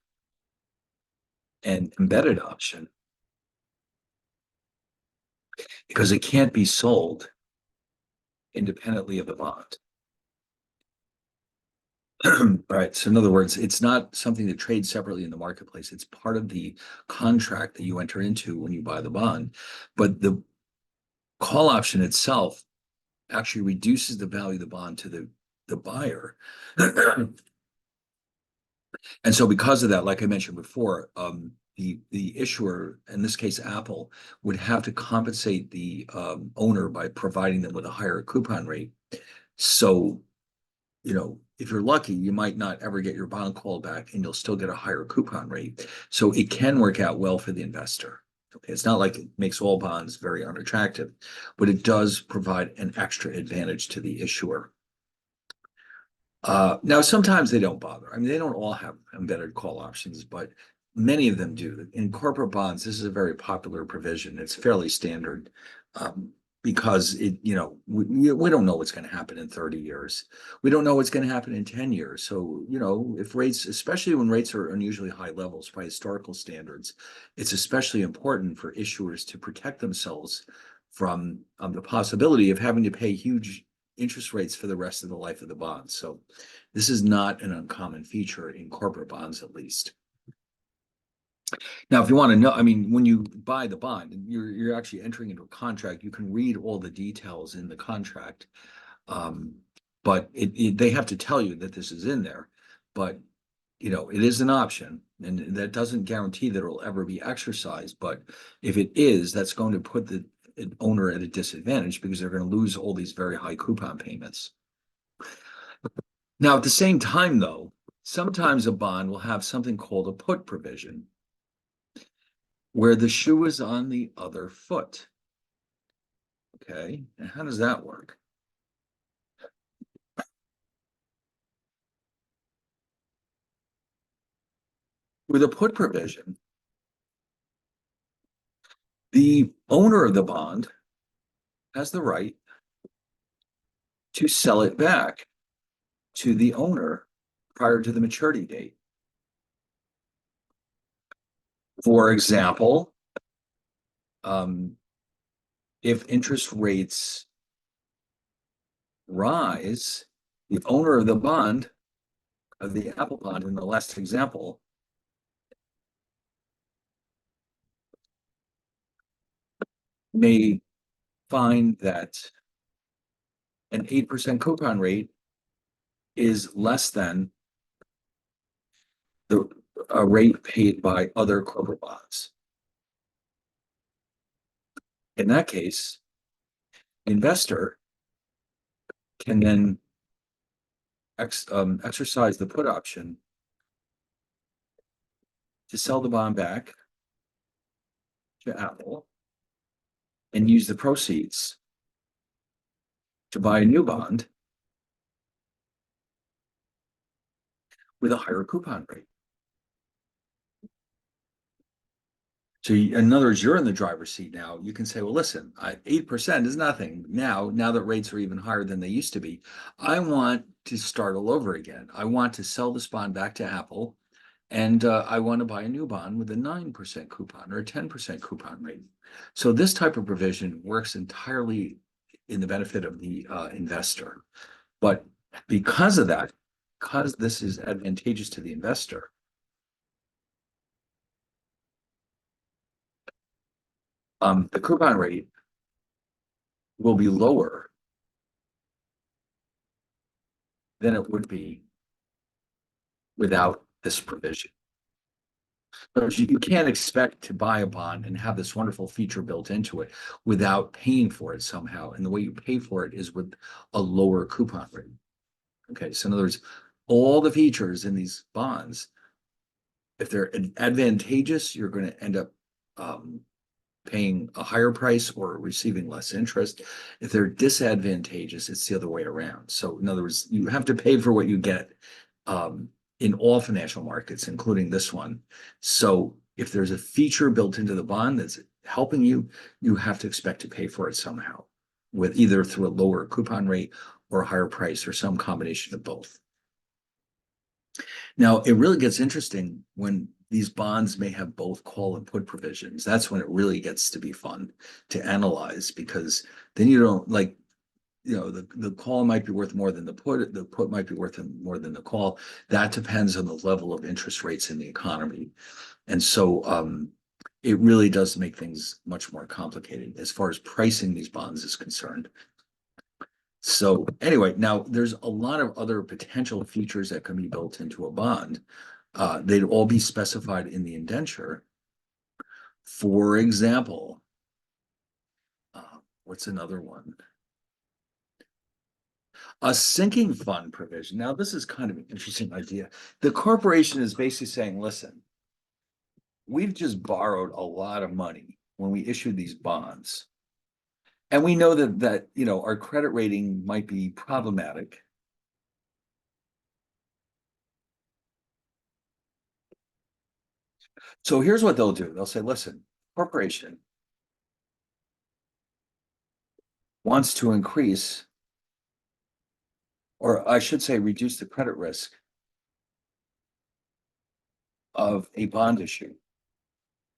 an embedded option because it can't be sold independently of the bond. Right. So in other words, it's not something that trades separately in the marketplace. It's part of the contract that you enter into when you buy the bond. But the call option itself actually reduces the value of the bond to the buyer. And so because of that, like I mentioned before, the issuer, in this case Apple, would have to compensate the owner by providing them with a higher coupon rate. So, if you're lucky, you might not ever get your bond called back and you'll still get a higher coupon rate. So it can work out well for the investor. Okay, it's not like it makes all bonds very unattractive, but it does provide an extra advantage to the issuer. Now, sometimes they don't bother. I mean, they don't all have embedded call options, but many of them do. In corporate bonds, this is a very popular provision. It's fairly standard because we don't know what's going to happen in 30 years. We don't know what's going to happen in 10 years. So, if rates, especially when rates are unusually high levels by historical standards, it's especially important for issuers to protect themselves from the possibility of having to pay huge interest rates for the rest of the life of the bond. So this is not an uncommon feature in corporate bonds, at least. Now, if you want to know, I mean, when you buy the bond, you're actually entering into a contract. You can read all the details in the contract, but they have to tell you that this is in there. But it is an option, and that doesn't guarantee that it'll ever be exercised. But if it is, that's going to put the owner at a disadvantage because they're going to lose all these very high coupon payments. Now, at the same time, though, sometimes a bond will have something called a put provision, where the shoe is on the other foot. Okay, and how does that work? With a put provision, the owner of the bond has the right to sell it back to the owner prior to the maturity date. For example, if interest rates rise, the owner of the bond, of the Apple bond in the last example, may find that an 8% coupon rate is less than the rate paid by other corporate bonds. In that case, the investor can then exercise the put option to sell the bond back to Apple and use the proceeds to buy a new bond with a higher coupon rate. So in other words, you're in the driver's seat now. You can say, well, listen, 8% is nothing. Now that rates are even higher than they used to be, I want to start all over again. I want to sell this bond back to Apple, and I want to buy a new bond with a 9% coupon or a 10% coupon rate. So this type of provision works entirely in the benefit of the investor. But because of that, because this is advantageous to the investor, the coupon rate will be lower than it would be without this provision. But you can't expect to buy a bond and have this wonderful feature built into it without paying for it somehow. And the way you pay for it is with a lower coupon rate. Okay, so in other words, all the features in these bonds, if they're advantageous, you're going to end up paying a higher price or receiving less interest. If they're disadvantageous, it's the other way around. So in other words, you have to pay for what you get in all financial markets, including this one. So if there's a feature built into the bond that's helping you, you have to expect to pay for it somehow, with either through a lower coupon rate or a higher price or some combination of both. Now, it really gets interesting when these bonds may have both call and put provisions. That's when it really gets to be fun to analyze, because then you don't like, the call might be worth more than the put might be worth more than the call. That depends on the level of interest rates in the economy. And so it really does make things much more complicated as far as pricing these bonds is concerned. So anyway, now there's a lot of other potential features that can be built into a bond. They'd all be specified in the indenture. For example, what's another one? A sinking fund provision. Now, this is kind of an interesting idea. The corporation is basically saying, listen, we've just borrowed a lot of money when we issued these bonds. And we know that our credit rating might be problematic. So here's what they'll do. They'll say, listen, corporation wants to increase, or I should say, reduce the credit risk of a bond issue.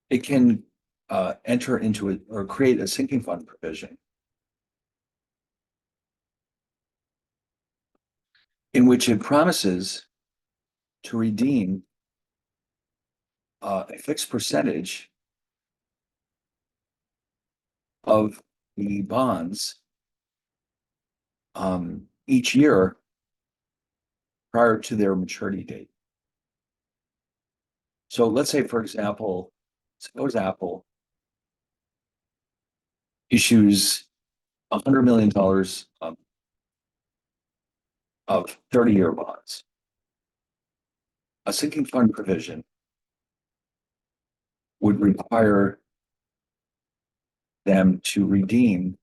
It can enter into it or create a sinking fund provision in which it promises to redeem a fixed percentage of the bonds each year prior to their maturity date. So let's say, for example, suppose Apple issues $100 million of 30-year bonds. A sinking fund provision would require them to redeem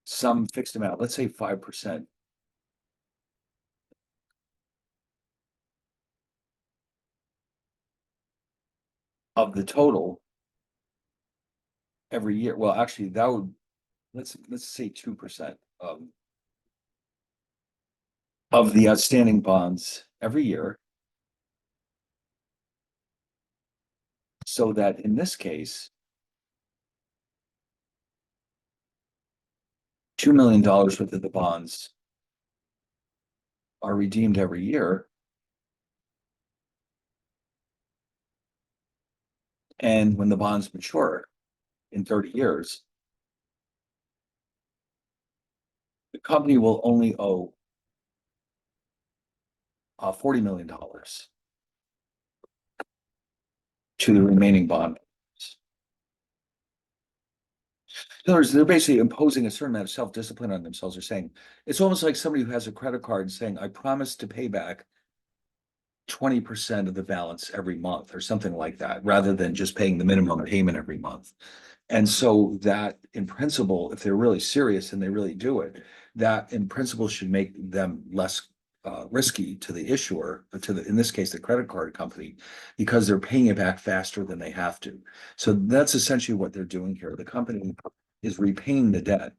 some fixed amount, let's say 5% of the total every year. Well, actually, that would, let's say 2% of the outstanding bonds every year. So that in this case, $2 million worth of the bonds are redeemed every year. And when the bonds mature in 30 years, the company will only owe $40 million to the remaining bond. In other words, they're basically imposing a certain amount of self-discipline on themselves. They're saying, it's almost like somebody who has a credit card saying, I promise to pay back 20% of the balance every month or something like that, rather than just paying the minimum payment every month. And so that in principle, if they're really serious and they really do it, that in principle should make them less risky to the issuer, in this case, the credit card company, because they're paying it back faster than they have to. So that's essentially what they're doing here. The company is repaying the debt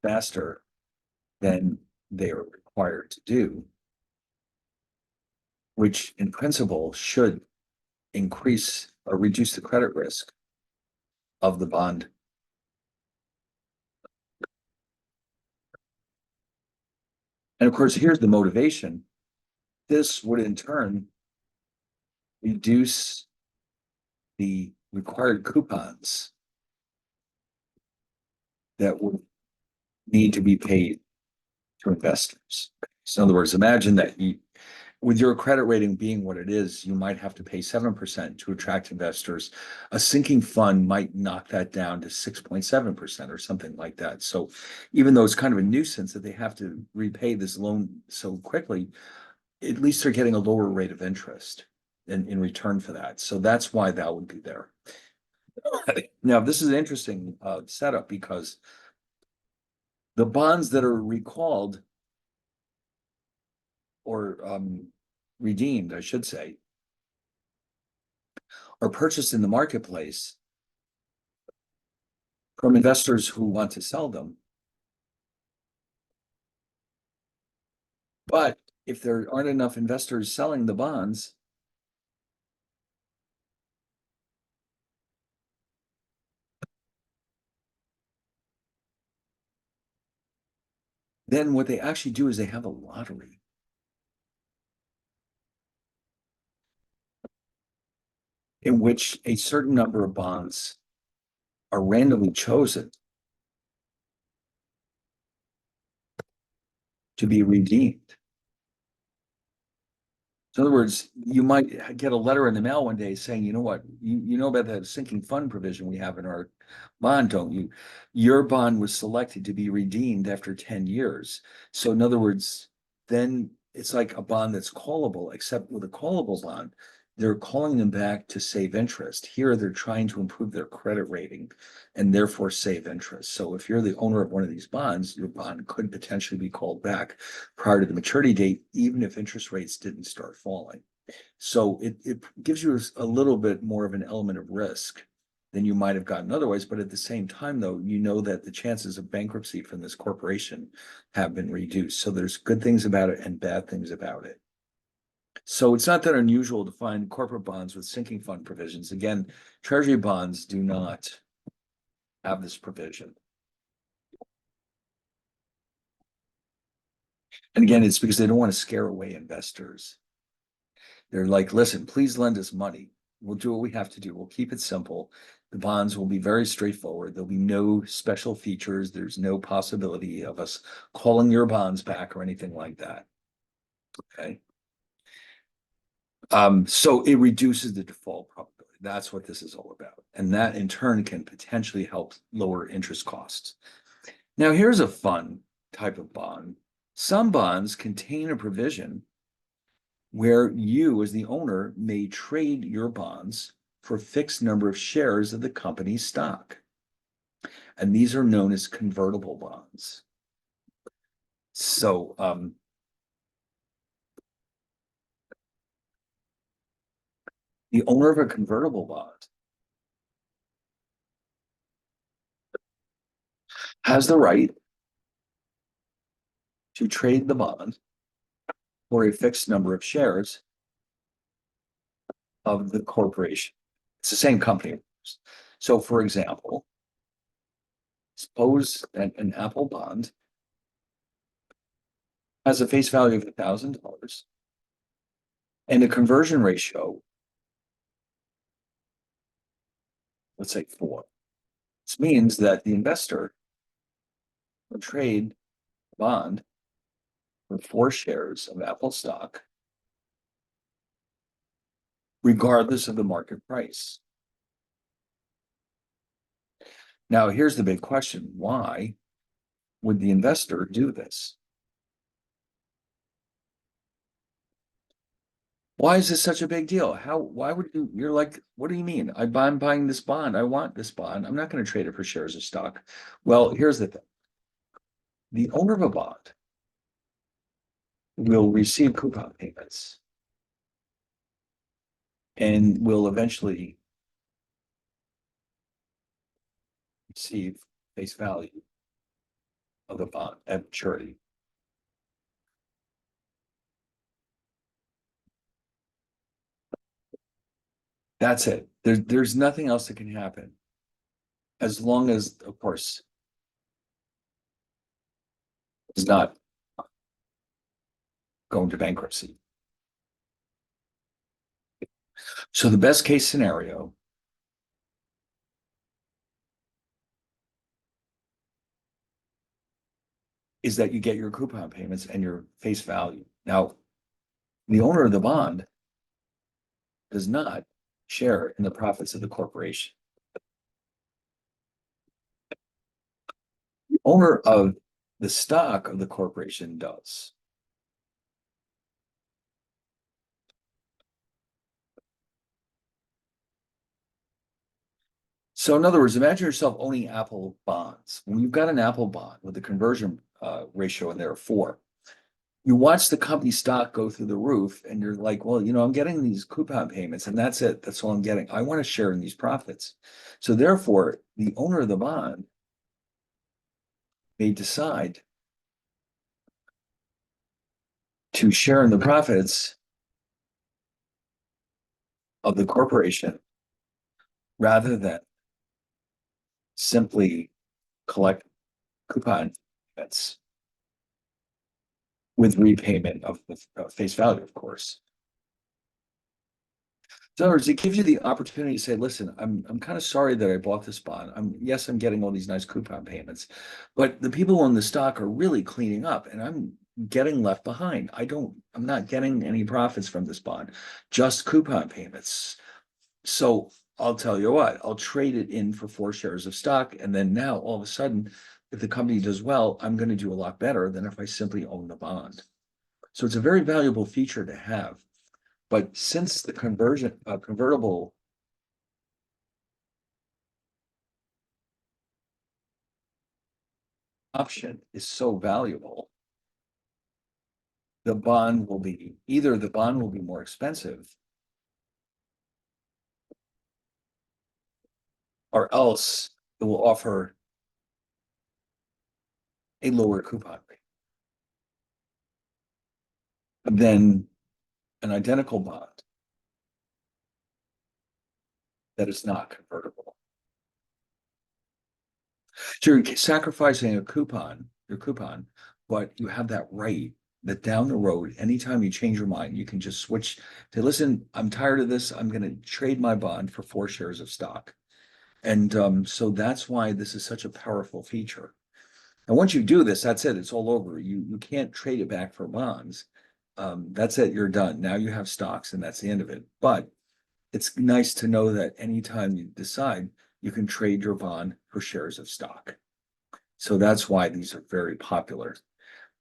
faster than they are required to do, which in principle should increase or reduce the credit risk of the bond. And of course, here's the motivation. This would in turn reduce the required coupons that would need to be paid to investors. So in other words, imagine that with your credit rating being what it is, you might have to pay 7% to attract investors. A sinking fund might knock that down to 6.7% or something like that. So even though it's kind of a nuisance that they have to repay this loan so quickly, at least they're getting a lower rate of interest in return for that. So that's why that would be there. Now, this is an interesting setup, because the bonds that are recalled or redeemed, I should say, are purchased in the marketplace from investors who want to sell them. But if there aren't enough investors selling the bonds, then what they actually do is they have a lottery. In which a certain number of bonds are randomly chosen to be redeemed. So in other words, you might get a letter in the mail one day saying, you know what, you know about that sinking fund provision we have in our bond, don't you? Your bond was selected to be redeemed after 10 years. So in other words, then it's like a bond that's callable, except with a callable bond, they're calling them back to save interest. Here, they're trying to improve their credit rating and therefore save interest. So if you're the owner of one of these bonds, your bond could potentially be called back prior to the maturity date, even if interest rates didn't start falling. So it gives you a little bit more of an element of risk than you might have gotten otherwise. But at the same time, though, you know that the chances of bankruptcy from this corporation have been reduced. So there's good things about it and bad things about it. So it's not that unusual to find corporate bonds with sinking fund provisions. Again, treasury bonds do not have this provision. And again, it's because they don't want to scare away investors. They're like, listen, please lend us money. We'll do what we have to do. We'll keep it simple. The bonds will be very straightforward. There'll be no special features. There's no possibility of us calling your bonds back or anything like that. Okay. So it reduces the default probability. That's what this is all about. And that in turn can potentially help lower interest costs. Now, here's a fun type of bond. Some bonds contain a provision where you, as the owner, may trade your bonds for a fixed number of shares of the company's stock. And these are known as convertible bonds. So, the owner of a convertible bond has the right to trade the bond for a fixed number of shares of the corporation. It's the same company. So, for example, suppose that an Apple bond has a face value of $1,000 and a conversion ratio, let's say 4. This means that the investor will trade a bond for 4 shares of Apple stock, regardless of the market price. Now, here's the big question. Why would the investor do this? Why is this such a big deal? Why would you're like, what do you mean? I'm buying this bond. I want this bond. I'm not going to trade it for shares of stock. Well, here's the thing. The owner of a bond will receive coupon payments and will eventually receive face value of the bond at maturity. That's it. There's nothing else that can happen. As long as, of course, it's not going to bankruptcy. So the best case scenario is that you get your coupon payments and your face value. Now, the owner of the bond does not share in the profits of the corporation. The owner of the stock of the corporation does. So in other words, imagine yourself owning Apple bonds. When you've got an Apple bond with a conversion ratio in there of 4, You watch the company stock go through the roof and you're like, well, I'm getting these coupon payments and that's it. That's all I'm getting. I want to share in these profits. So therefore, the owner of the bond may decide to share in the profits of the corporation rather than simply collect coupon payments with repayment of the face value, of course. In other words, it gives you the opportunity to say, listen, I'm kind of sorry that I bought this bond. Yes, I'm getting all these nice coupon payments, but the people in the stock are really cleaning up and I'm getting left behind. I'm not getting any profits from this bond, just coupon payments. So I'll tell you what, I'll trade it in for 4 shares of stock. And then now all of a sudden, if the company does well, I'm going to do a lot better than if I simply own the bond. So it's a very valuable feature to have. But since the convertible option is so valuable, either the bond will be more expensive or else it will offer a lower coupon rate than an identical bond that is not convertible. So you're sacrificing your coupon, but you have that right that down the road, anytime you change your mind, you can just switch to listen, I'm tired of this. I'm going to trade my bond for 4 shares of stock. And so that's why this is such a powerful feature. And once you do this, that's it. It's all over. You can't trade it back for bonds. That's it. You're done. Now you have stocks, and that's the end of it. But it's nice to know that anytime you decide, you can trade your bond for shares of stock. So that's why these are very popular.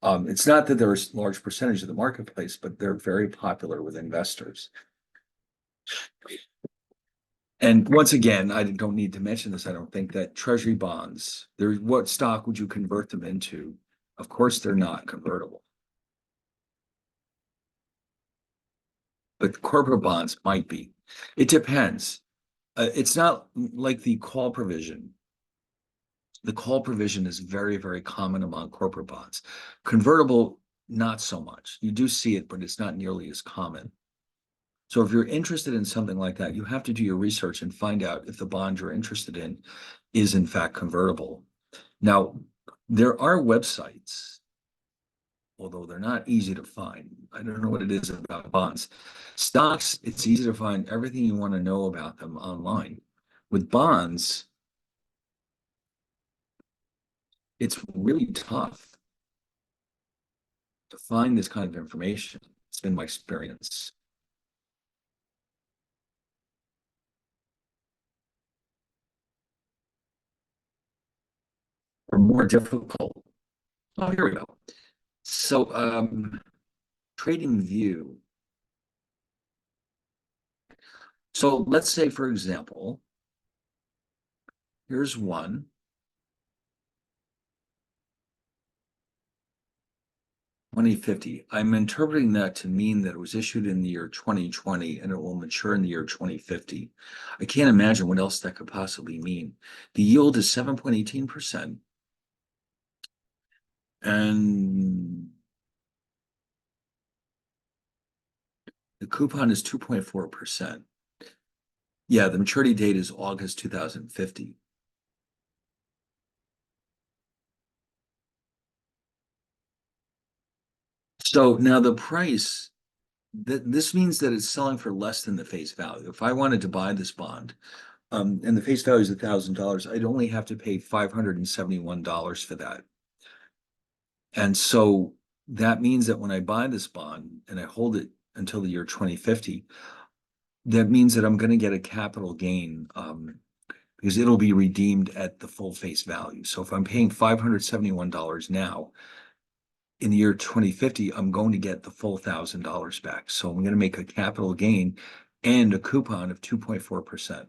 It's not that there's a large percentage of the marketplace, but they're very popular with investors. And once again, I don't need to mention this. I don't think that treasury bonds, what stock would you convert them into? Of course, they're not convertible. But corporate bonds might be. It depends. It's not like the call provision. The call provision is very, very common among corporate bonds. Convertible, not so much. You do see it, but it's not nearly as common. So if you're interested in something like that, you have to do your research and find out if the bond you're interested in is in fact convertible. Now, there are websites, although they're not easy to find. I don't know what it is about bonds. Stocks, it's easy to find everything you want to know about them online. With bonds, it's really tough to find this kind of information. It's been my experience. Or more difficult. Oh, here we go. So, trading view. So let's say, for example, here's one. 2050. I'm interpreting that to mean that it was issued in the year 2020 and it will mature in the year 2050. I can't imagine what else that could possibly mean. The yield is 7.18%. And the coupon is 2.4%. Yeah, the maturity date is August 2050. So now the price, this means that it's selling for less than the face value. If I wanted to buy this bond, and the face value is $1,000, I'd only have to pay $571 for that. And so that means that when I buy this bond and I hold it until the year 2050, that means that I'm going to get a capital gain because it'll be redeemed at the full face value. So if I'm paying $571 now, in the year 2050, I'm going to get the full $1,000 back. So I'm going to make a capital gain and a coupon of 2.4%.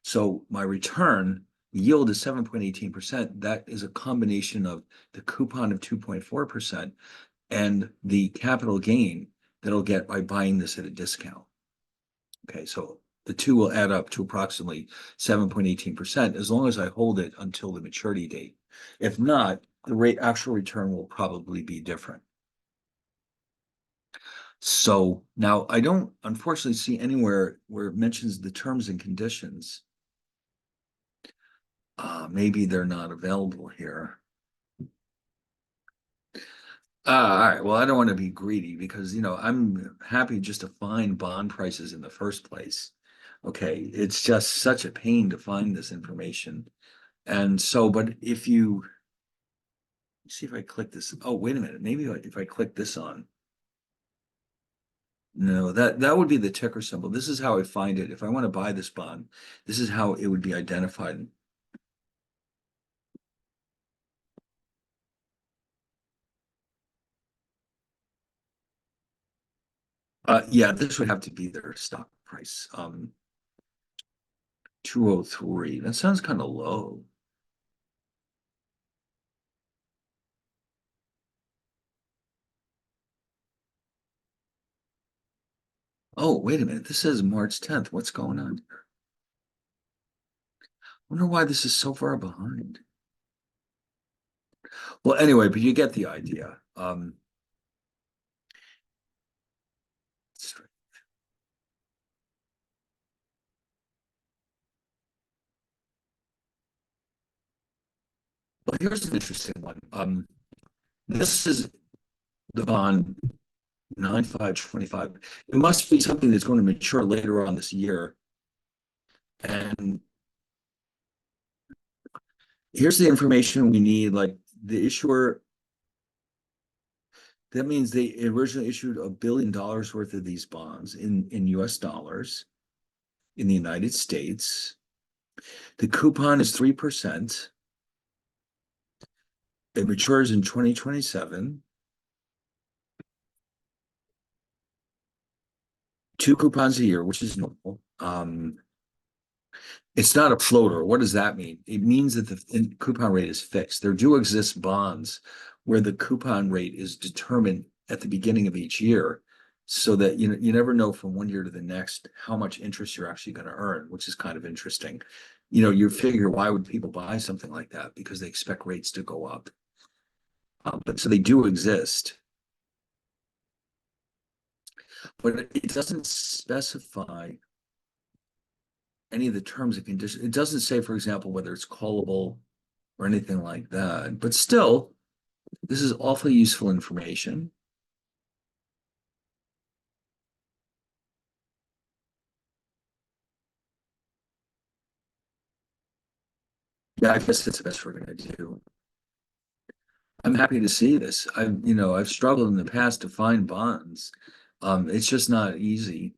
So my return yield is 7.18%. That is a combination of the coupon of 2.4% and the capital gain that I'll get by buying this at a discount. Okay, so the two will add up to approximately 7.18% as long as I hold it until the maturity date. If not, the actual return will probably be different. So now I don't unfortunately see anywhere where it mentions the terms and conditions. Maybe they're not available here. All right. Well, I don't want to be greedy because, I'm happy just to find bond prices in the first place. Okay. It's just such a pain to find this information. And so, but if you see if I click this, oh, wait a minute. Maybe if I click this on, no, that would be the ticker symbol. This is how I find it. If I want to buy this bond, this is how it would be identified. Yeah, this would have to be their stock price. 203. That sounds kind of low. Oh, wait a minute. This says March 10th. What's going on here? I wonder why this is so far behind. Well, anyway, but you get the idea. Well, here's an interesting one. This is the bond 9525. It must be something that's going to mature later on this year. And here's the information we need. Like the issuer, that means they originally issued $1 billion worth of these bonds in US dollars in the United States. The coupon is 3%. It matures in 2027. Two coupons a year, which is normal. It's not a floater. What does that mean? It means that the coupon rate is fixed. There do exist bonds where the coupon rate is determined at the beginning of each year, so that you never know from one year to the next how much interest you're actually going to earn, which is kind of interesting. You figure, why would people buy something like that? Because they expect rates to go up. But so they do exist, but it doesn't specify any of the terms and conditions. It doesn't say, for example, whether it's callable or anything like that. But still, this is awfully useful information. Yeah, I guess that's the best we're going to do. I'm happy to see this. I've struggled in the past to find bonds. It's just not easy.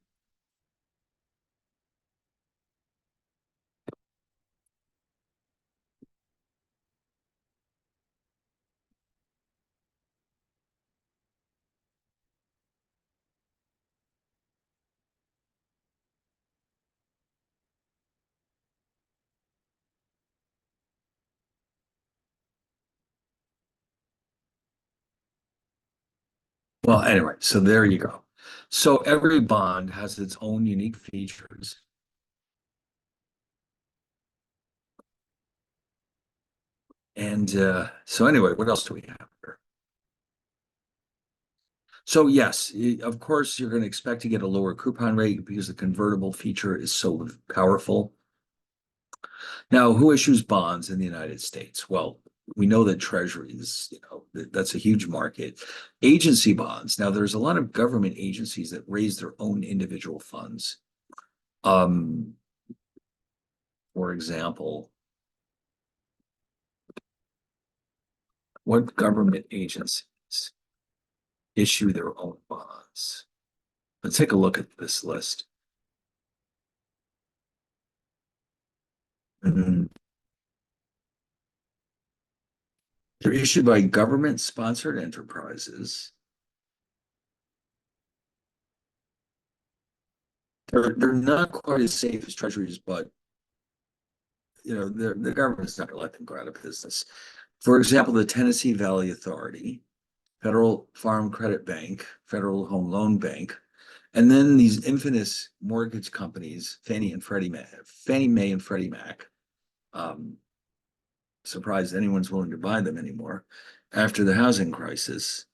Well, anyway, so there you go. So every bond has its own unique features. And so anyway, what else do we have here? So yes, of course, you're going to expect to get a lower coupon rate because the convertible feature is so powerful. Now, who issues bonds in the United States? Well, we know that treasuries, that's a huge market. Agency bonds. Now, there's a lot of government agencies that raise their own individual funds. Um, for example, what government agencies issue their own bonds? Let's take a look at this list. Mhm. They're issued by government-sponsored enterprises. They're not quite as safe as treasuries, but the government's not going to let them go out of business. For example, the Tennessee Valley Authority, Federal Farm Credit Bank, Federal Home Loan Bank, and then these infamous mortgage companies, Fannie Mae and Freddie Mac. Um, Surprised anyone's willing to buy them anymore after the housing crisis.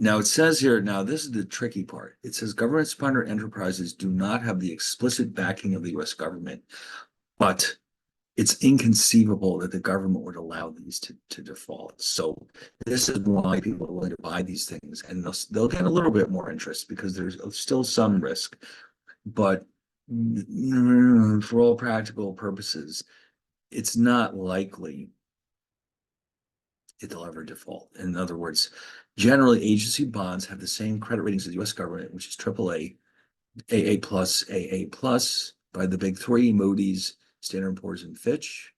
Now it says here, now this is the tricky part. It says government-sponsored enterprises do not have the explicit backing of the US government, but it's inconceivable that the government would allow these to default. So this is why people are willing to buy these things, and they'll get a little bit more interest because there's still some risk. But for all practical purposes, it's not likely they'll ever default. In other words, generally agency bonds have the same credit ratings as the US government, which is AAA, AA plus, AA plus by the big three, Moody's, Standard & Poor's, and Fitch.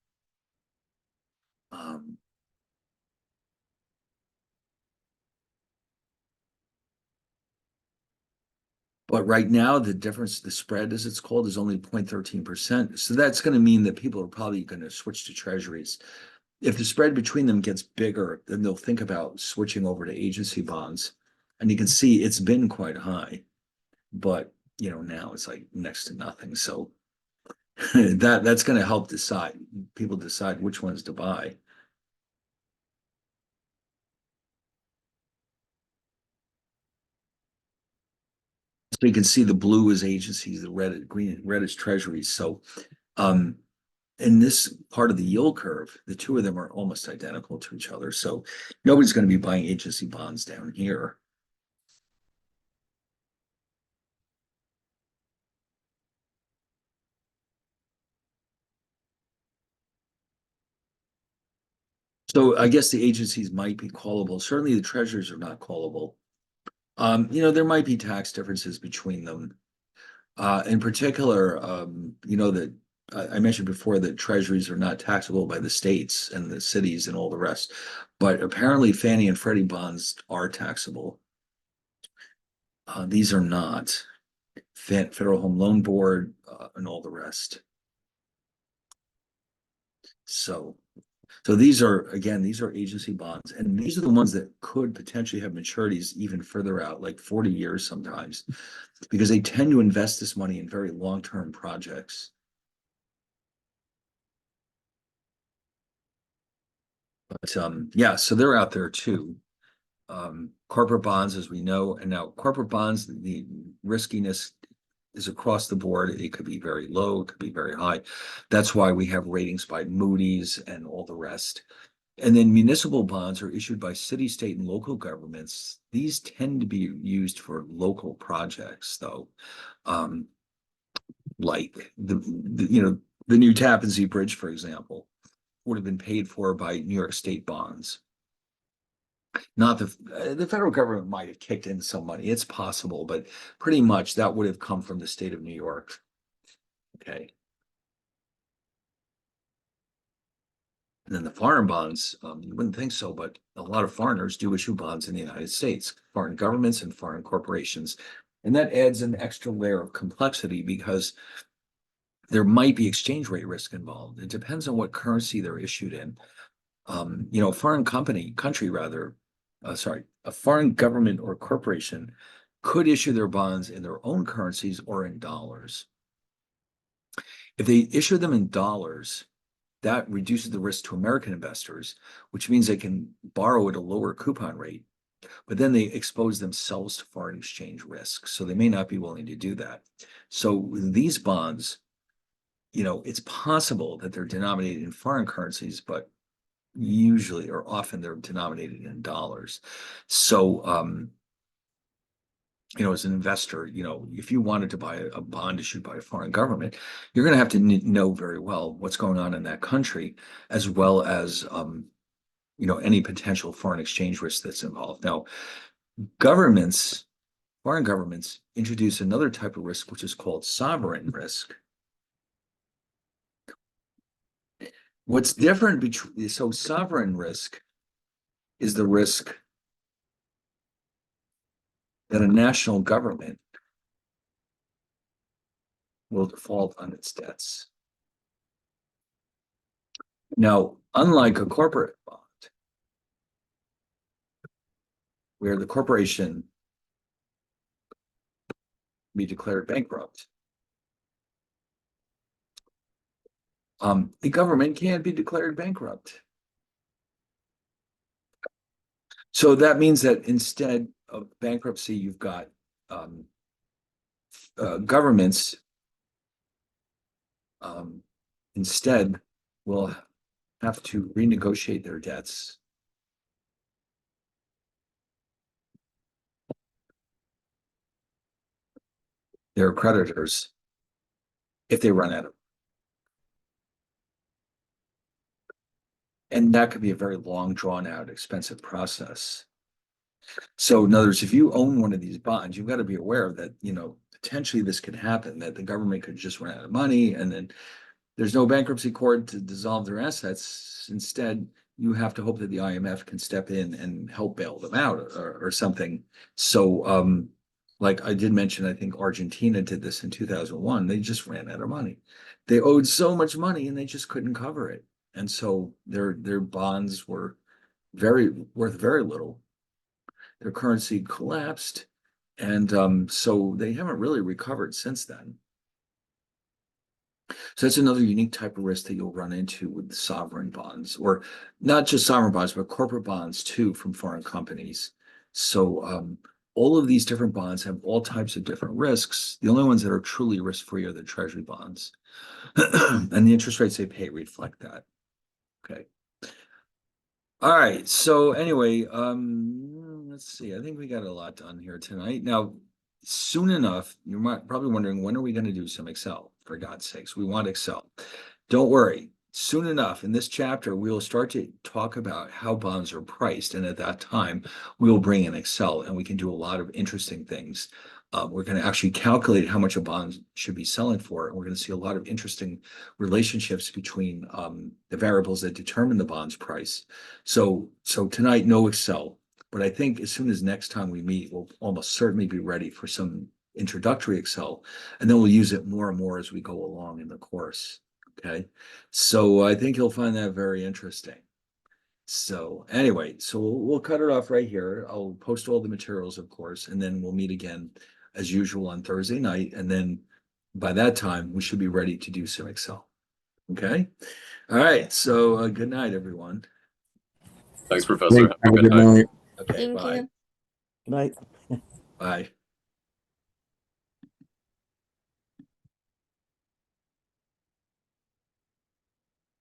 But right now, the difference, the spread as it's called, is only 0.13%. So that's going to mean that people are probably going to switch to treasuries. If the spread between them gets bigger, then they'll think about switching over to agency bonds. And you can see it's been quite high, but now it's like next to nothing. So that's going to help people decide which ones to buy. So you can see the blue is agencies, the red is treasuries. So in this part of the yield curve, the two of them are almost identical to each other. So nobody's going to be buying agency bonds down here. So I guess the agencies might be callable. Certainly the treasuries are not callable. There might be tax differences between them. In particular, that I mentioned before that treasuries are not taxable by the states and the cities and all the rest, but apparently Fannie and Freddie bonds are taxable. These are not. Federal Home Loan Board and all the rest. So these are agency bonds, and these are the ones that could potentially have maturities even further out, like 40 years sometimes, because they tend to invest this money in very long-term projects. But yeah, so they're out there too. Corporate bonds, as we know, and now corporate bonds, the riskiness is across the board. It could be very low, it could be very high. That's why we have ratings by Moody's and all the rest. And then municipal bonds are issued by city, state, and local governments. These tend to be used for local projects, though, like the new Tappan Zee Bridge, for example, would have been paid for by New York State bonds. Not the federal government might have kicked in some money. It's possible, but pretty much that would have come from the state of New York. Okay. And then the foreign bonds, you wouldn't think so, but a lot of foreigners do issue bonds in the United States, foreign governments and foreign corporations. And that adds an extra layer of complexity because there might be exchange rate risk involved. It depends on what currency they're issued in. A foreign country rather, a foreign government or corporation could issue their bonds in their own currencies or in dollars. If they issue them in dollars, that reduces the risk to American investors, which means they can borrow at a lower coupon rate, but then they expose themselves to foreign exchange risk. So they may not be willing to do that. So these bonds, it's possible that they're denominated in foreign currencies, but usually or often they're denominated in dollars. So, as an investor, if you wanted to buy a bond issued by a foreign government, you're going to have to know very well what's going on in that country, as well as, any potential foreign exchange risk that's involved. Now, foreign governments introduce another type of risk, which is called sovereign risk. What's different so sovereign risk is the risk that a national government will default on its debts. Now, unlike a corporate bond, where the corporation be declared bankrupt. The government can't be declared bankrupt. So that means that instead of bankruptcy, you've got governments instead will have to renegotiate their debts. Their creditors if they run out of. And that could be a very long, drawn out, expensive process. So in other words, if you own one of these bonds, you've got to be aware that, potentially this could happen, that the government could just run out of money and then there's no bankruptcy court to dissolve their assets. Instead, you have to hope that the IMF can step in and help bail them out or something. So, like I did mention, I think Argentina did this in 2001. They just ran out of money. They owed so much money and they just couldn't cover it. And so their bonds were worth very little. Their currency collapsed. And so they haven't really recovered since then. So that's another unique type of risk that you'll run into with sovereign bonds, or not just sovereign bonds, but corporate bonds too from foreign companies. So all of these different bonds have all types of different risks. The only ones that are truly risk-free are the treasury bonds. And the interest rates they pay reflect that. Okay. All right. So anyway, let's see. I think we got a lot done here tonight. Now, soon enough, you're probably wondering, when are we going to do some Excel? For God's sakes, we want Excel. Don't worry. Soon enough, in this chapter, we will start to talk about how bonds are priced. And at that time, we will bring in Excel and we can do a lot of interesting things. We're going to actually calculate how much a bond should be selling for. And we're going to see a lot of interesting relationships between the variables that determine the bond's price. So tonight, no Excel. But I think as soon as next time we meet, we'll almost certainly be ready for some introductory Excel, and then we'll use it more and more as we go along in the course. Okay, so I think you'll find that very interesting. So anyway, so we'll cut it off right here. I'll post all the materials, of course, and then we'll meet again as usual on Thursday night. And then by that time, we should be ready to do some Excel. Okay. All right. So good night, everyone. Thanks, Professor. Have a good night. Okay. Thank Bye. you. Good night. Bye.